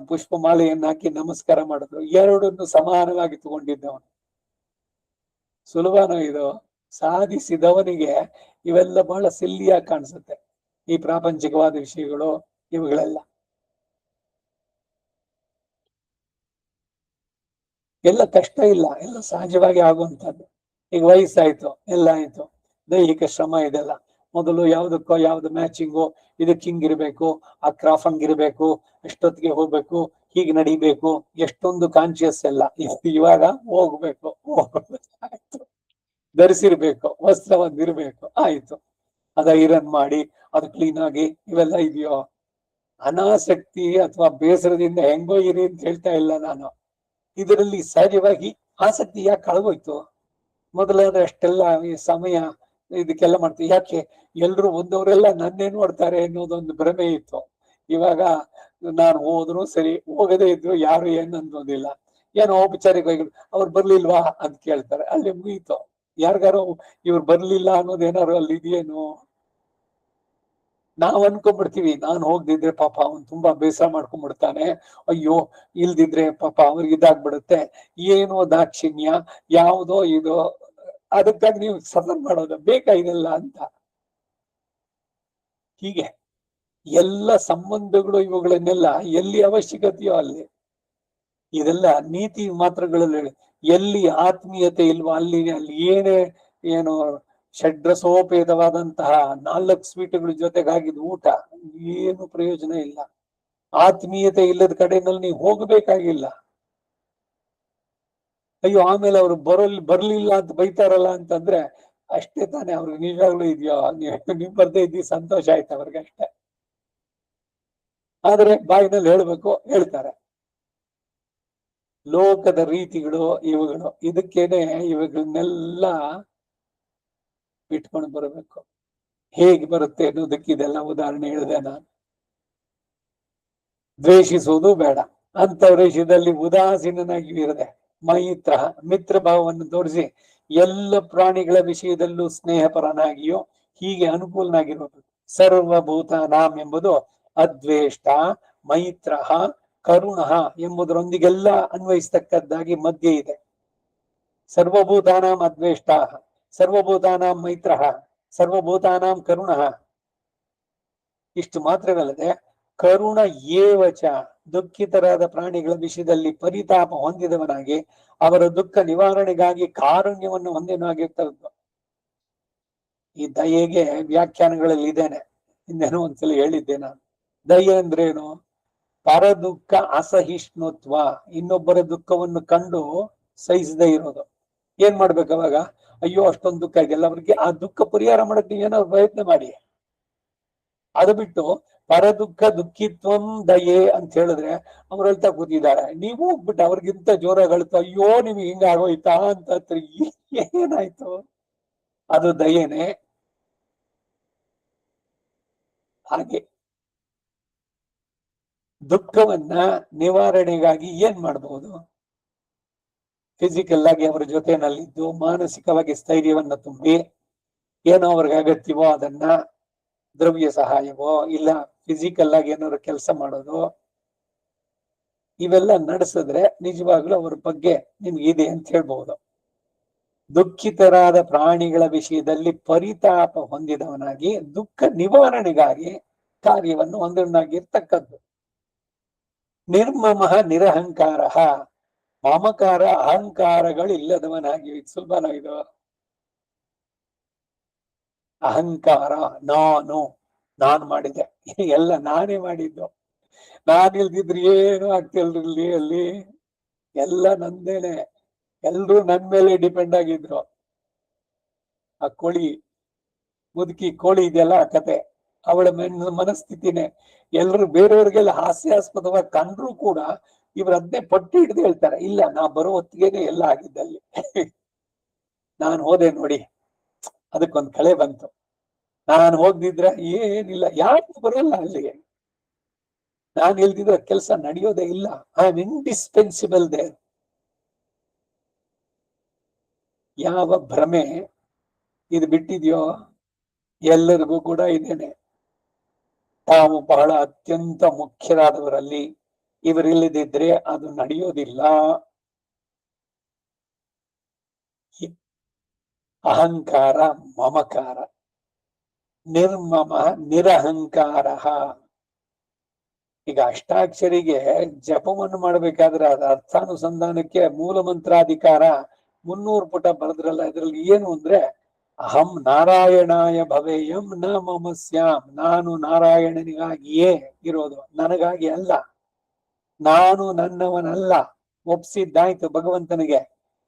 ಪುಷ್ಪ ಮಾಲೆಯನ್ನು ಹಾಕಿ ನಮಸ್ಕಾರ ಮಾಡಿದ್ರು. ಎರಡನ್ನು ಸಮಾನವಾಗಿ ತಗೊಂಡಿದ್ದವನು. ಸುಲಭನೋ ಇದು? ಸಾಧಿಸಿದವನಿಗೆ ಇವೆಲ್ಲ ಬಹಳ ಸಿಲ್ಲಿಯಾಗಿ ಕಾಣಿಸುತ್ತೆ, ಈ ಪ್ರಾಪಂಚಿಕವಾದ ವಿಷಯಗಳು ಇವುಗಳೆಲ್ಲ. ಎಲ್ಲ ಕಷ್ಟ ಇಲ್ಲ, ಎಲ್ಲ ಸಹಜವಾಗಿ ಆಗುವಂತದ್ದು. ಈಗ ವಯಸ್ಸಾಯ್ತು, ಎಲ್ಲ ಆಯ್ತು, ದೈಹಿಕ ಶ್ರಮ ಇದೆಲ್ಲ. ಮೊದಲು ಯಾವ್ದಕ್ಕೋ ಯಾವ್ದು ಮ್ಯಾಚಿಂಗು, ಇದಕ್ಕೆ ಹಿಂಗಿರ್ಬೇಕು, ಆ ಕ್ರಾಫ್ ಹಂಗಿರ್ಬೇಕು, ಎಷ್ಟೊತ್ತಿಗೆ ಹೋಗ್ಬೇಕು, ಹೀಗೆ ನಡಿಬೇಕು, ಎಷ್ಟೊಂದು ಕಾನ್ಶಿಯಸ್ ಎಲ್ಲ. ಇವಾಗ ಹೋಗ್ಬೇಕು, ಆಯ್ತು, ಧರಿಸಿರ್ಬೇಕು, ವಸ್ತ್ರ ಒಂದಿರ್ಬೇಕು, ಆಯ್ತು, ಅದ ಐರನ್ ಮಾಡಿ ಅದು ಕ್ಲೀನ್ ಆಗಿ, ಇವೆಲ್ಲ ಇದೆಯೋ? ಅನಾಸಕ್ತಿ ಅಥವಾ ಬೇಸರದಿಂದ ಹೆಂಗೋ ಇರಿ ಅಂತ ಹೇಳ್ತಾ ಇಲ್ಲ ನಾನು. ಇದರಲ್ಲಿ ಸಹಜವಾಗಿ ಆಸಕ್ತಿ ಯಾಕೆ ಕಳೆದೋಯ್ತು? ಮೊದಲಾದ್ರೆ ಅಷ್ಟೆಲ್ಲ ಈ ಸಮಯ ಇದಕ್ಕೆಲ್ಲ ಮಾಡ್ತೀವಿ. ಯಾಕೆ ಎಲ್ರು ಒಂದವರೆಲ್ಲ ನನ್ನೇ ನೋಡ್ತಾರೆ ಅನ್ನೋದೊಂದು ಭ್ರಮೆ ಇತ್ತು. ಇವಾಗ ನಾನು ಹೋದ್ರು ಸರಿ, ಹೋಗದೇ ಇದ್ರು ಯಾರು ಏನ್ ಅನ್ನೋದಿಲ್ಲ. ಏನೋ ಔಪಚಾರಿಕವಾಗಿ ಅವ್ರು ಬರ್ಲಿಲ್ವಾ ಅಂತ ಕೇಳ್ತಾರೆ, ಅಲ್ಲಿ ಮುಗೀತು. ಯಾರಿಗಾರು ಇವ್ರು ಬರ್ಲಿಲ್ಲ ಅನ್ನೋದೇನಾರು ಅಲ್ಲಿ ಇದೆಯೇನು? ನಾವ್ ಅನ್ಕೊಂಡ್ಬಿಡ್ತೀವಿ, ನಾನು ಹೋಗ್ದಿದ್ರೆ ಪಾಪ ಅವನ್ ತುಂಬಾ ಬೇಸರ ಮಾಡ್ಕೊಂಡ್ಬಿಡ್ತಾನೆ, ಅಯ್ಯೋ ಇಲ್ದಿದ್ರೆ ಪಾಪ ಅವ್ರಿಗೆ ಇದಾಗ್ಬಿಡುತ್ತೆ, ಏನೋ ದಾಕ್ಷಿಣ್ಯ ಯಾವುದೋ ಇದು, ಅದಕ್ಕಾಗಿ ನೀವು ಸಫರ್ ಮಾಡೋದು ಬೇಕಾ ಇದೆಲ್ಲ ಅಂತ. ಹೀಗೆ ಎಲ್ಲ ಸಂಬಂಧಗಳು ಇವುಗಳನ್ನೆಲ್ಲ ಎಲ್ಲಿ ಅವಶ್ಯಕತೆಯೋ ಅಲ್ಲಿ, ಇದೆಲ್ಲ ನೀತಿ ಮಾತ್ರಗಳಲ್ಲಿ. ಎಲ್ಲಿ ಆತ್ಮೀಯತೆ ಇಲ್ವೋ ಅಲ್ಲಿ ಏನೇ ಏನು ಷಡ್ರಸೋಪೇತವಾದಂತಹ 4 ಸ್ವೀಟ್ಗಳ ಜೊತೆಗಾಗಿದ್ ಊಟ ಏನು ಪ್ರಯೋಜನ ಇಲ್ಲ. ಆತ್ಮೀಯತೆ ಇಲ್ಲದ ಕಡೆನಲ್ಲಿ ನೀವು ಹೋಗಬೇಕಾಗಿಲ್ಲ. ಅಯ್ಯೋ ಆಮೇಲೆ ಅವ್ರು ಬರ್ಲಿಲ್ಲ ಅಂತ ಬೈತಾರಲ್ಲ ಅಂತಂದ್ರೆ ಅಷ್ಟೇ ತಾನೇ, ಅವ್ರಿಗೆ ನಿಜವಾಗ್ಲೂ ಇದೆಯೋ? ನೀವು ಬರ್ದೇ ಇದ್ದೀವಿ ಸಂತೋಷ ಆಯ್ತು ಅವ್ರಿಗೆ ಅಷ್ಟೇ. ಆದ್ರೆ ಬಾಯಿನಲ್ಲಿ ಹೇಳ್ಬೇಕು, ಹೇಳ್ತಾರೆ. ಲೋಕದ ರೀತಿಗಳು ಇವುಗಳು, ಇದಕ್ಕೇನೆ ಇವುಗಳನ್ನೆಲ್ಲ ಬಿಟ್ಕೊಂಡು ಬರಬೇಕು. ಹೇಗೆ ಬರುತ್ತೆ ಅನ್ನೋದಕ್ಕೆ ಇದೆಲ್ಲ ಉದಾಹರಣೆ ಹೇಳಿದೆ ನಾನು. ದ್ವೇಷಿಸುವುದು ಬೇಡ, ಅಂತವ್ರ ವಿಷಯದಲ್ಲಿ ಉದಾಸೀನನಾಗಿ ಇರದೆ ಮೈತ್ರ ಮಿತ್ರ ಭಾವವನ್ನು ತೋರಿಸಿ ಎಲ್ಲ ಪ್ರಾಣಿಗಳ ವಿಷಯದಲ್ಲೂ ಸ್ನೇಹಪರನಾಗಿಯೋ ಹೀಗೆ ಅನುಕೂಲನಾಗಿರೋದು. ಸರ್ವಭೂತಾನಾಂ ಎಂಬುದು ಅದ್ವೇಷ್ಟ, ಮೈತ್ರ, ಕರುಣ ಎಂಬುದರೊಂದಿಗೆಲ್ಲ ಅನ್ವಯಿಸ್ತಕ್ಕದ್ದಾಗಿ ಮಧ್ಯೆ ಇದೆ. ಸರ್ವಭೂತಾನಾಂ ಅದ್ವೇಷ್ಟ, ಸರ್ವಭೂತಾನಾಂ ಮೈತ್ರ, ಸರ್ವಭೂತಾನಾಂ ಕರುಣ. ಇಷ್ಟು ಮಾತ್ರವಲ್ಲದೆ ಕರುಣ ಏವಚ, ದುಃಖಿತರಾದ ಪ್ರಾಣಿಗಳ ವಿಷಯದಲ್ಲಿ ಪರಿತಾಪ ಹೊಂದಿದವನಾಗಿ ಅವರ ದುಃಖ ನಿವಾರಣೆಗಾಗಿ ಕಾರುಣ್ಯವನ್ನು ಹೊಂದಿನವಾಗಿರ್ತದ್ದು. ಈ ದಯೆಗೆ ವ್ಯಾಖ್ಯಾನಗಳಲ್ಲಿ ಇದ್ದೇನೆ, ಹಿಂದೇನೋ ಒಂದ್ಸಲ ಹೇಳಿದ್ದೆ ನಾನು. ದಯೆ ಅಂದ್ರೇನು? ಪರ ದುಃಖ ಅಸಹಿಷ್ಣುತ್ವ, ಇನ್ನೊಬ್ಬರ ದುಃಖವನ್ನು ಕಂಡು ಸಹಿಸದೇ ಇರೋದು. ಏನ್ ಮಾಡ್ಬೇಕು ಅವಾಗ? ಅಯ್ಯೋ ಅಷ್ಟೊಂದು ದುಃಖ ಇದೆಯಲ್ಲ, ಅವ್ರಿಗೆ ಆ ದುಃಖ ಪರಿಹಾರ ಮಾಡಕ್ ನೀವೇನಾದ್ರು ಪ್ರಯತ್ನ ಮಾಡಿ. ಅದು ಬಿಟ್ಟು ಪರ ದುಃಖ ದುಃಖಿತ್ವಂ ದಯೆ ಅಂತ ಹೇಳಿದ್ರೆ ಅವ್ರು ಹೇಳ್ತಾ ಕೂತಿದ್ದಾರೆ, ನೀವು ಹೋಗ್ಬಿಟ್ಟು ಅವ್ರಿಗಿಂತ ಜೋರಾಗಿ ಹೇಳ್ತಾ ಅಯ್ಯೋ ನಿಮ್ಗೆ ಹಿಂಗ ಆಗೋಯ್ತಾ ಅಂತ ಏನಾಯ್ತು? ಅದು ದಯೆನೆ? ಹಾಗೆ ದುಃಖವನ್ನ ನಿವಾರಣೆಗಾಗಿ ಏನ್ ಮಾಡಬಹುದು? ಫಿಸಿಕಲ್ ಆಗಿ ಅವರ ಜೊತೆನಲ್ಲಿದ್ದು ಮಾನಸಿಕವಾಗಿ ಸ್ಥೈರ್ಯವನ್ನ ತುಂಬಿ ಏನೋ ಅವ್ರಿಗೆ ಅಗತ್ಯವೋ ಅದನ್ನ ದ್ರವ್ಯ ಸಹಾಯವೋ ಇಲ್ಲ ಫಿಸಿಕಲ್ ಆಗಿ ಏನಾದ್ರು ಕೆಲಸ ಮಾಡೋದು ಇವೆಲ್ಲ ನಡೆಸಿದ್ರೆ ನಿಜವಾಗ್ಲೂ ಅವ್ರ ಬಗ್ಗೆ ನಿಮ್ಗಿದೆ ಅಂತ ಹೇಳ್ಬಹುದು. ದುಃಖಿತರಾದ ಪ್ರಾಣಿಗಳ ವಿಷಯದಲ್ಲಿ ಪರಿತಾಪ ಹೊಂದಿದವನಾಗಿ ದುಃಖ ನಿವಾರಣೆಗಾಗಿ ಕಾರ್ಯವನ್ನು ಒಂದನ್ನಾಗಿರ್ತಕ್ಕದ್ದು. ನಿರ್ಮಮ ನಿರಹಂಕಾರ, ಮಮಕಾರ ಅಹಂಕಾರಗಳಿಲ್ಲದವನಾಗಿ. ಸುಲಭನ ಇದು? ಅಹಂಕಾರ, ನಾನು ಮಾಡಿದೆ, ಎಲ್ಲ ನಾನೇ ಮಾಡಿದ್ದು, ನಾನಿಲ್ದಿದ್ರೆ ಏನು ಆಗ್ತಿಲ್ರಿ ಅಲ್ಲಿ, ಎಲ್ಲ ನಂದೇನೆ, ಎಲ್ರು ನನ್ ಮೇಲೆ ಡಿಪೆಂಡ್ ಆಗಿದ್ರು. ಆ ಮುದುಕಿ ಕೋಳಿ ಇದೆಯಲ್ಲ ಆ ಕತೆ, ಅವಳ ಮನಸ್ಥಿತಿನೇ. ಎಲ್ರು ಬೇರೆಯವ್ರಿಗೆಲ್ಲ ಹಾಸ್ಯಾಸ್ಪದವಾಗಿ ಕಂಡ್ರು ಕೂಡ ಇವ್ರ ಅದನ್ನೇ ಪಟ್ಟು ಹಿಡಿದು ಹೇಳ್ತಾರೆ, ಇಲ್ಲ ನಾ ಬರೋ ಹೊತ್ತಿಗೆನೆ ಎಲ್ಲ ಆಗಿದ್ದಲ್ಲಿ ನಾನು ಹೋದೆ ನೋಡಿ, ಅದಕ್ಕೊಂದು ಕಳೆ ಬಂತು, ನಾನು ಹೋಗ್ದಿದ್ರೆ ಏನಿಲ್ಲ, ಯಾರು ಬರಲ್ಲ ಅಲ್ಲಿಗೆ, ನಾನು ಇಲ್ದಿದ್ರೆ ಕೆಲಸ ನಡೆಯೋದೇ ಇಲ್ಲ. I am indispensable there. ಯಾವ ಭ್ರಮೆ ಇದು ಬಿಟ್ಟಿದ್ಯೋ ಎಲ್ಲರಿಗೂ ಕೂಡ ಇದೇನೆ. ತಾವು ಬಹಳ ಅತ್ಯಂತ ಮುಖ್ಯರಾದವರಲ್ಲಿ ಇವರಿಲ್ಲದಿದ್ರೆ ಅದು ನಡೆಯೋದಿಲ್ಲ. ಅಹಂಕಾರ, ಮಮಕಾರ, ನಿರ್ಮಮ ನಿರಹಂಕಾರ. ಈಗ ಅಷ್ಟಾಕ್ಷರಿಗೆ ಜಪವನ್ನು ಮಾಡಬೇಕಾದ್ರೆ ಅದ ಅರ್ಥಾನುಸಂಧಾನಕ್ಕೆ ಮೂಲ ಮಂತ್ರಾಧಿಕಾರ 300 ಪುಟ ಬರೆದ್ರಲ್ಲ, ಇದ್ರಲ್ಲಿ ಏನು ಅಂದ್ರೆ ಅಹಂ ನಾರಾಯಣಾಯ ಭವೇಯಂ ನ ಮಮ ಸ್ಯಾಮ್, ನಾನು ನಾರಾಯಣನಿಗಾಗಿಯೇ ಇರೋದು, ನನಗಾಗಿ ಅಲ್ಲ, ನಾನು ನನ್ನವನಲ್ಲ. ಒಪ್ಸಿದ್ದಾಯ್ತು ಭಗವಂತನಿಗೆ.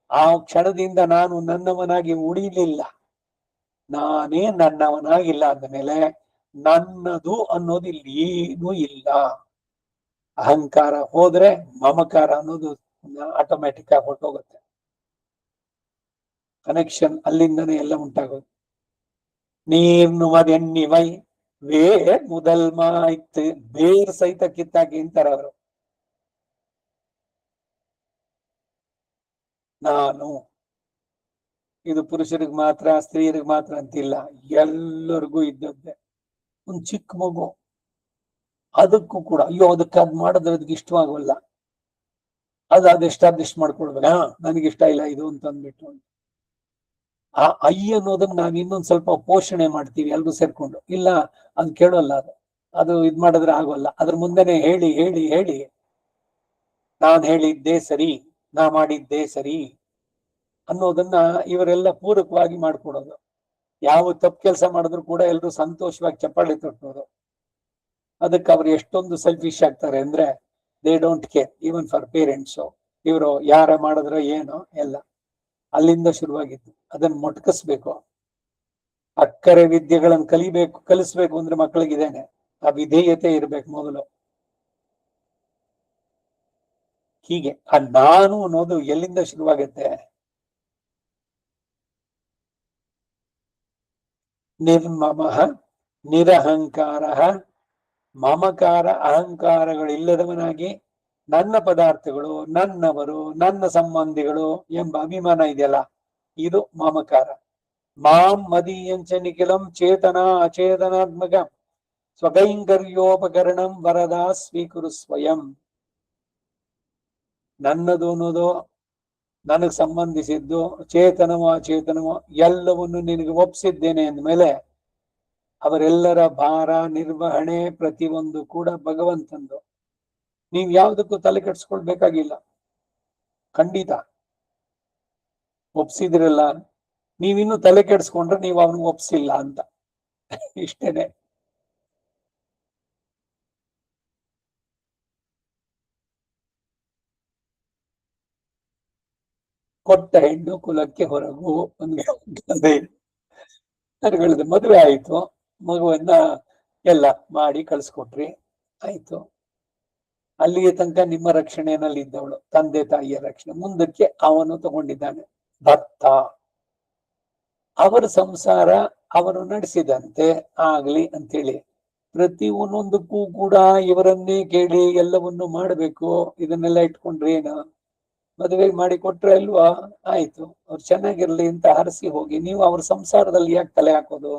ಆ ಕ್ಷಣದಿಂದ ನಾನು ನನ್ನವನಾಗಿ ಉಳಿಲಿಲ್ಲ, ನಾನೇ ನನ್ನವನಾಗಿಲ್ಲ ಅಂದಮೇಲೆ ನನ್ನದು ಅನ್ನೋದು ಇಲ್ಲಿ ಏನೂ ಇಲ್ಲ. ಅಹಂಕಾರ ಹೋದ್ರೆ ಮಮಕಾರ ಅನ್ನೋದು ಆಟೋಮ್ಯಾಟಿಕ್ ಆಗಿ ಹೊರಟೋಗುತ್ತೆ. ಕನೆಕ್ಷನ್ ಅಲ್ಲಿಂದನೇ ಎಲ್ಲ ಉಂಟಾಗೋದು. ನೀರ್ನುಮದೆಣ್ಣಿವೈ ವೇ ಮುದಲ್ ಮಾಯ್ತು, ಬೇರ್ ಸಹಿತ ಕಿತ್ತಾಕಿ ಅಂತಾರೆ ಅವರು. ನಾನು ಇದು ಪುರುಷರಿಗೆ ಮಾತ್ರ ಸ್ತ್ರೀಯರಿಗೆ ಮಾತ್ರ ಅಂತಿಲ್ಲ, ಎಲ್ಲರಿಗೂ ಇದ್ದದ್ದೇ. ಒಂದ್ ಚಿಕ್ಕ ಮಗು, ಅದಕ್ಕೂ ಕೂಡ ಅಯ್ಯೋ ಅದಕ್ಕೆ ಅದ್ ಮಾಡಿದ್ರೆ ಅದಕ್ಕೆ ಇಷ್ಟವಾಗಲ್ಲ, ಅದು ಎಸ್ಟಾಬ್ಲಿಷ್ ಮಾಡ್ಕೊಳ್ಬೇಕ, ನನಗಿಷ್ಟ ಇಲ್ಲ ಇದು ಅಂತ ಅಂದ್ಬಿಟ್ಟು. ಆ ಐ ಅನ್ನೋದನ್ನ ನಾವ್ ಇನ್ನೊಂದ್ ಸ್ವಲ್ಪ ಪೋಷಣೆ ಮಾಡ್ತೀವಿ ಎಲ್ರು ಸೇರ್ಕೊಂಡು, ಇಲ್ಲ ಅದು ಕೇಳೋಲ್ಲ, ಅದು ಇದ್ ಮಾಡಿದ್ರೆ ಆಗೋಲ್ಲ. ಅದ್ರ ಮುಂದೆನೆ ಹೇಳಿ ಹೇಳಿ ಹೇಳಿ ನಾನ್ ಹೇಳಿದ್ದೇ ಸರಿ, ನಾ ಮಾಡಿದ್ದೇ ಸರಿ ಅನ್ನೋದನ್ನ ಇವರೆಲ್ಲ ಪೂರಕವಾಗಿ ಮಾಡ್ಕೊಡೋದು. ಯಾವ ತಪ್ಪು ಕೆಲಸ ಮಾಡಿದ್ರು ಕೂಡ ಎಲ್ರು ಸಂತೋಷವಾಗಿ ಚಪ್ಪಾಳೆ ತಟ್ಟೋದು. ಅದಕ್ಕೆ ಅವ್ರು ಎಷ್ಟೊಂದು ಸೆಲ್ಫಿಶ್ ಆಗ್ತಾರೆ ಅಂದ್ರೆ they don't care even for parents. ಇವರು ಯಾರ ಮಾಡಿದ್ರ ಏನೋ ಎಲ್ಲ ಅಲ್ಲಿಂದ ಶುರುವಾಗಿತ್ತು. ಅದನ್ನ ಮೊಟಕಿಸ್ಬೇಕು. ಅಕ್ಕರೆ ವಿದ್ಯೆಗಳನ್ನು ಕಲಿಸ್ಬೇಕು ಅಂದ್ರೆ ಮಕ್ಕಳಿಗಿದೇನೆ ಆ ವಿಧೇಯತೆ ಇರ್ಬೇಕು ಮೊದಲು. ಹೀಗೆ ಆ ನಾನು ಅನ್ನೋದು ಎಲ್ಲಿಂದ ಶುರುವಾಗತ್ತೆ? ನಿರ್ಮಮ ನಿರಹಂಕಾರ, ಮಮಕಾರ ಅಹಂಕಾರಗಳಿಲ್ಲದವನಾಗಿ ನನ್ನ ಪದಾರ್ಥಗಳು, ನನ್ನವರು, ನನ್ನ ಸಂಬಂಧಿಗಳು ಎಂಬ ಅಭಿಮಾನ ಇದೆಯಲ್ಲ, ಇದು ಮಮಕಾರ. ಮಾಂ ಮದೀಯಂಚ ನಿಖಿಲಂ ಚೇತನ ಅಚೇತನಾತ್ಮಕ ಸ್ವಕೈಂಕರ್ಯೋಪಕರಣಂ ವರದಾ ಸ್ವೀಕುರು ಸ್ವಯಂ. ನನ್ನದು ಅನ್ನೋದು, ನನಗೆ ಸಂಬಂಧಿಸಿದ್ದು, ಚೇತನವೋ ಅಚೇತನವೋ ಎಲ್ಲವನ್ನು ನಿನಗೆ ಒಪ್ಪಿಸಿದ್ದೇನೆ ಅಂದಮೇಲೆ ಅವರೆಲ್ಲರ ಭಾರ ನಿರ್ವಹಣೆ ಪ್ರತಿಯೊಂದು ಕೂಡ ಭಗವಂತಂದು. ನೀವ್ ಯಾವ್ದಕ್ಕೂ ತಲೆ ಕೆಡ್ಸ್ಕೊಳ್ಬೇಕಾಗಿಲ್ಲ. ಖಂಡಿತ ಒಪ್ಸಿದಿರಲ್ಲ, ನೀವಿನ್ನು ತಲೆ ಕೆಡ್ಸ್ಕೊಂಡ್ರೆ ನೀವು ಅವನಿಗೆ ಒಪ್ಸಿಲ್ಲ ಅಂತ. ಇಷ್ಟೇನೆ. ಕೊಟ್ಟ ಹೆಣ್ಣು ಕುಲಕ್ಕೆ ಹೊರಗು ಒಂದು ಮದುವೆ ಆಯ್ತು, ಮಗುವನ್ನ ಎಲ್ಲ ಮಾಡಿ ಕಳ್ಸಿಕೊಟ್ರಿ, ಆಯ್ತು. ಅಲ್ಲಿಗೆ ತನಕ ನಿಮ್ಮ ರಕ್ಷಣೆಯಲ್ಲಿ ಇದ್ದವಳು, ತಂದೆ ತಾಯಿಯ ರಕ್ಷಣೆ. ಮುಂದಕ್ಕೆ ಅವನು ತಗೊಂಡಿದ್ದಾನೆ ಭತ್ತ, ಅವರ ಸಂಸಾರ ಅವನು ನಡೆಸಿದಂತೆ ಆಗ್ಲಿ ಅಂತೇಳಿ ಪ್ರತಿ ಒಂದೊಂದಕ್ಕೂ ಕೂಡ ಇವರನ್ನೇ ಕೇಳಿ ಎಲ್ಲವನ್ನು ಮಾಡಬೇಕು. ಇದನ್ನೆಲ್ಲ ಇಟ್ಕೊಂಡ್ರೆ ಏನು? ಮದುವೆ ಮಾಡಿ ಕೊಟ್ರೆ ಅಲ್ವಾ, ಆಯ್ತು, ಅವ್ರು ಚೆನ್ನಾಗಿರ್ಲಿ ಅಂತ ಹರಸಿ ಹೋಗಿ. ನೀವು ಅವ್ರ ಸಂಸಾರದಲ್ಲಿ ಯಾಕೆ ತಲೆ ಹಾಕೋದು?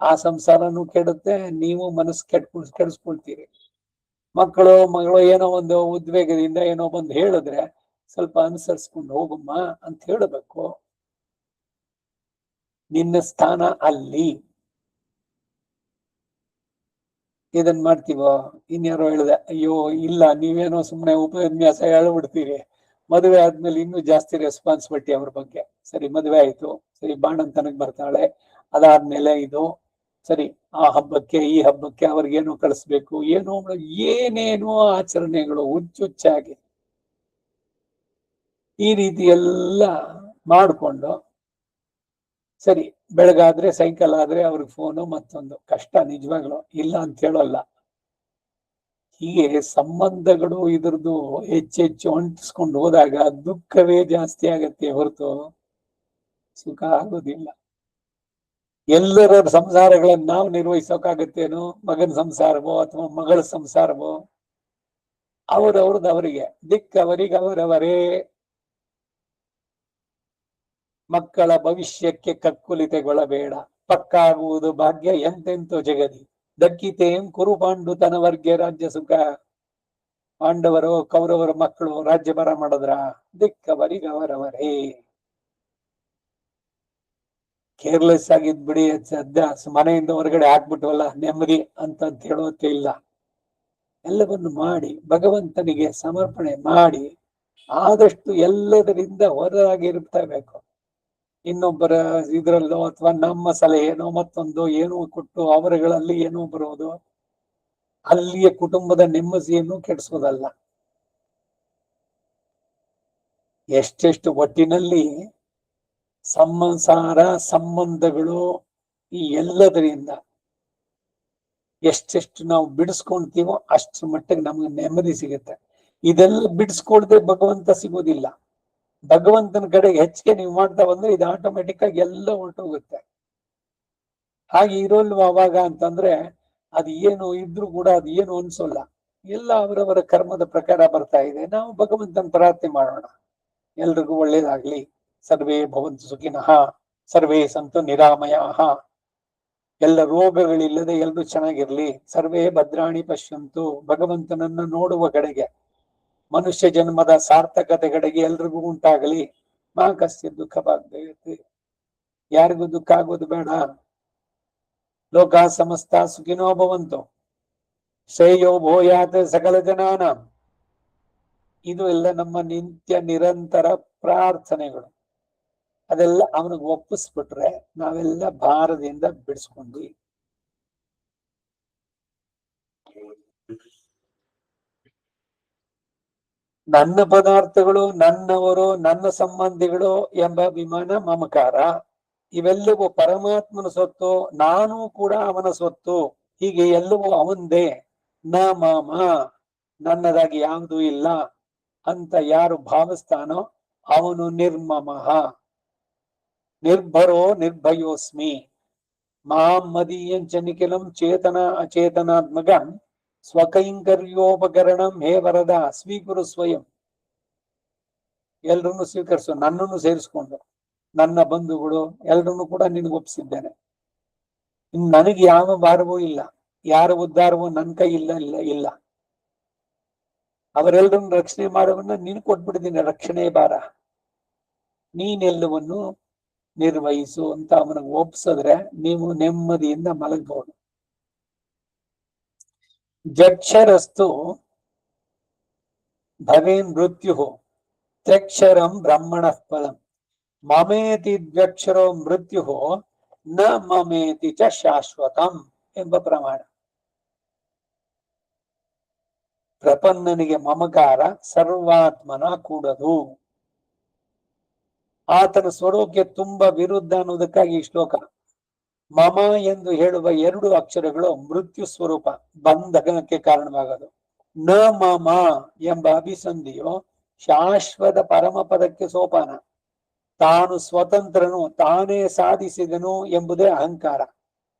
ಆ ಸಂಸಾರನೂ ಕೆಡುತ್ತೆ, ನೀವು ಮನಸ್ಸು ಕೆಡಿಸ್ಕೊಳ್ತೀರಿ. ಮಗಳು ಏನೋ ಒಂದು ಉದ್ವೇಗದಿಂದ ಏನೋ ಬಂದು ಹೇಳಿದ್ರೆ ಸ್ವಲ್ಪ ಅನುಸರಿಸ್ಕೊಂಡು ಹೋಗಮ್ಮ ಅಂತ ಹೇಳಬೇಕು. ನಿನ್ನ ಸ್ಥಾನ ಅಲ್ಲಿ. ಇದನ್ ಮಾಡ್ತೀವೋ? ಇನ್ಯಾರೋ ಹೇಳಿದೆ, ಅಯ್ಯೋ ಇಲ್ಲ, ನೀವೇನೋ ಸುಮ್ಮನೆ ಉಪನ್ಯಾಸ ಹೇಳ್ಬಿಡ್ತೀರಿ, ಮದುವೆ ಆದ್ಮೇಲೆ ಇನ್ನೂ ಜಾಸ್ತಿ ರೆಸ್ಪಾನ್ಸಿಬಿಲಿಟಿ ಅವ್ರ ಬಗ್ಗೆ. ಸರಿ, ಮದುವೆ ಆಯ್ತು, ಸರಿ, ಬಾಣಂತನಕ್ ಬರ್ತಾಳೆ, ಅದಾದ್ಮೇಲೆ ಇದು ಸರಿ, ಆ ಹಬ್ಬಕ್ಕೆ ಈ ಹಬ್ಬಕ್ಕೆ ಅವ್ರಿಗೇನೋ ಕಳಿಸ್ಬೇಕು, ಏನೇನೋ ಆಚರಣೆಗಳು ಹುಚ್ಚುಚ್ಚಾಗಿ ಈ ರೀತಿ ಎಲ್ಲ ಮಾಡ್ಕೊಂಡು, ಸರಿ, ಬೆಳಗಾದ್ರೆ ಸೈಕಲ್ ಆದ್ರೆ ಅವ್ರಿಗೆ ಫೋನು, ಮತ್ತೊಂದು ಕಷ್ಟ. ನಿಜವಾಗ್ಲು ಇಲ್ಲ ಅಂತ ಹೇಳೋಲ್ಲ. ಹೀಗೆ ಸಂಬಂಧಗಳು ಇದ್ರದ್ದು ಹೆಚ್ಚೆಚ್ಚು ಅಂಟಿಸ್ಕೊಂಡು ಹೋದಾಗ ದುಃಖವೇ ಜಾಸ್ತಿ ಆಗತ್ತೆ ಹೊರತು ಸುಖ ಆಗೋದಿಲ್ಲ. ಎಲ್ಲರ ಸಂಸಾರಗಳನ್ನ ನಾವು ನಿರ್ವಹಿಸೋಕಾಗತ್ತೇನೋ? ಮಗನ ಸಂಸಾರವೋ ಅಥವಾ ಮಗಳ ಸಂಸಾರವೋ? ಅವರಿಗೆ ದಿಕ್ಕವರಿಗೆ ಅವರವರೇ. ಮಕ್ಕಳ ಭವಿಷ್ಯಕ್ಕೆ ಕಕ್ಕುಲಿತೆಗೊಳ್ಳಬೇಡ, ಪಕ್ಕಾಗುವುದು ಭಾಗ್ಯ ಎಂತೆಂತೋ ಜಗದಿ. ದಕ್ಕಿತೇಂ ಕುರು ಪಾಂಡುತನವರ್ಗೆ ರಾಜ್ಯ ಸುಖ. ಪಾಂಡವರು ಕೌರವರ ಮಕ್ಕಳು ರಾಜ್ಯಭಾರ ಮಾಡಿದ್ರ? ದಿಕ್ಕವರಿಗೆ ಅವರವರೇ. ಕೇರ್ಲೆಸ್ ಆಗಿದ್ ಬಿಡಿ, ಸದ್ಯ ಮನೆಯಿಂದ ಹೊರಗಡೆ ಹಾಕ್ಬಿಟ್ವಲ್ಲ ನೆಮ್ಮದಿ ಅಂತ ಹೇಳೋಕೆ ಇಲ್ಲ. ಎಲ್ಲವನ್ನು ಮಾಡಿ ಭಗವಂತನಿಗೆ ಸಮರ್ಪಣೆ ಮಾಡಿ ಆದಷ್ಟು ಎಲ್ಲದರಿಂದ ಹೊರಗಿರ್ಬೇಕು. ಇನ್ನೊಬ್ಬರ ಇದ್ರಲ್ಲೋ ಅಥವಾ ನಮ್ಮ ಸಲಹೆನೋ ಮತ್ತೊಂದು ಏನೋ ಕೊಟ್ಟು ಅವರುಗಳಲ್ಲಿ ಏನೋ ಬರೋದು, ಅಲ್ಲಿಯ ಕುಟುಂಬದ ನೆಮ್ಮದಿಯನ್ನು ಕೆಡಿಸೋದಲ್ಲ. ಎಷ್ಟೆಷ್ಟು ಒಟ್ಟಿನಲ್ಲಿ ಸಂಸಾರ ಸಂಬಂಧಗಳು ಈ ಎಲ್ಲದರಿಂದ ಎಷ್ಟೆಷ್ಟು ನಾವು ಬಿಡಿಸ್ಕೊಳ್ತೀವೋ ಅಷ್ಟ್ರ ಮಟ್ಟಿಗೆ ನಮ್ಗೆ ನೆಮ್ಮದಿ ಸಿಗುತ್ತೆ. ಇದೆಲ್ಲ ಬಿಡಿಸ್ಕೊಳ್ದೆ ಭಗವಂತ ಸಿಗೋದಿಲ್ಲ. ಭಗವಂತನ ಕಡೆಗೆ ಹೆಚ್ಚಿಗೆ ನೀವು ಮಾಡ್ತಾ ಬಂದ್ರೆ ಇದು ಆಟೋಮೆಟಿಕ್ ಆಗಿ ಎಲ್ಲ ಹೊರಟೋಗುತ್ತೆ. ಹಾಗೆ ಇರೋಲ್ವ ಅವಾಗ ಅಂತಂದ್ರೆ ಅದು ಏನು ಇದ್ರೂ ಕೂಡ ಅದು ಏನು ಅನ್ಸೋಲ್ಲ. ಎಲ್ಲ ಅವರವರ ಕರ್ಮದ ಪ್ರಕಾರ ಬರ್ತಾ ಇದೆ. ನಾವು ಭಗವಂತನ ಪ್ರಾರ್ಥನೆ ಮಾಡೋಣ, ಎಲ್ರಿಗೂ ಒಳ್ಳೇದಾಗ್ಲಿ. ಸರ್ವೇ ಭವಂತು ಸುಖಿನಃ, ಸರ್ವೇ ಸಂತು ನಿರಾಮಯಾಃ. ಎಲ್ಲ ರೋಗಗಳಿಲ್ಲದೆ ಎಲ್ರು ಚೆನ್ನಾಗಿರ್ಲಿ. ಸರ್ವೇ ಭದ್ರಾಣಿ ಪಶ್ಯಂತು. ಭಗವಂತನನ್ನ ನೋಡುವ ಕಡೆಗೆ, ಮನುಷ್ಯ ಜನ್ಮದ ಸಾರ್ಥಕತೆ ಕಡೆಗೆ ಎಲ್ರಿಗೂ ಉಂಟಾಗಲಿ. ಮಾ ಕಸ್ಯ ದುಃಖ ಭಾಗ್ಯತೆ. ಯಾರಿಗೂ ದುಃಖ ಆಗೋದು ಬೇಡ. ಲೋಕ ಸಮಸ್ತ ಸುಖಿನೋ ಭವಂತು, ಶ್ರೇಯೋ ಭೂಯಾತ್ ಸಕಲ ಜನಾನ. ಇದು ಎಲ್ಲ ನಮ್ಮ ನಿತ್ಯ ನಿರಂತರ ಪ್ರಾರ್ಥನೆಗಳು. ಅದೆಲ್ಲ ಅವನಿಗೆ ಒಪ್ಪಿಸ್ಬಿಟ್ರೆ ನಾವೆಲ್ಲ ಭಾರದಿಂದ ಬಿಡಿಸ್ಕೊಂಡ್ವಿ. ನನ್ನ ಪದಾರ್ಥಗಳು, ನನ್ನವರು, ನನ್ನ ಸಂಬಂಧಿಗಳು ಎಂಬ ಅಭಿಮಾನ, ಮಮಕಾರ ಇವೆಲ್ಲವೂ ಪರಮಾತ್ಮನ ಸೊತ್ತು. ನಾನು ಕೂಡ ಅವನ ಸೊತ್ತು. ಹೀಗೆ ಎಲ್ಲವೂ ಅವಂದೇ. ನ ಮಾಮ, ನನ್ನದಾಗಿ ಯಾವುದೂ ಇಲ್ಲ ಅಂತ ಯಾರು ಭಾವಿಸ್ತಾನೋ ಅವನು ನಿರ್ಮಮಃ. ನಿರ್ಭರೋ ನಿರ್ಭಯೋಸ್ಮಿ. ಮಾಂ ಮದೀಯಂಚ ನಿಖಿಲಂ ಚೇತನ ಅಚೇತನಾತ್ಮಕಂ ಸ್ವಕೈಂಕರ್ಯೋಪಕರಣಂ ಹೇ ವರದ ಸ್ವೀಕರು ಸ್ವಯಂ. ಎಲ್ರನ್ನು ಸ್ವೀಕರಿಸು, ನನ್ನನ್ನು ಸೇರಿಸ್ಕೊಂಡು. ನನ್ನ ಬಂಧುಗಳು ಎಲ್ರನ್ನು ಕೂಡ ನಿನಗೆ ಒಪ್ಪಿಸಿದ್ದೇನೆ. ನನಗೆ ಯಾವ ಭಾರವೂ ಇಲ್ಲ, ಯಾರ ಉದ್ಧಾರವೂ ನನ್ನ ಕೈ ಇಲ್ಲ. ಅವರೆಲ್ಲರನ್ನು ರಕ್ಷಣೆ ಮಾಡುವನ್ನ ನೀನು ಕೊಟ್ಬಿಟ್ಟಿದ್ದೀನಿ, ರಕ್ಷಣೆ ಭಾರ. ನೀನೆಲ್ಲವನ್ನು ನಿರ್ವಹಿಸು ಅಂತ ಅವನಿಗೆ ಒಪ್ಸಿದ್ರೆ ನೀವು ನೆಮ್ಮದಿಯಿಂದ ಮಲಗಬಹುದು. ಜಕ್ಷರಸ್ತು ಭವೇನ್ ಮೃತ್ಯು ತ್ಯಕ್ಷರಂ ಬ್ರಹ್ಮಣಃ ಫಲಂ. ಮಮೇತಿ ದ್ವಕ್ಷರೋ ಮೃತ್ಯು ನ ಮಮೇತಿ ಚ ಶಾಶ್ವತಂ ಎಂಬ ಪ್ರಮಾಣ. ಪ್ರಪನ್ನನಿಗೆ ಮಮಕಾರ ಸರ್ವಾತ್ಮನ ಕೂಡದು. ಆತನ ಸ್ವರೂಪಕ್ಕೆ ತುಂಬಾ ವಿರುದ್ಧ ಅನ್ನೋದಕ್ಕಾಗಿ ಈ ಶ್ಲೋಕ. ಮಮ ಎಂದು ಹೇಳುವ 2 ಅಕ್ಷರಗಳು ಮೃತ್ಯು ಸ್ವರೂಪ, ಬಂಧನಕ್ಕೆ ಕಾರಣವಾಗದು. ನ ಮಮ ಎಂಬ ಅಭಿಸಂಧಿಯು ಶಾಶ್ವತ ಪರಮಪದಕ್ಕೆ ಸೋಪಾನ. ತಾನು ಸ್ವತಂತ್ರನು, ತಾನೇ ಸಾಧಿಸಿದನು ಎಂಬುದೇ ಅಹಂಕಾರ.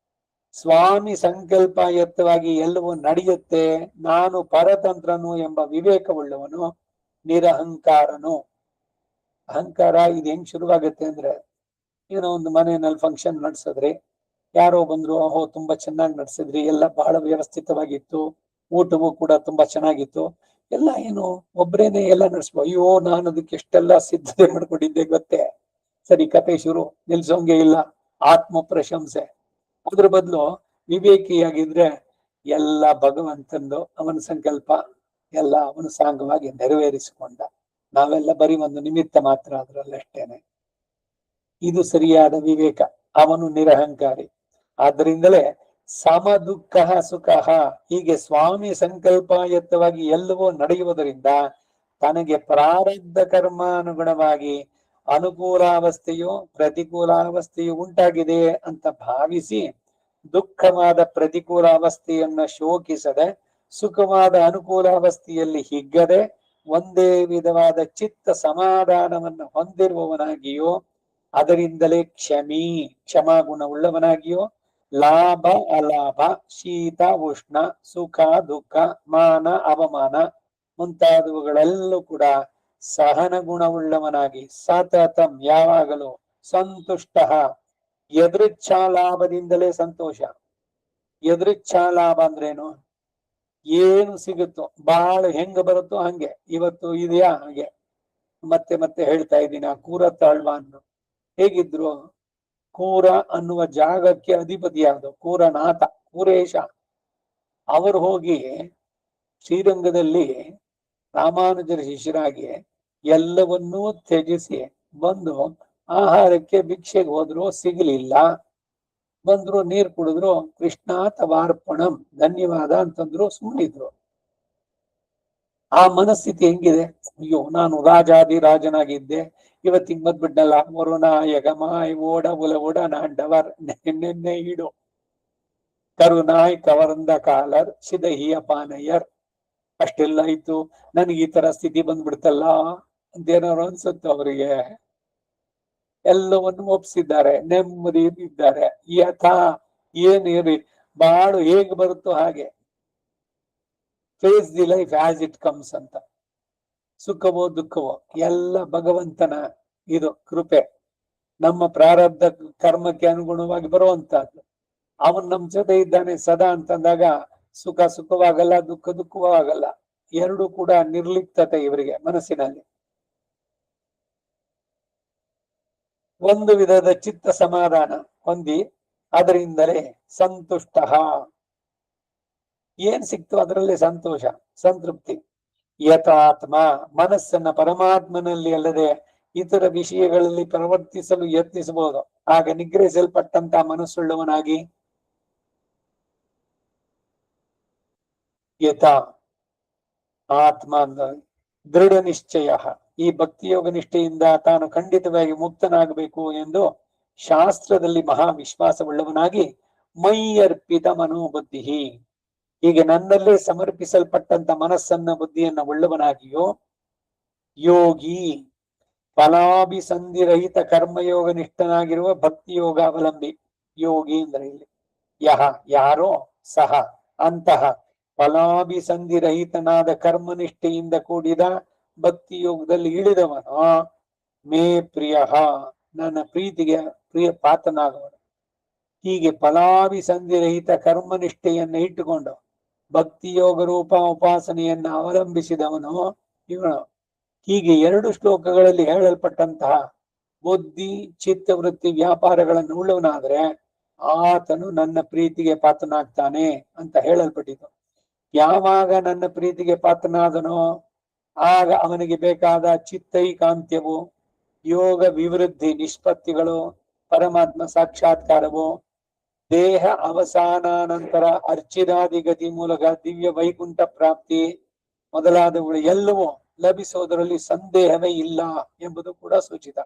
ಸ್ವಾಮಿ ಸಂಕಲ್ಪಯುಕ್ತವಾಗಿ ಎಲ್ಲವೂ ನಡೆಯುತ್ತೆ, ನಾನು ಪರತಂತ್ರನು ಎಂಬ ವಿವೇಕವುಳ್ಳವನು, ನಿರಹಂಕಾರನು. ಅಹಂಕಾರ ಇದು ಹೆಂಗ್ ಶುರುವಾಗುತ್ತೆ ಅಂದ್ರೆ, ಏನೋ ಒಂದು ಮನೆಯಲ್ಲಿ ಫಂಕ್ಷನ್ ನಡೆಸಿದ್ರಿ, ಯಾರೋ ಬಂದ್ರು, ಓಹೋ ತುಂಬಾ ಚೆನ್ನಾಗಿ ನಡೆಸಿದ್ರಿ, ಎಲ್ಲ ಬಹಳ ವ್ಯವಸ್ಥಿತವಾಗಿತ್ತು, ಊಟವೂ ಕೂಡ ತುಂಬಾ ಚೆನ್ನಾಗಿತ್ತು, ಎಲ್ಲ ಏನು ಒಬ್ರೇನೆ ಎಲ್ಲ ನಡೆಸ್ಬೋ, ಅಯ್ಯೋ ನಾನು ಅದಕ್ಕೆ ಎಷ್ಟೆಲ್ಲ ಸಿದ್ಧತೆ ಮಾಡ್ಕೊಂಡಿದ್ದೆ ಗೊತ್ತೇ. ಸರಿ, ಕತೆ ಶುರು, ನಿಲ್ಸೋಂಗೆ ಇಲ್ಲ, ಆತ್ಮ ಪ್ರಶಂಸೆ. ಅದ್ರ ಬದಲು ವಿವೇಕಿಯಾಗಿದ್ರೆ ಎಲ್ಲ ಭಗವಂತಂದು, ಅವನ ಸಂಕಲ್ಪ ಎಲ್ಲ ಅವನು ಸಾಂಗವಾಗಿ ನೆರವೇರಿಸಿಕೊಂಡ, ನಾವೆಲ್ಲ ಬರೀ ಒಂದು ನಿಮಿತ್ತ ಮಾತ್ರ ಅದ್ರಲ್ಲಷ್ಟೇನೆ. ಇದು ಸರಿಯಾದ ವಿವೇಕ. ಅವನು ನಿರಹಂಕಾರಿ. ಆದ್ದರಿಂದಲೇ ಸಮ ದುಃಖ ಸುಖ, ಹೀಗೆ ಸ್ವಾಮಿ ಸಂಕಲ್ಪಯುಕ್ತವಾಗಿ ಎಲ್ಲವೂ ನಡೆಯುವುದರಿಂದ ತನಗೆ ಪ್ರಾರಬ್ಧ ಕರ್ಮಾನುಗುಣವಾಗಿ ಅನುಕೂಲಾವಸ್ಥೆಯು ಪ್ರತಿಕೂಲಾವಸ್ಥೆಯು ಉಂಟಾಗಿದೆ ಅಂತ ಭಾವಿಸಿ ದುಃಖವಾದ ಪ್ರತಿಕೂಲ ಅವಸ್ಥೆಯನ್ನ ಶೋಕಿಸದೆ, ಸುಖವಾದ ಅನುಕೂಲಾವಸ್ಥೆಯಲ್ಲಿ ಹಿಗ್ಗದೆ, ಒಂದೇ ವಿಧವಾದ ಚಿತ್ತ ಸಮಾಧಾನವನ್ನು ಹೊಂದಿರುವವನಾಗಿಯೋ, ಅದರಿಂದಲೇ ಕ್ಷಮಾಗುಣವುಳ್ಳವನಾಗಿಯೋ, ಲಾಭ ಅಲಾಭ, ಶೀತ ಉಷ್ಣ, ಸುಖ ದುಃಖ, ಮಾನ ಅವಮಾನ ಮುಂತಾದವುಗಳೆಲ್ಲೂ ಕೂಡ ಸಹನ ಗುಣವುಳ್ಳವನಾಗಿ ಸತತಂ ಯಾವಾಗಲೂ ಸಂತುಷ್ಟ. ಯದೃಚ್ಛಾ ಲಾಭದಿಂದಲೇ ಸಂತೋಷ. ಯದೃಚ್ಛಾ ಲಾಭ ಅಂದ್ರೇನು? ಏನು ಸಿಗುತ್ತೋ, ಬಹಳ ಹೆಂಗ ಬರುತ್ತೋ ಹಂಗೆ. ಇವತ್ತು ಇದೆಯಾ ಹಾಗೆ, ಮತ್ತೆ ಮತ್ತೆ ಹೇಳ್ತಾ ಇದ್ದೀನಿ. ಆ ಕೂರ ತಾಳ್ವಾನ್ ಹೇಗಿದ್ರು, ಕೂರ ಅನ್ನುವ ಜಾಗಕ್ಕೆ ಅಧಿಪತಿಯಾದ ಕೂರನಾಥ, ಕೂರೇಶ, ಅವರು ಹೋಗಿ ಶ್ರೀರಂಗದಲ್ಲಿ ರಾಮಾನುಜರ ಶಿಷ್ಯರಾಗಿ ಎಲ್ಲವನ್ನೂ ತ್ಯಜಿಸಿ ಬಂದು ಆಹಾರಕ್ಕೆ ಭಿಕ್ಷೆಗೆ ಹೋದ್ರು, ಸಿಗಲಿಲ್ಲ. ಬಂದ್ರು, ನೀರು ಕುಡಿದ್ರು, ಕೃಷ್ಣ ತವಾರ್ಪಣಂ, ಧನ್ಯವಾದ ಅಂತಂದ್ರು, ಸುಮ್ಮನಿದ್ರು. ಆ ಮನಸ್ಥಿತಿ ಹೆಂಗಿದೆ? ಅಯ್ಯೋ ನಾನು ರಾಜಾದಿ ರಾಜನಾಗಿದ್ದೆ, ಇವತ್ತಿಗೆ ಬಂದ್ಬಿಡ್ನಲ್ಲ, ವರುಣಾಯ ಗಮಾಯ್ ಓಡ ಉಲ ಓಡ ನಾಂಡವರ್ ನೆನ್ನೆ ಇಡು ಕರುನಾಯ್ ಕವರಂದ ಕಾಲರ್ ಸಿದಹಿಯ ಪಾನಯ್ಯರ್. ಅಷ್ಟೆಲ್ಲ ಇತ್ತು, ನನಗೆ ಈ ತರ ಸ್ಥಿತಿ ಬಂದ್ಬಿಡ್ತಲ್ಲ ಅಂತೇನಾರು ಅನ್ಸುತ್ತೆ ಅವರಿಗೆ. ಎಲ್ಲವನ್ನು ಒಪ್ಸಿದ್ದಾರೆ, ನೆಮ್ಮದಿ ಇದ್ದಾರೆ. ಯಥಾ ಏನಿರಿ ಬಾಳು ಹೇಗೆ ಬರುತ್ತೋ ಹಾಗೆ, face the life as it comes ಅಂತ. ಸುಖವೋ ದುಃಖವೋ ಎಲ್ಲ ಭಗವಂತನ ಇದು ಕೃಪೆ, ನಮ್ಮ ಪ್ರಾರಬ್ಧ ಕರ್ಮಕ್ಕೆ ಅನುಗುಣವಾಗಿ ಬರುವಂತಹದ್ದು. ಅವನು ನಮ್ ಜೊತೆ ಇದ್ದಾನೆ ಸದಾ ಅಂತಂದಾಗ ಸುಖ ಸುಖವಾಗಲ್ಲ, ದುಃಖ ದುಃಖವೂ ಆಗಲ್ಲ. ಎರಡು ಕೂಡ ನಿರ್ಲಿಪ್ತತೆ ಇವರಿಗೆ ಮನಸ್ಸಿನಲ್ಲಿ. ಒಂದು ವಿಧದ ಚಿತ್ತ ಸಮಾಧಾನ ಹೊಂದಿ, ಅದರಿಂದಲೇ ಸಂತುಷ್ಟ. ಏನ್ ಸಿಕ್ತು ಅದರಲ್ಲೇ ಸಂತೋಷ, ಸಂತೃಪ್ತಿ. ಯಥಾತ್ಮ, ಮನಸ್ಸನ್ನ ಪರಮಾತ್ಮನಲ್ಲಿ ಅಲ್ಲದೆ ಇತರ ವಿಷಯಗಳಲ್ಲಿ ಪ್ರವರ್ತಿಸಲು ಯತ್ನಿಸಬಹುದು. ಆಗ ನಿಗ್ರಹಿಸಲ್ಪಟ್ಟಂತ ಮನಸ್ಸುಳ್ಳವನಾಗಿ, ಯಥಾ ಆತ್ಮ ಅಂದ ದೃಢ ನಿಶ್ಚಯ, ಈ ಭಕ್ತಿಯೋಗ ನಿಷ್ಠೆಯಿಂದ ತಾನು ಖಂಡಿತವಾಗಿ ಮುಕ್ತನಾಗಬೇಕು ಎಂದು ಶಾಸ್ತ್ರದಲ್ಲಿ ಮಹಾ ವಿಶ್ವಾಸವುಳ್ಳವನಾಗಿ, ಮೈಯರ್ಪಿತ ಮನೋಬುದ್ಧಿ, ಹೀಗೆ ನನ್ನಲ್ಲೇ ಸಮರ್ಪಿಸಲ್ಪಟ್ಟಂತ ಮನಸ್ಸನ್ನ ಬುದ್ಧಿಯನ್ನ ಉಳ್ಳವನಾಗಿಯೋ, ಯೋಗಿ ಫಲಾಭಿಸಂಧಿರಹಿತ ಕರ್ಮಯೋಗ ನಿಷ್ಠನಾಗಿರುವ ಭಕ್ತಿಯೋಗ ಅವಲಂಬಿ. ಯೋಗಿ ಅಂದ್ರೆ ಇಲ್ಲಿ ಯಹ ಯಾರೋ, ಸಹ ಅಂತಹ ಫಲಾಭಿಸಂಧಿರಹಿತನಾದ ಕರ್ಮನಿಷ್ಠೆಯಿಂದ ಕೂಡಿದ ಭಕ್ತಿಯೋಗದಲ್ಲಿ ಇಳಿದವನು, ಮೇ ಪ್ರಿಯ, ನನ್ನ ಪ್ರೀತಿಗೆ ಪ್ರಿಯ ಪಾತ್ರನಾಗುವನು. ಹೀಗೆ ಫಲಾಭಿಸಂಧಿರಹಿತ ಕರ್ಮನಿಷ್ಠೆಯನ್ನ ಇಟ್ಟುಕೊಂಡು ಭಕ್ತಿಯೋಗ ರೂಪ ಉಪಾಸನೆಯನ್ನ ಅವಲಂಬಿಸಿದವನು ಇವನು. ಹೀಗೆ 2 ಶ್ಲೋಕಗಳಲ್ಲಿ ಹೇಳಲ್ಪಟ್ಟಂತಹ ಬುದ್ಧಿ ಚಿತ್ತವೃತ್ತಿ ವ್ಯಾಪಾರಗಳನ್ನು ಉಳ್ಳವನಾದ್ರೆ ಆತನು ನನ್ನ ಪ್ರೀತಿಗೆ ಪಾತ್ರನಾಗ್ತಾನೆ ಅಂತ ಹೇಳಲ್ಪಟ್ಟಿತು. ಯಾವಾಗ ನನ್ನ ಪ್ರೀತಿಗೆ ಪಾತ್ರನಾದನೋ ಆಗ ಅವನಿಗೆ ಬೇಕಾದ ಚಿತ್ತೈಕಾಂತ್ಯವು, ಯೋಗ ವಿವೃದ್ಧಿ ನಿಷ್ಪತ್ತಿಗಳು, ಪರಮಾತ್ಮ ಸಾಕ್ಷಾತ್ಕಾರವು, ದೇಹ ಅವಸಾನಾನಂತರ ಅರ್ಚಿರಾದಿ ಗತಿ ಮೂಲಕ ದಿವ್ಯ ವೈಕುಂಠ ಪ್ರಾಪ್ತಿ ಮೊದಲಾದವುಗಳು ಎಲ್ಲವೂ ಲಭಿಸೋದರಲ್ಲಿ ಸಂದೇಹವೇ ಇಲ್ಲ ಎಂಬುದು ಕೂಡ ಸೂಚಿತ.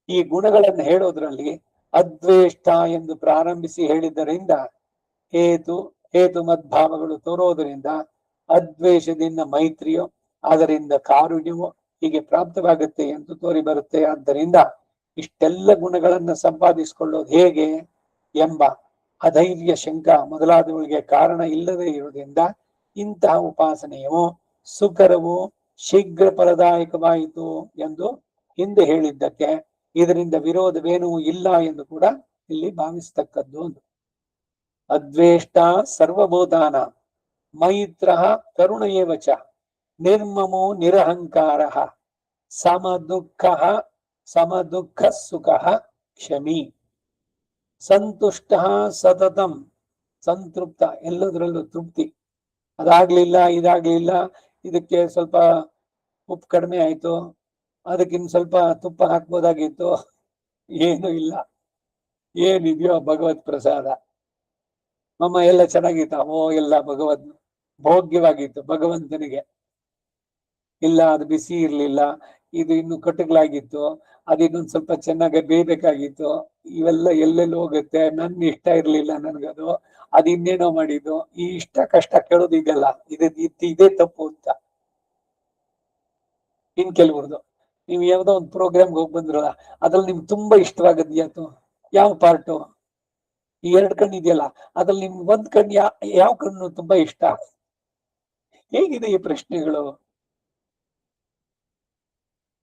ಈ ಗುಣಗಳನ್ನು ಹೇಳೋದ್ರಲ್ಲಿ ಅದ್ವೇಷ್ಟ ಎಂದು ಪ್ರಾರಂಭಿಸಿ ಹೇಳಿದ್ದರಿಂದ ಹೇತು ಮದ್ಭಾವಗಳು ತೋರೋದರಿಂದ ಅದ್ವೇಷದಿಂದ ಮೈತ್ರಿಯೋ, ಅದರಿಂದ ಕಾರುಣ್ಯವೋ ಹೀಗೆ ಪ್ರಾಪ್ತವಾಗುತ್ತೆ ಎಂದು ತೋರಿ ಬರುತ್ತೆ. ಆದ್ದರಿಂದ ಇಷ್ಟೆಲ್ಲ ಗುಣಗಳನ್ನ ಸಂಪಾದಿಸಿಕೊಳ್ಳೋದು ಹೇಗೆ ಎಂಬ ಅಧೈರ್ಯ, ಶಂಕ ಮೊದಲಾದವುಗಳಿಗೆ ಕಾರಣ ಇಲ್ಲದೆ ಇರುವುದರಿಂದ ಇಂತಹ ಉಪಾಸನೆಯು ಸುಕರವು ಶೀಘ್ರ ಫಲದಾಯಕವಾಯಿತು ಎಂದು ಹಿಂದೆ ಹೇಳಿದ್ದಕ್ಕೆ ಇದರಿಂದ ವಿರೋಧವೇನೂ ಇಲ್ಲ ಎಂದು ಕೂಡ ಇಲ್ಲಿ ಭಾವಿಸ್ತಕ್ಕದ್ದು ಒಂದು. ಅದ್ವೇಷ್ಟ ಸರ್ವಭೂತಾನ ಮೈತ್ರ ಕರುಣ ಏವ ಚ ನಿರ್ಮಮೋ ನಿರಹಂಕಾರ ಸಮದುಃಖ ಸುಖ ಕ್ಷಮಿ ಸಂತುಷ್ಟ ಸತತಂ ಸಂತೃಪ್ತ, ಎಲ್ಲದರಲ್ಲೂ ತೃಪ್ತಿ. ಅದಾಗ್ಲಿಲ್ಲ, ಇದಾಗ್ಲಿಲ್ಲ, ಇದಕ್ಕೆ ಸ್ವಲ್ಪ ಉಪ್ಪು ಕಡಿಮೆ ಆಯ್ತು, ಅದಕ್ಕಿನ್ ಸ್ವಲ್ಪ ತುಪ್ಪ ಹಾಕ್ಬೋದಾಗಿತ್ತು, ಏನು ಇಲ್ಲ, ಏನಿದೆಯೋ ಭಗವತ್ ಪ್ರಸಾದ. ಎಲ್ಲ ಚೆನ್ನಾಗಿತ್ತ, ಎಲ್ಲ ಭಗವದ್ ಭೋಗ್ಯವಾಗಿತ್ತು ಭಗವಂತನಿಗೆ. ಇಲ್ಲ, ಅದು ಬಿಸಿ ಇರ್ಲಿಲ್ಲ, ಇದು ಇನ್ನು ಕಟುಗಳಾಗಿತ್ತು, ಅದು ಇನ್ನೊಂದ್ ಸ್ವಲ್ಪ ಚೆನ್ನಾಗಿ ಬೇಯಬೇಕಾಗಿತ್ತು, ಇವೆಲ್ಲ ಎಲ್ಲೆಲ್ಲಿ ಹೋಗುತ್ತೆ, ನನ್ ಇಷ್ಟ ಇರ್ಲಿಲ್ಲ ನನ್ಗದು, ಅದು ಇನ್ನೇನೋ ಮಾಡಿದ್ದು. ಈ ಇಷ್ಟ ಕಷ್ಟ ಕೇಳೋದು ಇದೆಲ್ಲ ಇದೇ ತಪ್ಪು ಅಂತ. ಇನ್ ಕೆಲವ್ರದ್ದು, ನೀವು ಯಾವ್ದೋ ಒಂದು ಪ್ರೋಗ್ರಾಮ್ಗೆ ಹೋಗಿ ಬಂದ್ರಲ್ಲ, ಅದ್ರಲ್ಲಿ ನಿಮ್ಗೆ ತುಂಬಾ ಇಷ್ಟವಾಗದ್ಯಾತು ಯಾವ ಪಾರ್ಟು? ಈ 2 ಕಣ್ಣು ಇದೆಯಲ್ಲ, ಅದ್ರಲ್ಲಿ ನಿಮ್ಗೆ ಒಂದ್ ಕಣ್ಣು ಯಾವ ಕಣ್ಣು ತುಂಬಾ ಇಷ್ಟ? ಹೇಗಿದೆ ಈ ಪ್ರಶ್ನೆಗಳು?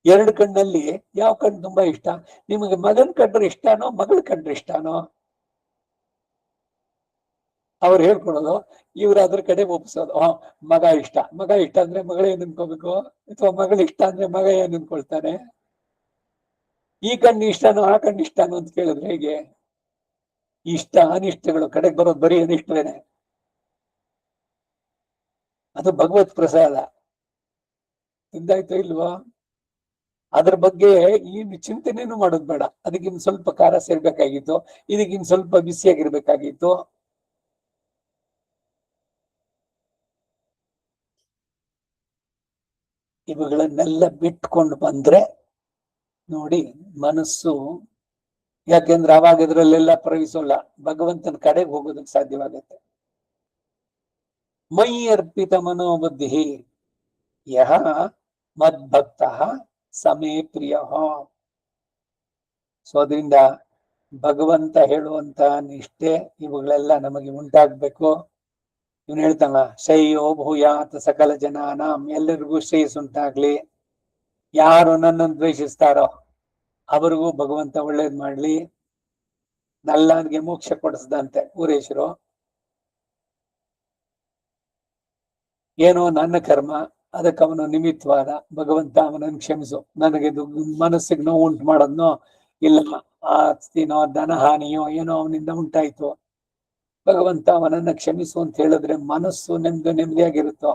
2 ಕಣ್ಣಲ್ಲಿ ಯಾವ ಕಣ್ಣು ತುಂಬಾ ಇಷ್ಟ? ನಿಮಗೆ ಮಗನ್ ಕಂಡ್ರೆ ಇಷ್ಟನೋ, ಮಗಳ ಕಂಡ್ರೆ ಇಷ್ಟನೋ? ಅವ್ರು ಹೇಳ್ಕೊಡೋದು, ಇವ್ರು ಅದ್ರ ಕಡೆ ಒಪ್ಸೋದು. ಮಗ ಇಷ್ಟ ಅಂದ್ರೆ ಮಗಳ ಏನ್ ಅನ್ಕೋಬೇಕು, ಅಥವಾ ಮಗಳು ಇಷ್ಟ ಅಂದ್ರೆ ಮಗ ಏನ್ ಅನ್ಕೊಳ್ತಾನೆ? ಈ ಕಣ್ಣು ಇಷ್ಟನೋ ಆ ಕಣ್ಣು ಇಷ್ಟನೋ ಅಂತ ಕೇಳಿದ್ರೆ ಹೇಗೆ? ಇಷ್ಟ ಅನಿಷ್ಟಗಳು ಕಡೆಗೆ ಬರೋದು ಬರೀ ಅನಿಷ್ಟವೇನೆ. ಅದು ಭಗವತ್ ಪ್ರಸಾದ. ತಿಂದಾಯ್ತೋ ಇಲ್ವಾ? ಅದ್ರ ಬಗ್ಗೆ ಏನು ಚಿಂತನೆನೂ ಮಾಡೋದು ಬೇಡ. ಅದಕ್ಕಿನ್ ಸ್ವಲ್ಪ ಖಾರ ಸೇರ್ಬೇಕಾಗಿತ್ತು, ಇದಕ್ಕಿನ್ ಸ್ವಲ್ಪ ಬಿಸಿಯಾಗಿರ್ಬೇಕಾಗಿತ್ತು. ಇವುಗಳನ್ನೆಲ್ಲ ಬಿಟ್ಕೊಂಡು ಬಂದ್ರೆ ನೋಡಿ ಮನಸ್ಸು, ಯಾಕೆಂದ್ರೆ ಅವಾಗ ಇದ್ರಲ್ಲೆಲ್ಲ ಪ್ರವೇಶಿಸೋಲ್ಲ, ಭಗವಂತನ ಕಡೆಗೆ ಹೋಗೋದಕ್ಕೆ ಸಾಧ್ಯವಾಗುತ್ತೆ. ಮೈ ಅರ್ಪಿತ ಮನೋಬುದ್ಧಿ ಯಹ ಮದ್ಭಕ್ತ ಸಮೇ ಪ್ರಿಯ. ಸೊ ಅದರಿಂದ ಭಗವಂತ ಹೇಳುವಂತ ನಿಷ್ಠೆ ಇವುಗಳೆಲ್ಲ ನಮಗೆ ಉಂಟಾಗ್ಬೇಕು. ಇವನು ಹೇಳ್ತಾನ, ಶ್ರೇಯೋ ಭೂಯಾತ್ ಸಕಲ ಜನಾನಾಂ, ಎಲ್ಲರಿಗೂ ಶ್ರೇಯಸ್ಸುಂಟಾಗ್ಲಿ. ಯಾರು ನನ್ನನ್ನು ದ್ವೇಷಿಸ್ತಾರೋ ಅವರಿಗೂ ಭಗವಂತ ಒಳ್ಳೇದ್ ಮಾಡ್ಲಿ. ನಲ್ಲನಿಗೆ ಮೋಕ್ಷ ಕೊಡಿಸ್ದಂತೆ ಊರೇಶರು. ಏನೋ ನನ್ನ ಕರ್ಮ, ಅದಕ್ಕೆ ಅವನು ನಿಮಿತ್ತವಾದ. ಭಗವಂತ ಅವನನ್ನು ಕ್ಷಮಿಸು, ನನಗೆ ಮನಸ್ಸಿಗೆ ನೋವು ಉಂಟು ಮಾಡೋದ್ನೋ, ಇಲ್ಲ ಆಸ್ತಿನೋ ಧನ ಹಾನಿಯೋ ಏನೋ ಅವನಿಂದ ಉಂಟಾಯ್ತು, ಭಗವಂತ ಅವನನ್ನ ಕ್ಷಮಿಸು ಅಂತ ಹೇಳಿದ್ರೆ ಮನಸ್ಸು ನೆಮ್ಮದಿಯಾಗಿರುತ್ತೋ?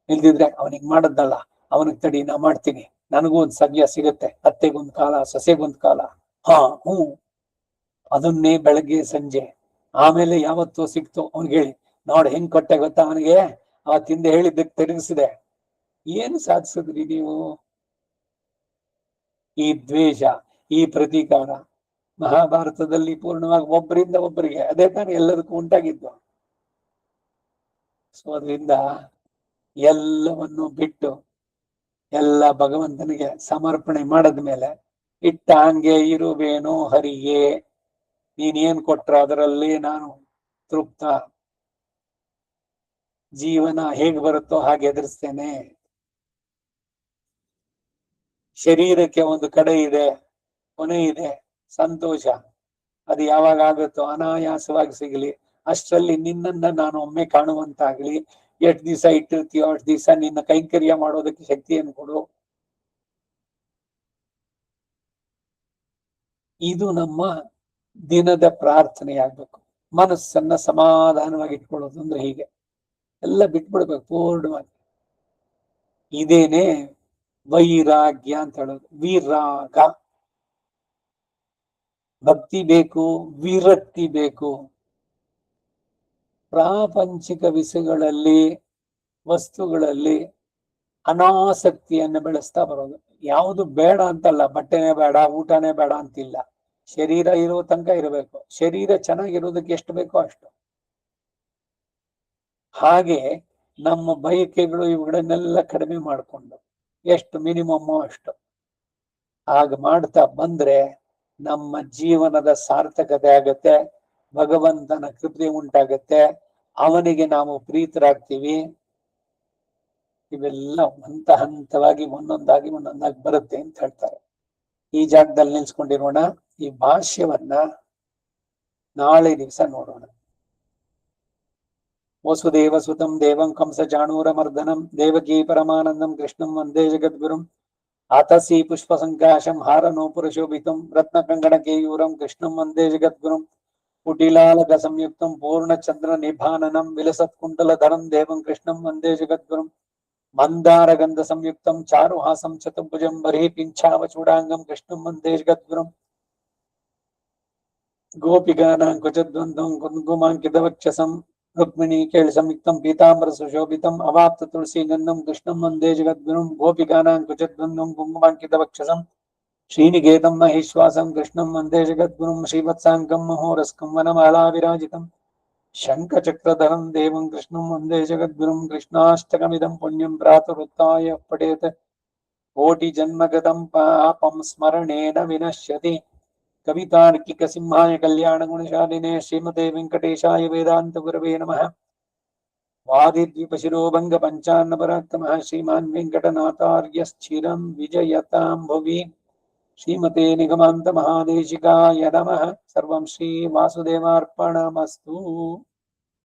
ಇಲ್ದಿದ್ರೆ ಅವನಿಗೆ ಮಾಡದ್ದಲ್ಲ, ಅವನಿಗೆ ತಡಿ ನಾ ಮಾಡ್ತೀನಿ, ನನಗೂ ಒಂದ್ ಸಮಯ ಸಿಗುತ್ತೆ, ಅತ್ತೆಗೊಂದ್ ಕಾಲ ಸೊಸೆಗೊಂದ್ ಕಾಲ. ಅದನ್ನೇ ಬೆಳಗ್ಗೆ ಸಂಜೆ ಆಮೇಲೆ ಯಾವತ್ತೋ ಸಿಕ್ತು ಅವ್ನಿಗೆ ಹೇಳಿ, ನೋಡ್ ಹೆಂಗ್ ಕೊಟ್ಟೆ ಗೊತ್ತಾ ಅವನಿಗೆ, ಅವತ್ತಿಂದ ಹೇಳಿದ್ದಕ್ಕೆ ತಿರುಗಿಸಿದೆ. ಏನು ಸಾಧಿಸಿದ್ರಿ ನೀವು? ಈ ದ್ವೇಷ, ಈ ಪ್ರತೀಕಾರ ಮಹಾಭಾರತದಲ್ಲಿ ಪೂರ್ಣವಾಗಿ ಒಬ್ಬರಿಂದ ಒಬ್ಬರಿಗೆ ಅದೇ ತಾನೇ ಎಲ್ಲದಕ್ಕೂ ಉಂಟಾಗಿದ್ದು. ಸೊ ಅದರಿಂದ ಎಲ್ಲವನ್ನು ಬಿಟ್ಟು ಎಲ್ಲ ಭಗವಂತನಿಗೆ ಸಮರ್ಪಣೆ ಮಾಡದ್ಮೇಲೆ, ಇಟ್ಟ ಹಂಗೆ ಇರುವೇನೋ ಹರಿಗೆ, ನೀನೇನ್ ಕೊಟ್ರ ಅದರಲ್ಲಿ ನಾನು ತೃಪ್ತ, ಜೀವನ ಹೇಗ್ ಬರುತ್ತೋ ಹಾಗೆ ಎದುರಿಸ್ತೇನೆ. ಶರೀರಕ್ಕೆ ಒಂದು ಕಡೆ ಇದೆ, ಕೊನೆ ಇದೆ, ಸಂತೋಷ ಅದು ಯಾವಾಗ ಆಗುತ್ತೋ ಅನಾಯಾಸವಾಗಿ ಸಿಗಲಿ, ಅಷ್ಟರಲ್ಲಿ ನಿನ್ನನ್ನ ನಾನು ಒಮ್ಮೆ ಕಾಣುವಂತಾಗ್ಲಿ. ಎಷ್ಟು ದಿವಸ ಇಟ್ಟಿರ್ತೀಯೋ ಅಷ್ಟು ದಿವಸ ನಿನ್ನ ಕೈಂಕರ್ಯ ಮಾಡೋದಕ್ಕೆ ಶಕ್ತಿಯನ್ನು ಕೊಡು. ಇದು ನಮ್ಮ ದಿನದ ಪ್ರಾರ್ಥನೆಯಾಗಬೇಕು. ಮನಸ್ಸನ್ನ ಸಮಾಧಾನವಾಗಿ ಇಟ್ಕೊಳ್ಳೋದು ಅಂದ್ರೆ ಹೀಗೆ ಎಲ್ಲ ಬಿಟ್ಬಿಡ್ಬೇಕು ಪೂರ್ಣವಾಗಿ. ಇದೇನೆ ವೈರಾಗ್ಯ ಅಂತ ಹೇಳೋದು. ವಿರಾಗ, ಭಕ್ತಿ ಬೇಕು, ವಿರಕ್ತಿ ಬೇಕು. ಪ್ರಾಪಂಚಿಕ ವಿಷಯಗಳಲ್ಲಿ, ವಸ್ತುಗಳಲ್ಲಿ ಅನಾಸಕ್ತಿಯನ್ನು ಬೆಳೆಸ್ತಾ ಬರೋದು. ಯಾವುದು ಬೇಡ ಅಂತಲ್ಲ, ಬಟ್ಟೆನೇ ಬೇಡ, ಊಟನೇ ಬೇಡ ಅಂತಿಲ್ಲ, ಶರೀರ ಇರೋ ತನಕ ಇರಬೇಕು. ಶರೀರ ಚೆನ್ನಾಗಿರೋದಕ್ಕೆ ಎಷ್ಟು ಬೇಕೋ ಅಷ್ಟು. ಹಾಗೆ ನಮ್ಮ ಬಯಕೆಗಳು ಇವುಗಳನ್ನೆಲ್ಲ ಕಡಿಮೆ ಮಾಡಿಕೊಂಡು ಎಷ್ಟು ಮಿನಿಮಮ್ ಅಷ್ಟು ಆಗ ಮಾಡ್ತಾ ಬಂದ್ರೆ ನಮ್ಮ ಜೀವನದ ಸಾರ್ಥಕತೆ ಆಗತ್ತೆ. ಭಗವಂತನ ಕೃಪೆ ಉಂಟಾಗತ್ತೆ, ಅವನಿಗೆ ನಾವು ಪ್ರೀತರಾಗ್ತೀವಿ. ಇವೆಲ್ಲ ಹಂತ ಹಂತವಾಗಿ ಒಂದೊಂದಾಗಿ ಬರುತ್ತೆ ಅಂತ ಹೇಳ್ತಾರೆ. ಈ ಜಾಗದಲ್ಲಿ ನಿಲ್ಸ್ಕೊಂಡಿರೋಣ. ಈ ಭಾಷ್ಯವನ್ನ ನಾಳೆ ದಿವಸ ನೋಡೋಣ. ವಸುದೇವ ಸುತಂ ದೇವಂ ಕಂಸ ಚಾಣೂರಮರ್ದನಂ ದೇವಕೀ ಪರಮಾನಂದಂ ಕೃಷ್ಣಂ ವಂದೇ ಜಗದ್ಗುರುಂ ಆತಸಿ ಪುಷ್ಪ ಸಂಕಾಶಂ ಹಾರನೂಪುರ ಶೋಭಿತಂ ರತ್ನ ಕಂಗಣ ಕೇಯೂರಂ ಕೃಷ್ಣಂ ವಂದೇ ಜಗದ್ಗುರುಂ ಕುಟಿಲಾಲಕ ಸಂಯುಕ್ತಂ ಪೂರ್ಣಚಂದ್ರ ನಿಭಾನನಂ ವಿಲಸತ್ ಕುಂಡಲಧರಂ ದೇವಂ ಕೃಷ್ಣಂ ವಂದೇ ಜಗದ್ಗುರುಂ ಮಂದಾರ ಗಂಧ ಸಂಯುಕ್ತಂ ಚಾರುಹಾಸಂ ಚತುರ್ಭುಜಂ ಬರೀ ಪಿಂಚಾವಚೂಡಾಂಗಂ ಕೃಷ್ಣಂ ವಂದೇ ಜಗದ್ಗುರುಂ ಗೋಪಿಕಾನಾಂ ಕುಚದ್ವಂದ್ವಂ ಕುಂಕುಮಾಂಕಿತವಕ್ಷಸಂ ರುಕ್ಮಿಣೀ ಕೇಳಿ ಸಂಯುಕ್ತಂ ಪೀತಾಂಬರ ಸುಶೋಭಿತಂ ಅವಾಪ್ತ ತುಳಸಿ ಗಂಧಂ ಕೃಷ್ಣಂ ವಂದೇ ಜಗದ್ಗುರುಂ ಗೋಪಿಕಾನಾಂ ಕುಚದ್ವಂದ್ವಂ ಕುಂಕುಮಾಂಕಿತವಕ್ಷಸಂ ಶ್ರೀನಿಕೇತಂ ಮಹೇಶ್ವಾಸಂ ಕೃಷ್ಣಂ ವಂದೇ ಜಗದ್ಗುರುಂ ಶ್ರೀವತ್ಸಾಂಗಂ ಮಹೋರಸ್ಕಂ ವನಮಾಲಾ ವಿರಾಜಿತಂ ಶಂಖಚಕ್ರಧರಂ ದೇವಂ ಕೃಷ್ಣಂ ವಂದೇ ಜಗದ್ಗುರುಂ ಕೃಷ್ಣಾಷ್ಟಕಮಿದಂ ಪುಣ್ಯಂ ಪ್ರಾತರುತ್ತಾಯ ಪಠೇತ್ ಕೋಟಿ ಜನ್ಮಗತಂ ಪಾಪಂ ಸ್ಮರಣೇನ ವಿನಶ್ಯತಿ. ಕವಿತಾರ್ಕಿಕ ಸಿಂಹಾಯ ಕಲ್ಯಾಣ ಗುಣಶಾಲಿನೇ ಶ್ರೀಮತೆ ವೆಂಕಟೇಶಾಯ ವೇದಾಂತ ಗುರವೇ ನಮಃ. ವಾದಿದ್ವಿಪಶಿರೋಭಂಗ ಪಂಚಾನ್ನ ಪರಾಕ್ರಮಃ ಶ್ರೀಮಾನ್ ವೆಂಕಟನಾಥಾರ್ಯಶ್ಚಿರಂ ವಿಜಯತಾಂ ಭುವಿ. ಶ್ರೀಮತೆ ನಿಗಮಾಂತ ಮಹಾದೇಶಿಕಾಯ ನಮಃ. ಸರ್ವಂ ಶ್ರೀ ವಾಸುದೇವಾರ್ಪಣಮಸ್ತು.